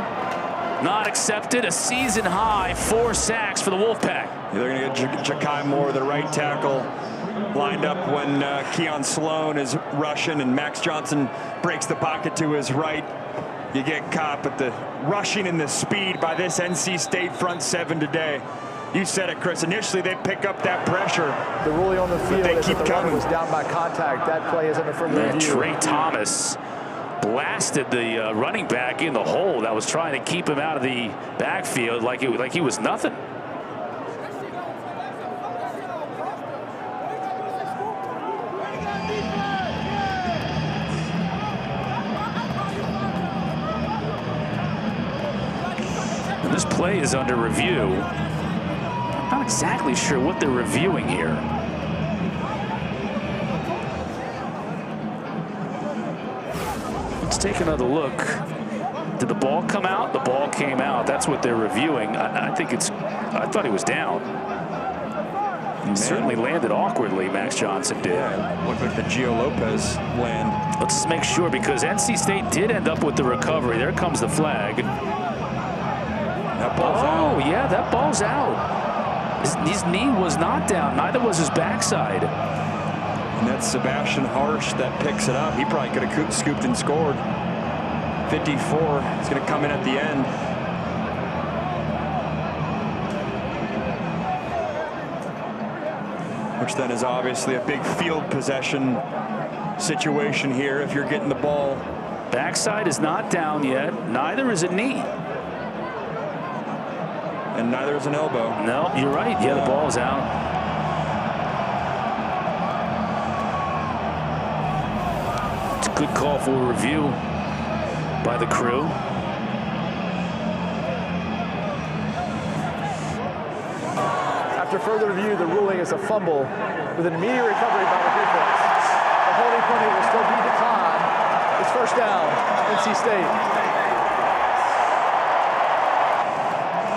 Not accepted. A season high 4 sacks for the Wolfpack. They're going to get Ja'Kai Moore, the right tackle, lined up when Keon Sloan is rushing and Max Johnson breaks the pocket to his right. You get caught, but the rushing and the speed by this NC State front 7 today. You said it, Chris. Initially, they pick up that pressure. The ruling on the field they is keep that the coming. runner was down by contact. That play is under further review. Trey Thomas blasted the running back in the hole that was trying to keep him out of the backfield like he was nothing. And this play is under review. I'm not exactly sure what they're reviewing here. Let's take another look. Did the ball come out? The ball came out. That's what they're reviewing. I thought he was down. He certainly landed awkwardly, Max Johnson did. Yeah, looked like the Gio Lopez land. Let's make sure, because NC State did end up with the recovery. There comes the flag. That ball's out. Yeah, that ball's out. His knee was not down. Neither was his backside. And that's Sebastian Harsh that picks it up. He probably could have scooped and scored. 54. It's going to come in at the end. Which then is obviously a big field possession situation here if you're getting the ball. Backside is not down yet. Neither is a knee. And neither is an elbow. No, you're right. Yeah, the ball's out. It's a good call for a review by the crew. After further review, the ruling is a fumble with an immediate recovery by the defense. The holding penalty will still be declined. It's first down, NC State.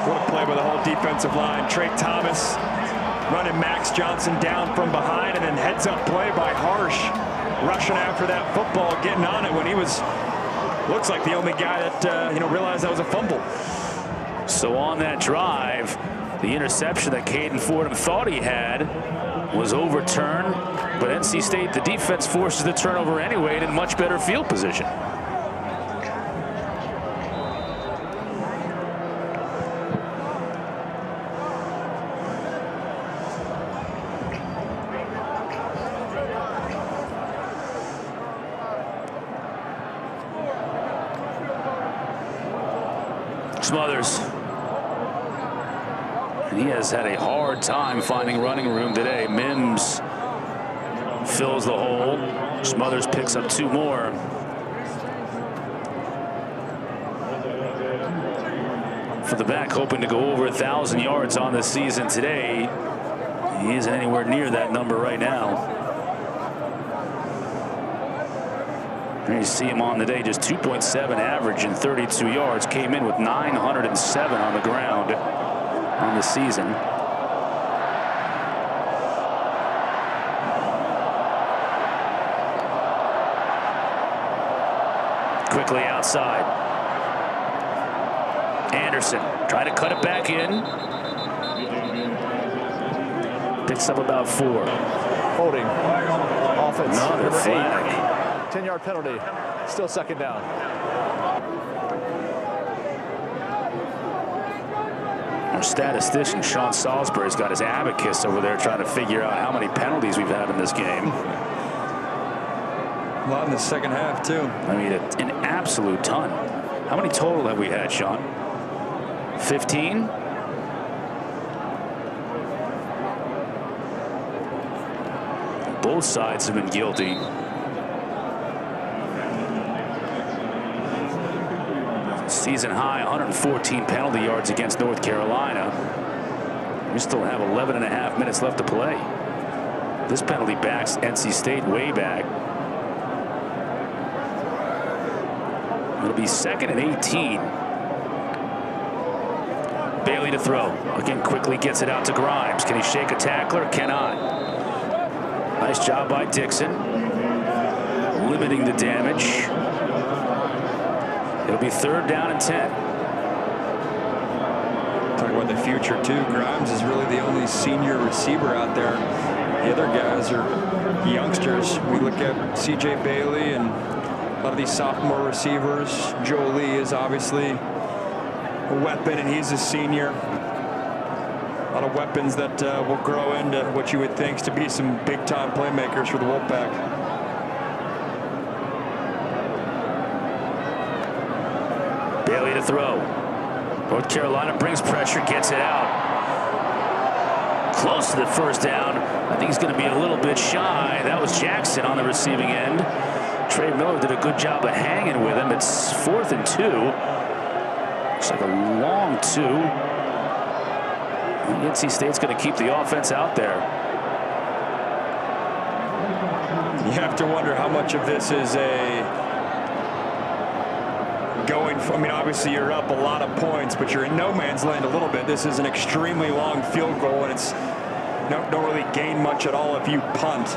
What a play by the whole defensive line. Trey Thomas running Max Johnson down from behind, and then heads up play by Harsh, rushing after that football, getting on it when he was, looks like the only guy that realized that was a fumble. So on that drive, the interception that Caden Fordham thought he had was overturned, but NC State, the defense forces the turnover anyway and in much better field position. Smothers. And he has had a hard time finding running room today. Mims fills the hole. Smothers picks up 2 more. For the back, hoping to go over 1,000 yards on the season today. He isn't anywhere near that number right now. There you see him on the day, just 2.7 average and 32 yards. Came in with 907 on the ground on the season. Quickly outside. Anderson trying to cut it back in. Picks up about 4. Holding. Offense. Another flag. 10-yard penalty. Still second down. Our statistician Sean Salisbury's got his abacus over there trying to figure out how many penalties we've had in this game. A lot in the second half, too. I mean, an absolute ton. How many total have we had, Sean? 15? Both sides have been guilty. Season high 114 penalty yards against North Carolina. We still have 11.5 minutes left to play. This penalty backs NC State way back. It'll be 2nd and 18. Bailey to throw. Again, quickly gets it out to Grimes. Can he shake a tackler? Cannot. Nice job by Dixon. Limiting the damage. It'll be 3rd down and 10. Talk about the future, too. Grimes is really the only senior receiver out there. The other guys are youngsters. We look at C.J. Bailey and a lot of these sophomore receivers. Joe Lee is obviously a weapon, and he's a senior. A lot of weapons that will grow into what you would think to be some big-time playmakers for the Wolfpack. Bailey to throw. North Carolina brings pressure, gets it out. Close to the first down. I think he's going to be a little bit shy. That was Jackson on the receiving end. Trey Miller did a good job of hanging with him. It's 4th and 2. Looks like a long 2. NC State's going to keep the offense out there. You have to wonder how much of this is a going for, I mean, obviously you're up a lot of points, but you're in no man's land a little bit. This is an extremely long field goal, and it's don't really gain much at all if you punt.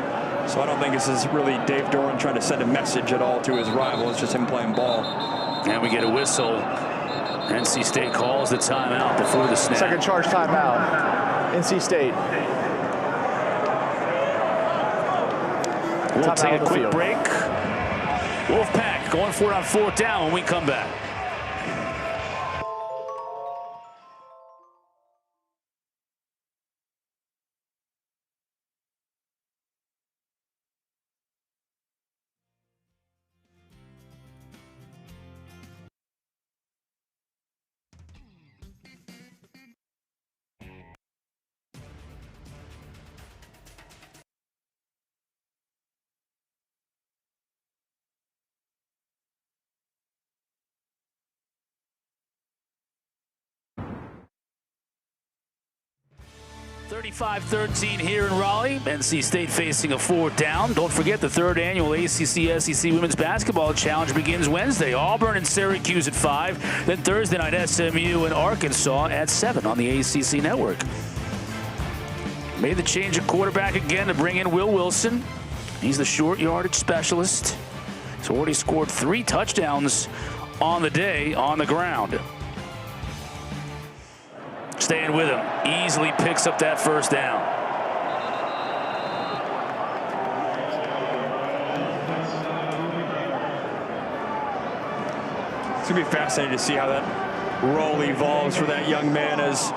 So I don't think this is really Dave Doran trying to send a message at all to his rival. It's just him playing ball. And we get a whistle. NC State calls the timeout before the snap. Second charge timeout. NC State. We'll take a quick break. Wolfpack going for it on 4th down when we come back. (35-13) here in Raleigh. NC State facing a 4th down. Don't forget the 3rd annual ACC-SEC Women's Basketball Challenge begins Wednesday. Auburn and Syracuse at 5. Then Thursday night, SMU and Arkansas at 7 on the ACC Network. Made the change at quarterback again to bring in Will Wilson. He's the short yardage specialist. He's already scored 3 touchdowns on the day on the ground. Staying with him, easily picks up that 1st down. It's going to be fascinating to see how that role evolves for that young man as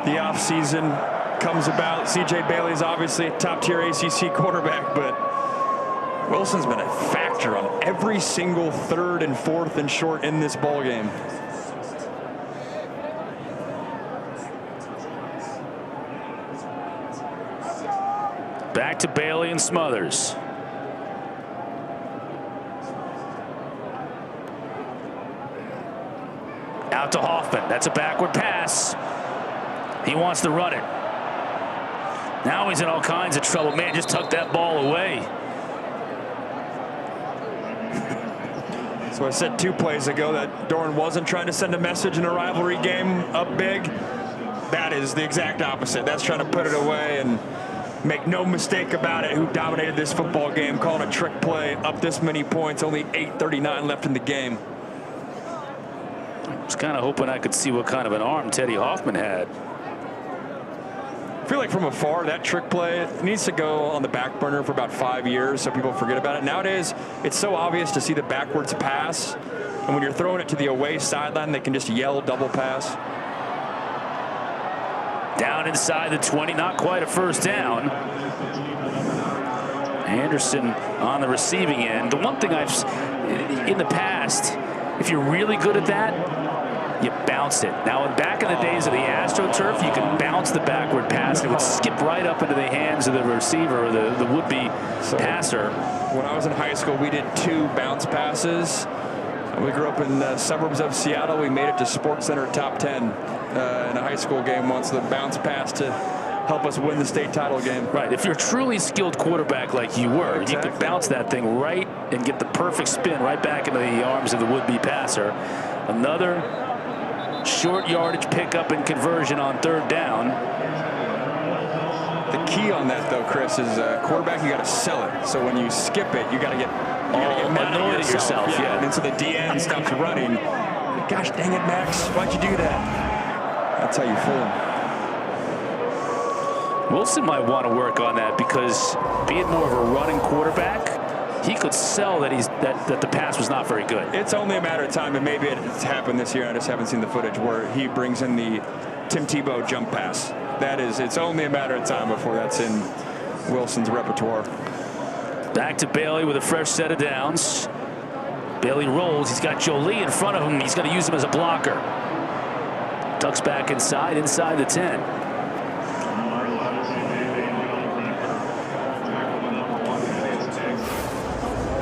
the offseason comes about. CJ Bailey's obviously a top-tier ACC quarterback, but Wilson's been a factor on every single 3rd and 4th and short in this ball game. Back to Bailey and Smothers. Out to Hoffman. That's a backward pass. He wants to run it. Now he's in all kinds of trouble. Man, just tucked that ball away. So I said 2 plays ago that Doran wasn't trying to send a message in a rivalry game up big. That is the exact opposite. That's trying to put it away and make no mistake about it. Who dominated this football game, calling a trick play, up this many points, only 8:39 left in the game. I was kind of hoping I could see what kind of an arm Teddy Hoffman had. I feel like from afar, that trick play needs to go on the back burner for about 5 years so people forget about it. Nowadays, it's so obvious to see the backwards pass. And when you're throwing it to the away sideline, they can just yell double pass. Down inside the 20, not quite a 1st down. Anderson on the receiving end. The one thing in the past, if you're really good at that, you bounce it. Now, back in the days of the AstroTurf, you could bounce the backward pass. It would skip right up into the hands of the receiver or the would-be passer. When I was in high school, we did 2 bounce passes. We grew up in the suburbs of Seattle. We made it to SportsCenter top 10 in a high school game once. The bounce pass to help us win the state title game. Right. If you're a truly skilled quarterback like you were, exactly, you could bounce that thing right and get the perfect spin right back into the arms of the would-be passer. Another short yardage pickup and conversion on 3rd down. The key on that, though, Chris, is quarterback, you got to sell it. So when you skip it, you got to get mad at yourself. Yeah. And so the DN stops running. Gosh dang it, Max. Why'd you do that? That's how you fool him. Wilson might want to work on that because being more of a running quarterback, he could sell that that the pass was not very good. It's only a matter of time, and maybe it's happened this year. I just haven't seen the footage where he brings in the Tim Tebow jump pass. It's only a matter of time before that's in Wilson's repertoire. Back to Bailey with a fresh set of downs. Bailey rolls. He's got Jolie in front of him. He's going to use him as a blocker. Tucks back inside the 10.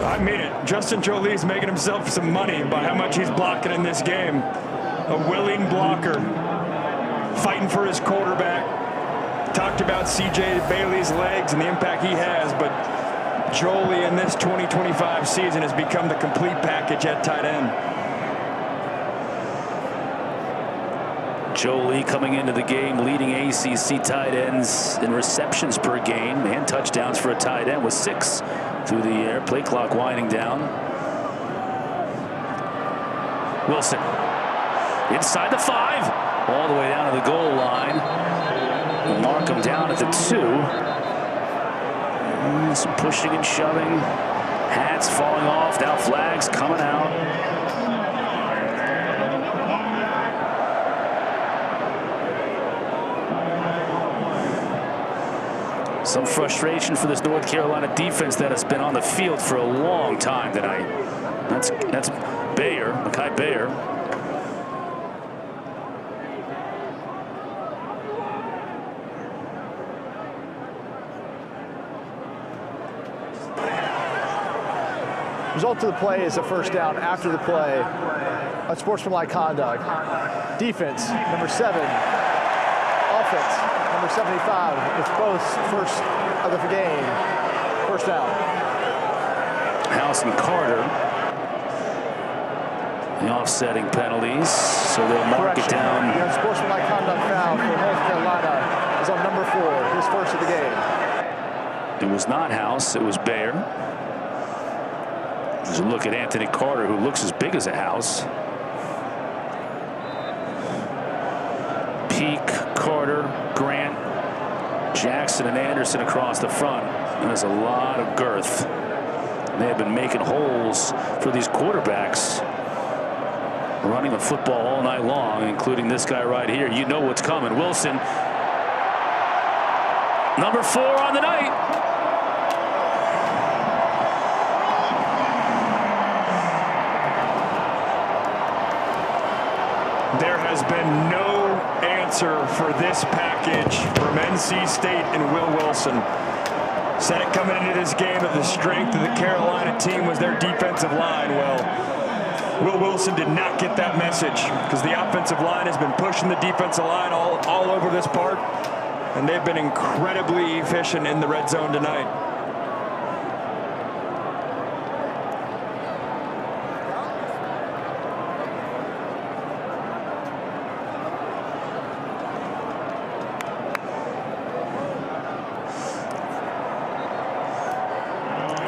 I mean it. Justin Jolie's making himself some money by how much he's blocking in this game. A willing blocker, fighting for his quarterback. Talked about CJ Bailey's legs and the impact he has, but Jolie in this 2025 season has become the complete package at tight end. Jolie coming into the game leading ACC tight ends in receptions per game and touchdowns for a tight end with 6 through the air. Play clock winding down. Wilson inside the 5, all the way down to the goal line. We'll mark him down at the 2. Some pushing and shoving. Hats falling off. Now flags coming out. Some frustration for this North Carolina defense that has been on the field for a long time tonight. That's Bayer, Makai Bayer. Result of the play is a first down. After the play, unsportsmanlike conduct. Defense, number 7. Offense, number 75. It's both first of the game. First down. House and Carter. The offsetting penalties, so they'll mark it down. The unsportsmanlike conduct foul for North Carolina is on number 4, his first of the game. It was not House, it was Bayer. There's a look at Anthony Carter, who looks as big as a house. Peak, Carter, Grant, Jackson, and Anderson across the front. And there's a lot of girth. They have been making holes for these quarterbacks, running the football all night long, including this guy right here. You know what's coming. Wilson, number 4 on the night. There has been no answer for this package from NC State and Will Wilson. Said it coming into this game that the strength of the Carolina team was their defensive line. Well, Will Wilson did not get that message because the offensive line has been pushing the defensive line all over this part, and they've been incredibly efficient in the red zone tonight.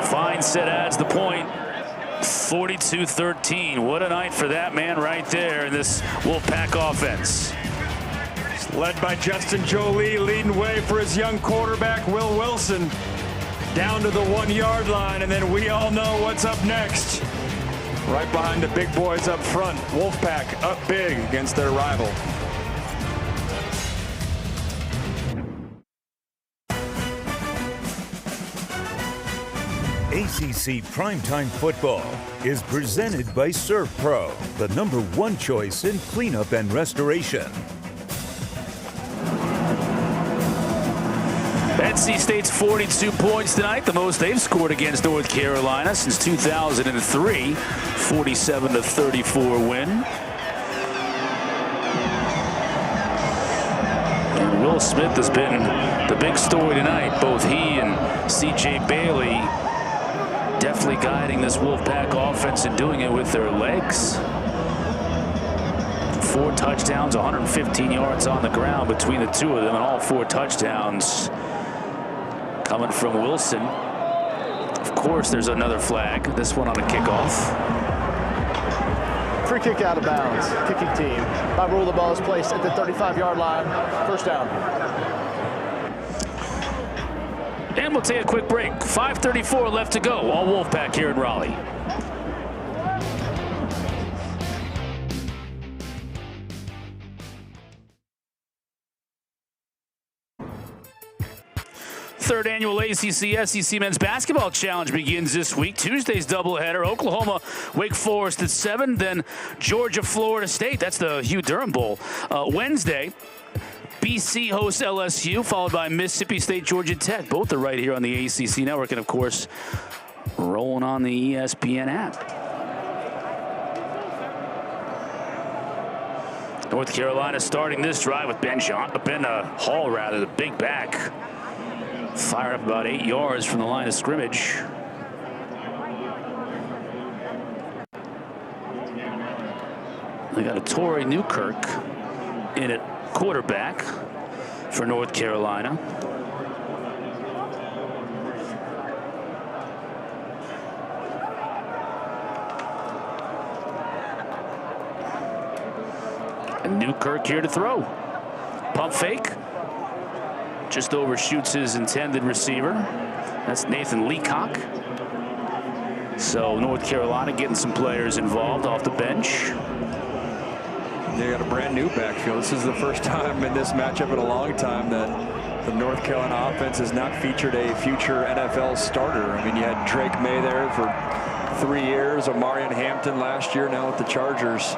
Feinstead adds the point. 42-13. What a night for that man right there in this Wolfpack offense. Led by Justin Jolie, leading way for his young quarterback, Will Wilson, down to the 1-yard line, and then we all know what's up next. Right behind the big boys up front, Wolfpack up big against their rival. ACC Primetime Football is presented by ServPro, the #1 choice in cleanup and restoration. NC State's 42 points tonight, the most they've scored against North Carolina since 2003. 47-34 win. And Will Smith has been the big story tonight. Both he and C.J. Bailey definitely guiding this Wolfpack offense and doing it with their legs. 4 touchdowns, 115 yards on the ground between the two of them, and all 4 touchdowns coming from Wilson. Of course, there's another flag, this one on a kickoff. Free kick out of bounds. Kicking team. By rule, the ball is placed at the 35-yard line. First down. And we'll take a quick break. 5:34 left to go. All Wolfpack here in Raleigh. Third annual ACC-SEC Men's Basketball Challenge begins this week. Tuesday's doubleheader, Oklahoma, Wake Forest at 7, then Georgia, Florida State. That's the Hugh Durham Bowl. Wednesday, BC hosts LSU, followed by Mississippi State, Georgia Tech. Both are right here on the ACC Network, and of course, rolling on the ESPN app. North Carolina starting this drive with Ben Hall, the big back. Fired up about 8 yards from the line of scrimmage. They got a Torrey Newkirk in at quarterback for North Carolina. And Newkirk here to throw. Pump fake. Just overshoots his intended receiver. That's Nathan Leacock. So North Carolina getting some players involved off the bench. They got a brand new backfield. This is the first time in this matchup in a long time that the North Carolina offense has not featured a future NFL starter. I mean, you had Drake May there for 3 years, Omarion Hampton last year, now with the Chargers.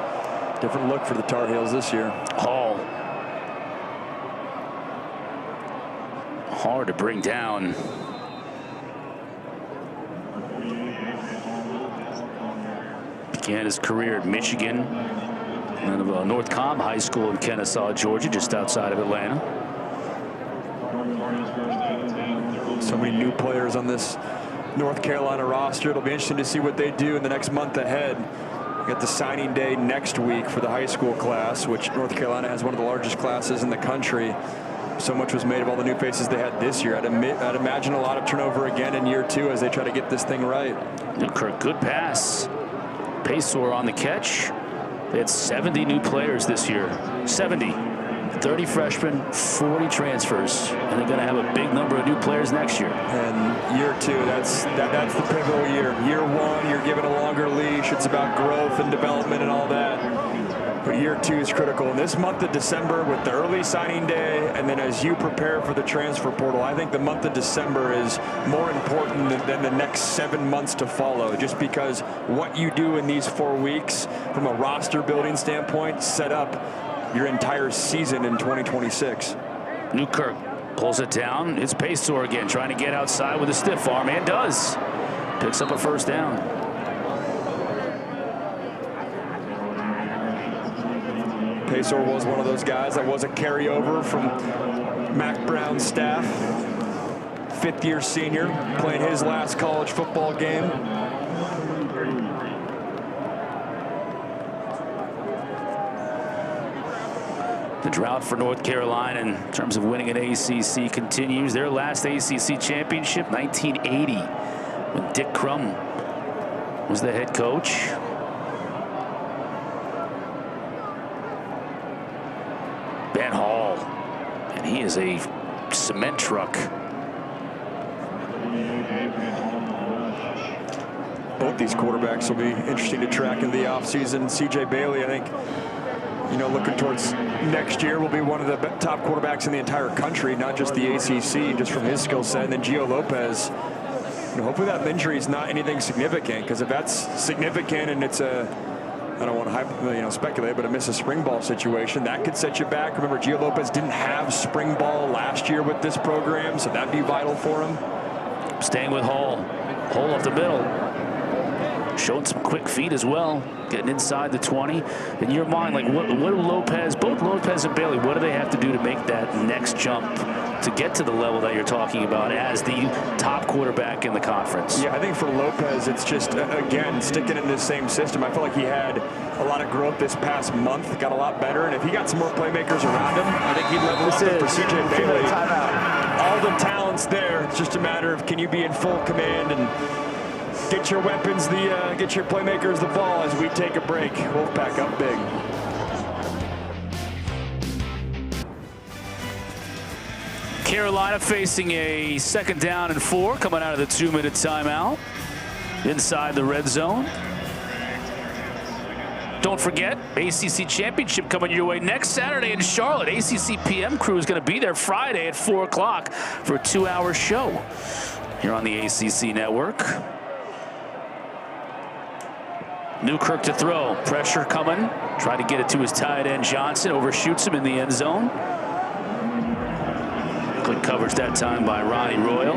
Different look for the Tar Heels this year. Hall. Hard to bring down. Began his career at Michigan, and then North Cobb High School in Kennesaw, Georgia, just outside of Atlanta. So many new players on this North Carolina roster. It'll be interesting to see what they do in the next month ahead. We got the signing day next week for the high school class, which North Carolina has one of the largest classes in the country. So much was made of all the new faces they had this year. I'd imagine a lot of turnover again in year 2 as they try to get this thing right. Newkirk, good pass. Pacor on the catch. They had 70 new players this year. 70. 30 freshmen, 40 transfers. And they're going to have a big number of new players next year. And year 2, that's the pivotal year. Year 1, you're given a longer leash. It's about growth and development and all that. But year 2 is critical. In this month of December with the early signing day, and then as you prepare for the transfer portal, I think the month of December is more important than the next 7 months to follow, just because what you do in these 4 weeks from a roster building standpoint set up your entire season in 2026. Newkirk pulls it down. It's Pacor again, trying to get outside with a stiff arm, and does. Picks up a first down. Pacor was one of those guys that was a carryover from Mac Brown's staff. 5th-year senior, playing his last college football game. The drought for North Carolina in terms of winning an ACC continues. Their last ACC championship, 1980, when Dick Crum was the head coach. Ben Hall, and he is a cement truck. Both these quarterbacks will be interesting to track in the offseason. C.J. Bailey, I think, you know, looking towards next year, will be one of the top quarterbacks in the entire country, not just the ACC, just from his skill set. And then Gio Lopez, you know, hopefully that injury is not anything significant, because if that's significant and it's I don't want to speculate, but miss a spring ball situation, that could set you back. Remember, Gio Lopez didn't have spring ball last year with this program, so that'd be vital for him. Staying with Hall. Hall up the middle. Showing some quick feet as well, getting inside the 20. In your mind, like what do both Lopez and Bailey, what do they have to do to make that next jump to get to the level that you're talking about as the top quarterback in the conference? Yeah, I think for Lopez, it's just, again, sticking in this same system. I feel like he had a lot of growth this past month, got a lot better, and if he got some more playmakers around him, I think he'd level up for C.J. Bailey. All the talent's there. It's just a matter of, can you be in full command and get your weapons, get your playmakers the ball as we take a break. Wolfpack up big. Carolina facing a 2nd down and 4, coming out of the 2-minute timeout inside the red zone. Don't forget, ACC Championship coming your way next Saturday in Charlotte. ACC PM crew is going to be there Friday at 4 o'clock for a 2-hour show here on the ACC Network. Newkirk to throw. Pressure coming. Try to get it to his tight end, Johnson. Overshoots him in the end zone. Good coverage that time by Ronnie Royal.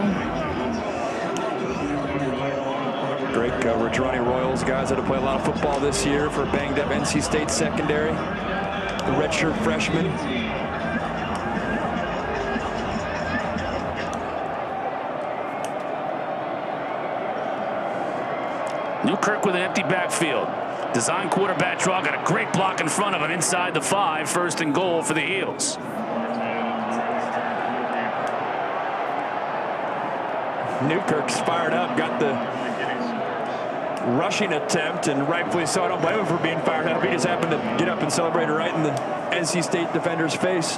Great coverage. Ronnie Royals, guys that have played a lot of football this year for banged up NC State secondary. The redshirt freshman. Newkirk with an empty backfield. Design quarterback draw, got a great block in front of him inside the 5, 1st and goal for the Heels. Newkirk's fired up, got the rushing attempt, and rightfully so. I don't blame him for being fired up. He just happened to get up and celebrate right in the NC State defender's face.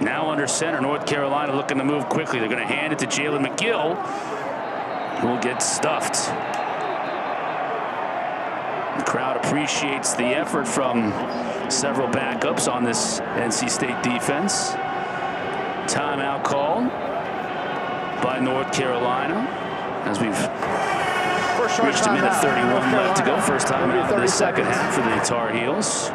Now under center, North Carolina looking to move quickly. They're going to hand it to Jalen McGill, who will get stuffed. The crowd appreciates the effort from several backups on this NC State defense. Timeout called by North Carolina as we've reached a minute 31 left to go. First time out of the second half for the Tar Heels.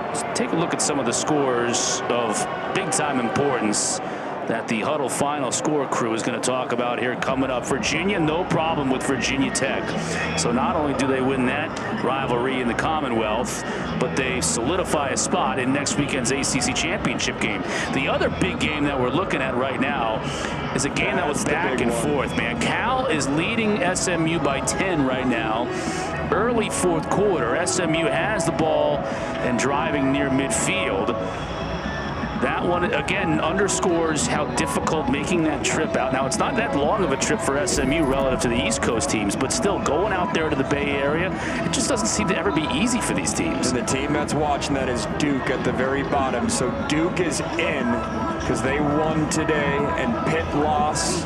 Let's take a look at some of the scores of big-time importance that the Huddle Final Score crew is going to talk about here coming up. Virginia, no problem with Virginia Tech. So not only do they win that rivalry in the Commonwealth, but they solidify a spot in next weekend's ACC championship game. The other big game that we're looking at right now is a game that was back and forth, man. Cal is leading SMU by 10 right now. Early 4th quarter, SMU has the ball and driving near midfield. That one, again, underscores how difficult making that trip out. Now, it's not that long of a trip for SMU relative to the East Coast teams, but still going out there to the Bay Area, it just doesn't seem to ever be easy for these teams. And the team that's watching that is Duke at the very bottom. So Duke is in because they won today, and Pitt lost.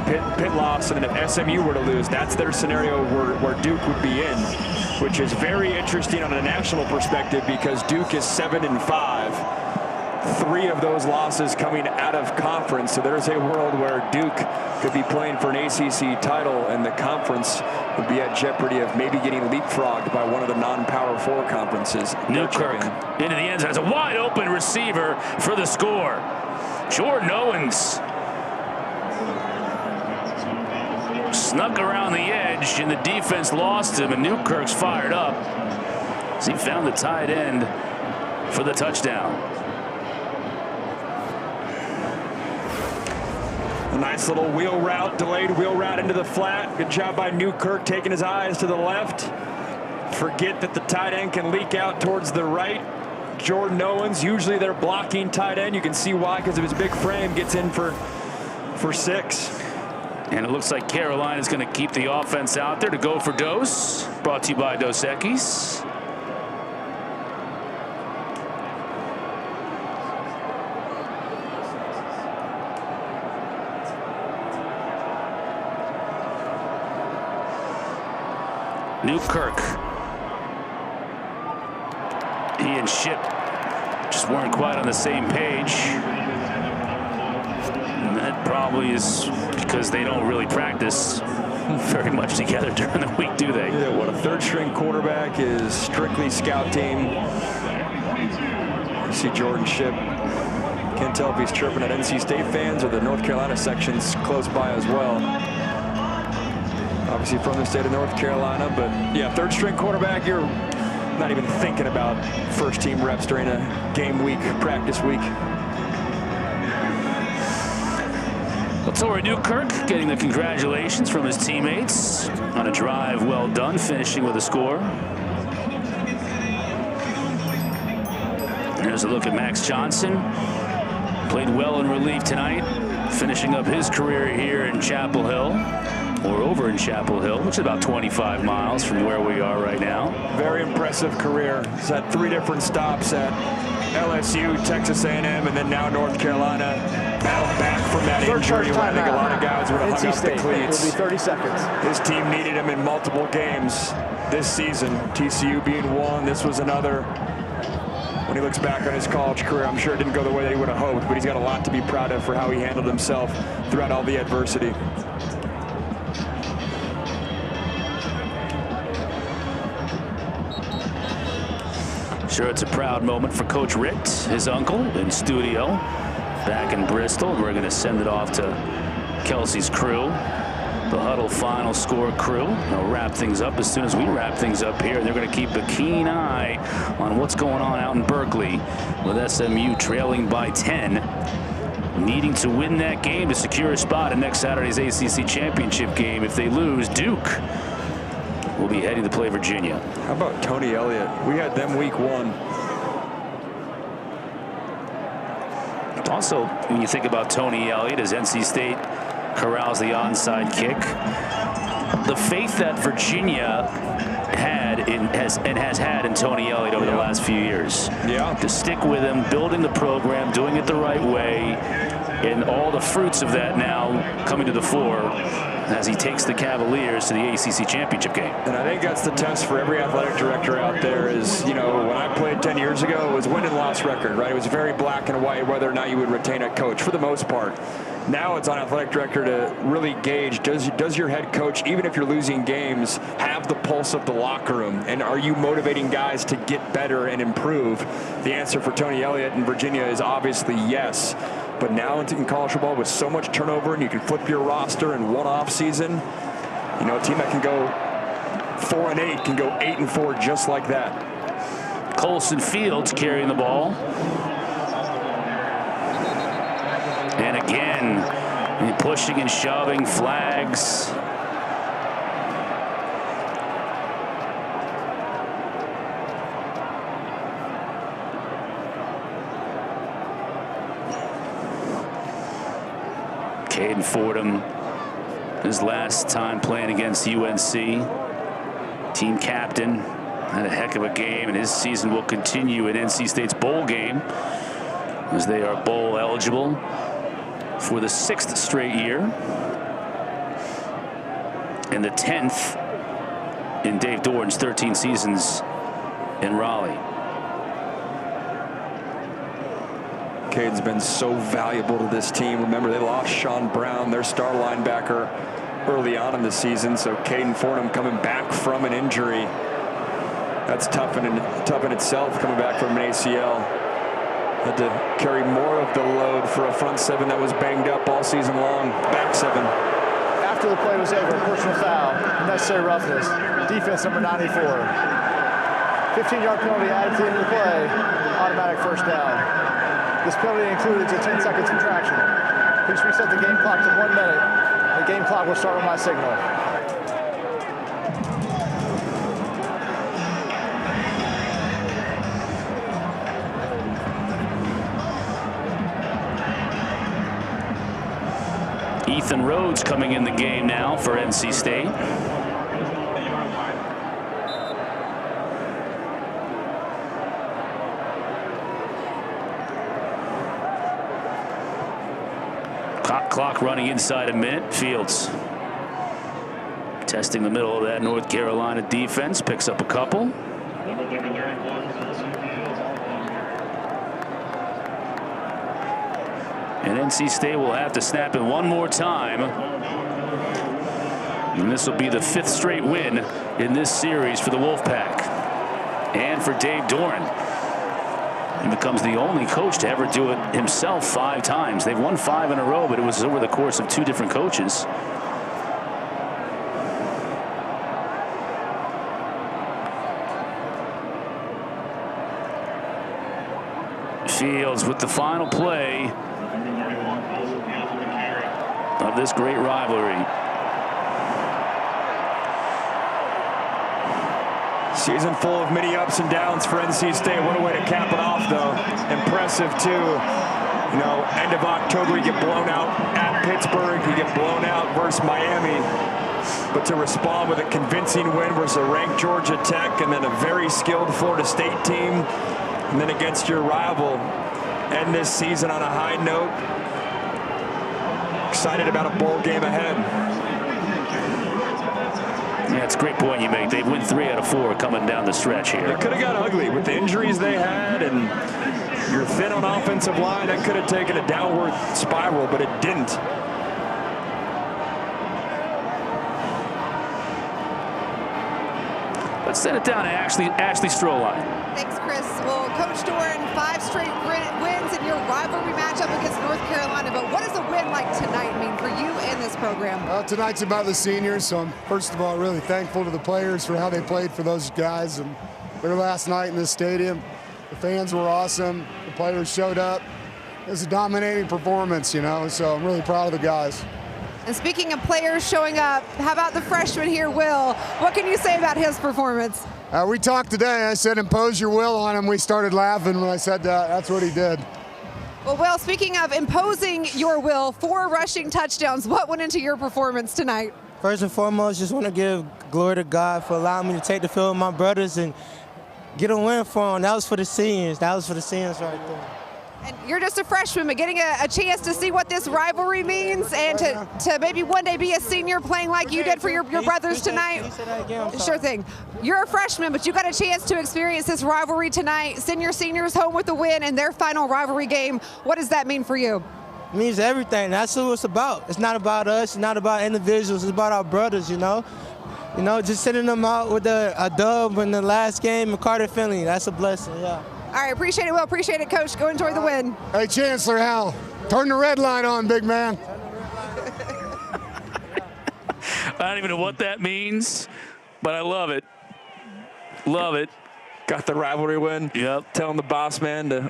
Pitt lost, and if SMU were to lose, that's their scenario where Duke would be in, which is very interesting on a national perspective because Duke is 7-5. 3 of those losses coming out of conference. So there's a world where Duke could be playing for an ACC title, and the conference would be at jeopardy of maybe getting leapfrogged by one of the non-Power 4 conferences. Newkirk into the end zone. Has a wide open receiver for the score. Jordan Owens snuck around the edge, and the defense lost him, and Newkirk's fired up as he found the tight end for the touchdown. A nice little wheel route, delayed wheel route into the flat. Good job by Newkirk taking his eyes to the left. Forget that the tight end can leak out towards the right. Jordan Owens, usually they're blocking tight end. You can see why because of his big frame, gets in for 6. And it looks like Carolina's going to keep the offense out there to go for Dos. Brought to you by Dos Equis. Newkirk. He and Ship just weren't quite on the same page. And that probably is because they don't really practice very much together during the week, do they? Yeah, what a 3rd-string quarterback is strictly scout team. You see Jordan Ship. Can't tell if he's chirping at NC State fans or the North Carolina sections close by as well. Obviously from the state of North Carolina, but yeah, 3rd-string quarterback, you're not even thinking about 1st-team reps during a game week, practice week. Torrey Newkirk getting the congratulations from his teammates on a drive well done, finishing with a score. Here's a look at Max Johnson. Played well in relief tonight, finishing up his career here in Chapel Hill, or over in Chapel Hill, which is about 25 miles from where we are right now. Very impressive career. He's had 3 different stops at LSU, Texas A&M, and then now North Carolina. Battled back from that injury where I think a lot of guys would have hung up the cleats. It'll be 30 seconds. His team needed him in multiple games this season. TCU being one, this was another. When he looks back on his college career, I'm sure it didn't go the way that he would have hoped, but he's got a lot to be proud of for how he handled himself throughout all the adversity. Sure, it's a proud moment for Coach Ritt, his uncle, in studio back in Bristol. We're going to send it off to Kelsey's crew, the Huddle Final Score crew. They'll wrap things up as soon as we wrap things up here. They're going to keep a keen eye on what's going on out in Berkeley with SMU trailing by 10, needing to win that game to secure a spot in next Saturday's ACC championship game. If they lose, Duke will be heading to play Virginia. How about Tony Elliott? We had them week 1. Also, when you think about Tony Elliott as NC State corrals the onside kick, the faith that Virginia has had in Tony Elliott over the last few years. Yeah. To stick with him, building the program, doing it the right way, and all the fruits of that now coming to the fore as he takes the Cavaliers to the ACC championship game. And I think that's the test for every athletic director out there is, you know, when I played 10 years ago, it was win and loss record, right? It was very black and white whether or not you would retain a coach for the most part. Now it's on athletic director to really gauge, does your head coach, even if you're losing games, have the pulse of the locker room? And are you motivating guys to get better and improve? The answer for Tony Elliott in Virginia is obviously yes. But now in college football with so much turnover and you can flip your roster in one off season, you know, a team that can go 4-8 can go 8-4 just like that. Colson Fields carrying the ball. And again, pushing and shoving, flags. Caden Fordham, his last time playing against UNC. Team captain, had a heck of a game, and his season will continue in NC State's bowl game as they are bowl eligible for the 6th straight year and the 10th in Dave Doran's 13 seasons in Raleigh. Caden's been so valuable to this team. Remember, they lost Sean Brown, their star linebacker, early on in the season. So Caden Fordham coming back from an injury. That's tough in itself, coming back from an ACL. Had to carry more of the load for a front seven that was banged up all season long. Back seven. After the play was over, personal foul, necessary roughness, defense number 94. 15-yard penalty added to the end of the play, automatic first down. This penalty includes a 10-second subtraction. Please reset the game clock to 1 minute. The game clock will start on my signal. Ethan Rhodes coming in the game now for NC State. Clock running inside a minute. Fields testing the middle of that North Carolina defense, picks up a couple. And NC State will have to snap it one more time. And this will be the 5th straight win in this series for the Wolfpack. And for Dave Doran. He becomes the only coach to ever do it himself 5 times. They've won 5 in a row, but it was over the course of 2 different coaches. Fields with the final play of this great rivalry. Season full of many ups and downs for NC State. What a way to cap it off, though. Impressive, too. You know, end of October, you get blown out at Pittsburgh. You get blown out versus Miami. But to respond with a convincing win versus a ranked Georgia Tech and then a very skilled Florida State team, and then against your rival, end this season on a high note. Excited about a bowl game ahead. Yeah, it's a great point you make. They've won 3 out of 4 coming down the stretch here. It could have got ugly with the injuries they had, and you're thin on offensive line. That could have taken a downward spiral, but it didn't. Let's send it down to Ashley Stroline. Thanks, Chris. Well, Coach Doran, 5 straight wins in your rivalry matchup against North Carolina. But what does a win like tonight mean for you and this program? Tonight's about the seniors, so I'm first of all really thankful to the players for how they played for those guys. And their last night in this stadium, the fans were awesome. The players showed up. It was a dominating performance, you know, so I'm really proud of the guys. And speaking of players showing up, how about the freshman here, Will? What can you say about his performance? We talked today. I said impose your will on him. We started laughing when I said that. That's what he did. Well, Will, speaking of imposing your will, 4 rushing touchdowns, what went into your performance tonight? First and foremost, just want to give glory to God for allowing me to take the field with my brothers and get a win for them. That was for the seniors. That was for the seniors right there. And you're just a freshman, but getting a chance to see what this rivalry means and to maybe one day be a senior playing like you did for your brothers tonight. Sure thing. You're a freshman, but you got a chance to experience this rivalry tonight, send your seniors home with a win in their final rivalry game. What does that mean for you? It means everything. That's what it's about. It's not about us. It's not about individuals. It's about our brothers, you know. You know, just sending them out with a dub in the last game in Carter Finley. That's a blessing, yeah. All right, appreciate it, Will. Appreciate it, Coach. Go enjoy the win. Hey, Chancellor Hal, turn the red line on, big man. I don't even know what that means, but I love it. Love it. Got the rivalry win. Yep. Telling the boss man to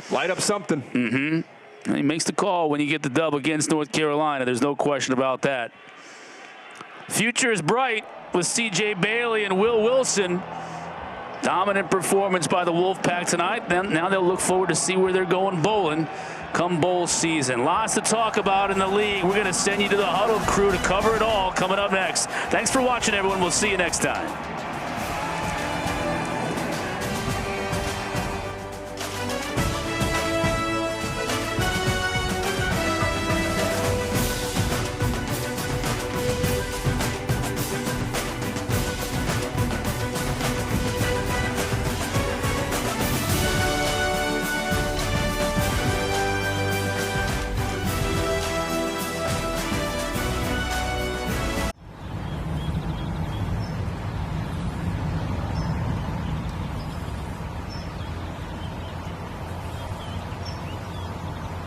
light up something. Mm-hmm. And he makes the call when you get the dub against North Carolina. There's no question about that. Future is bright with C.J. Bailey and Will Wilson. Dominant performance by the Wolfpack tonight. Now they'll look forward to see where they're going bowling come bowl season. Lots to talk about in the league. We're going to send you to the Huddle crew to cover it all coming up next. Thanks for watching, everyone. We'll see you next time.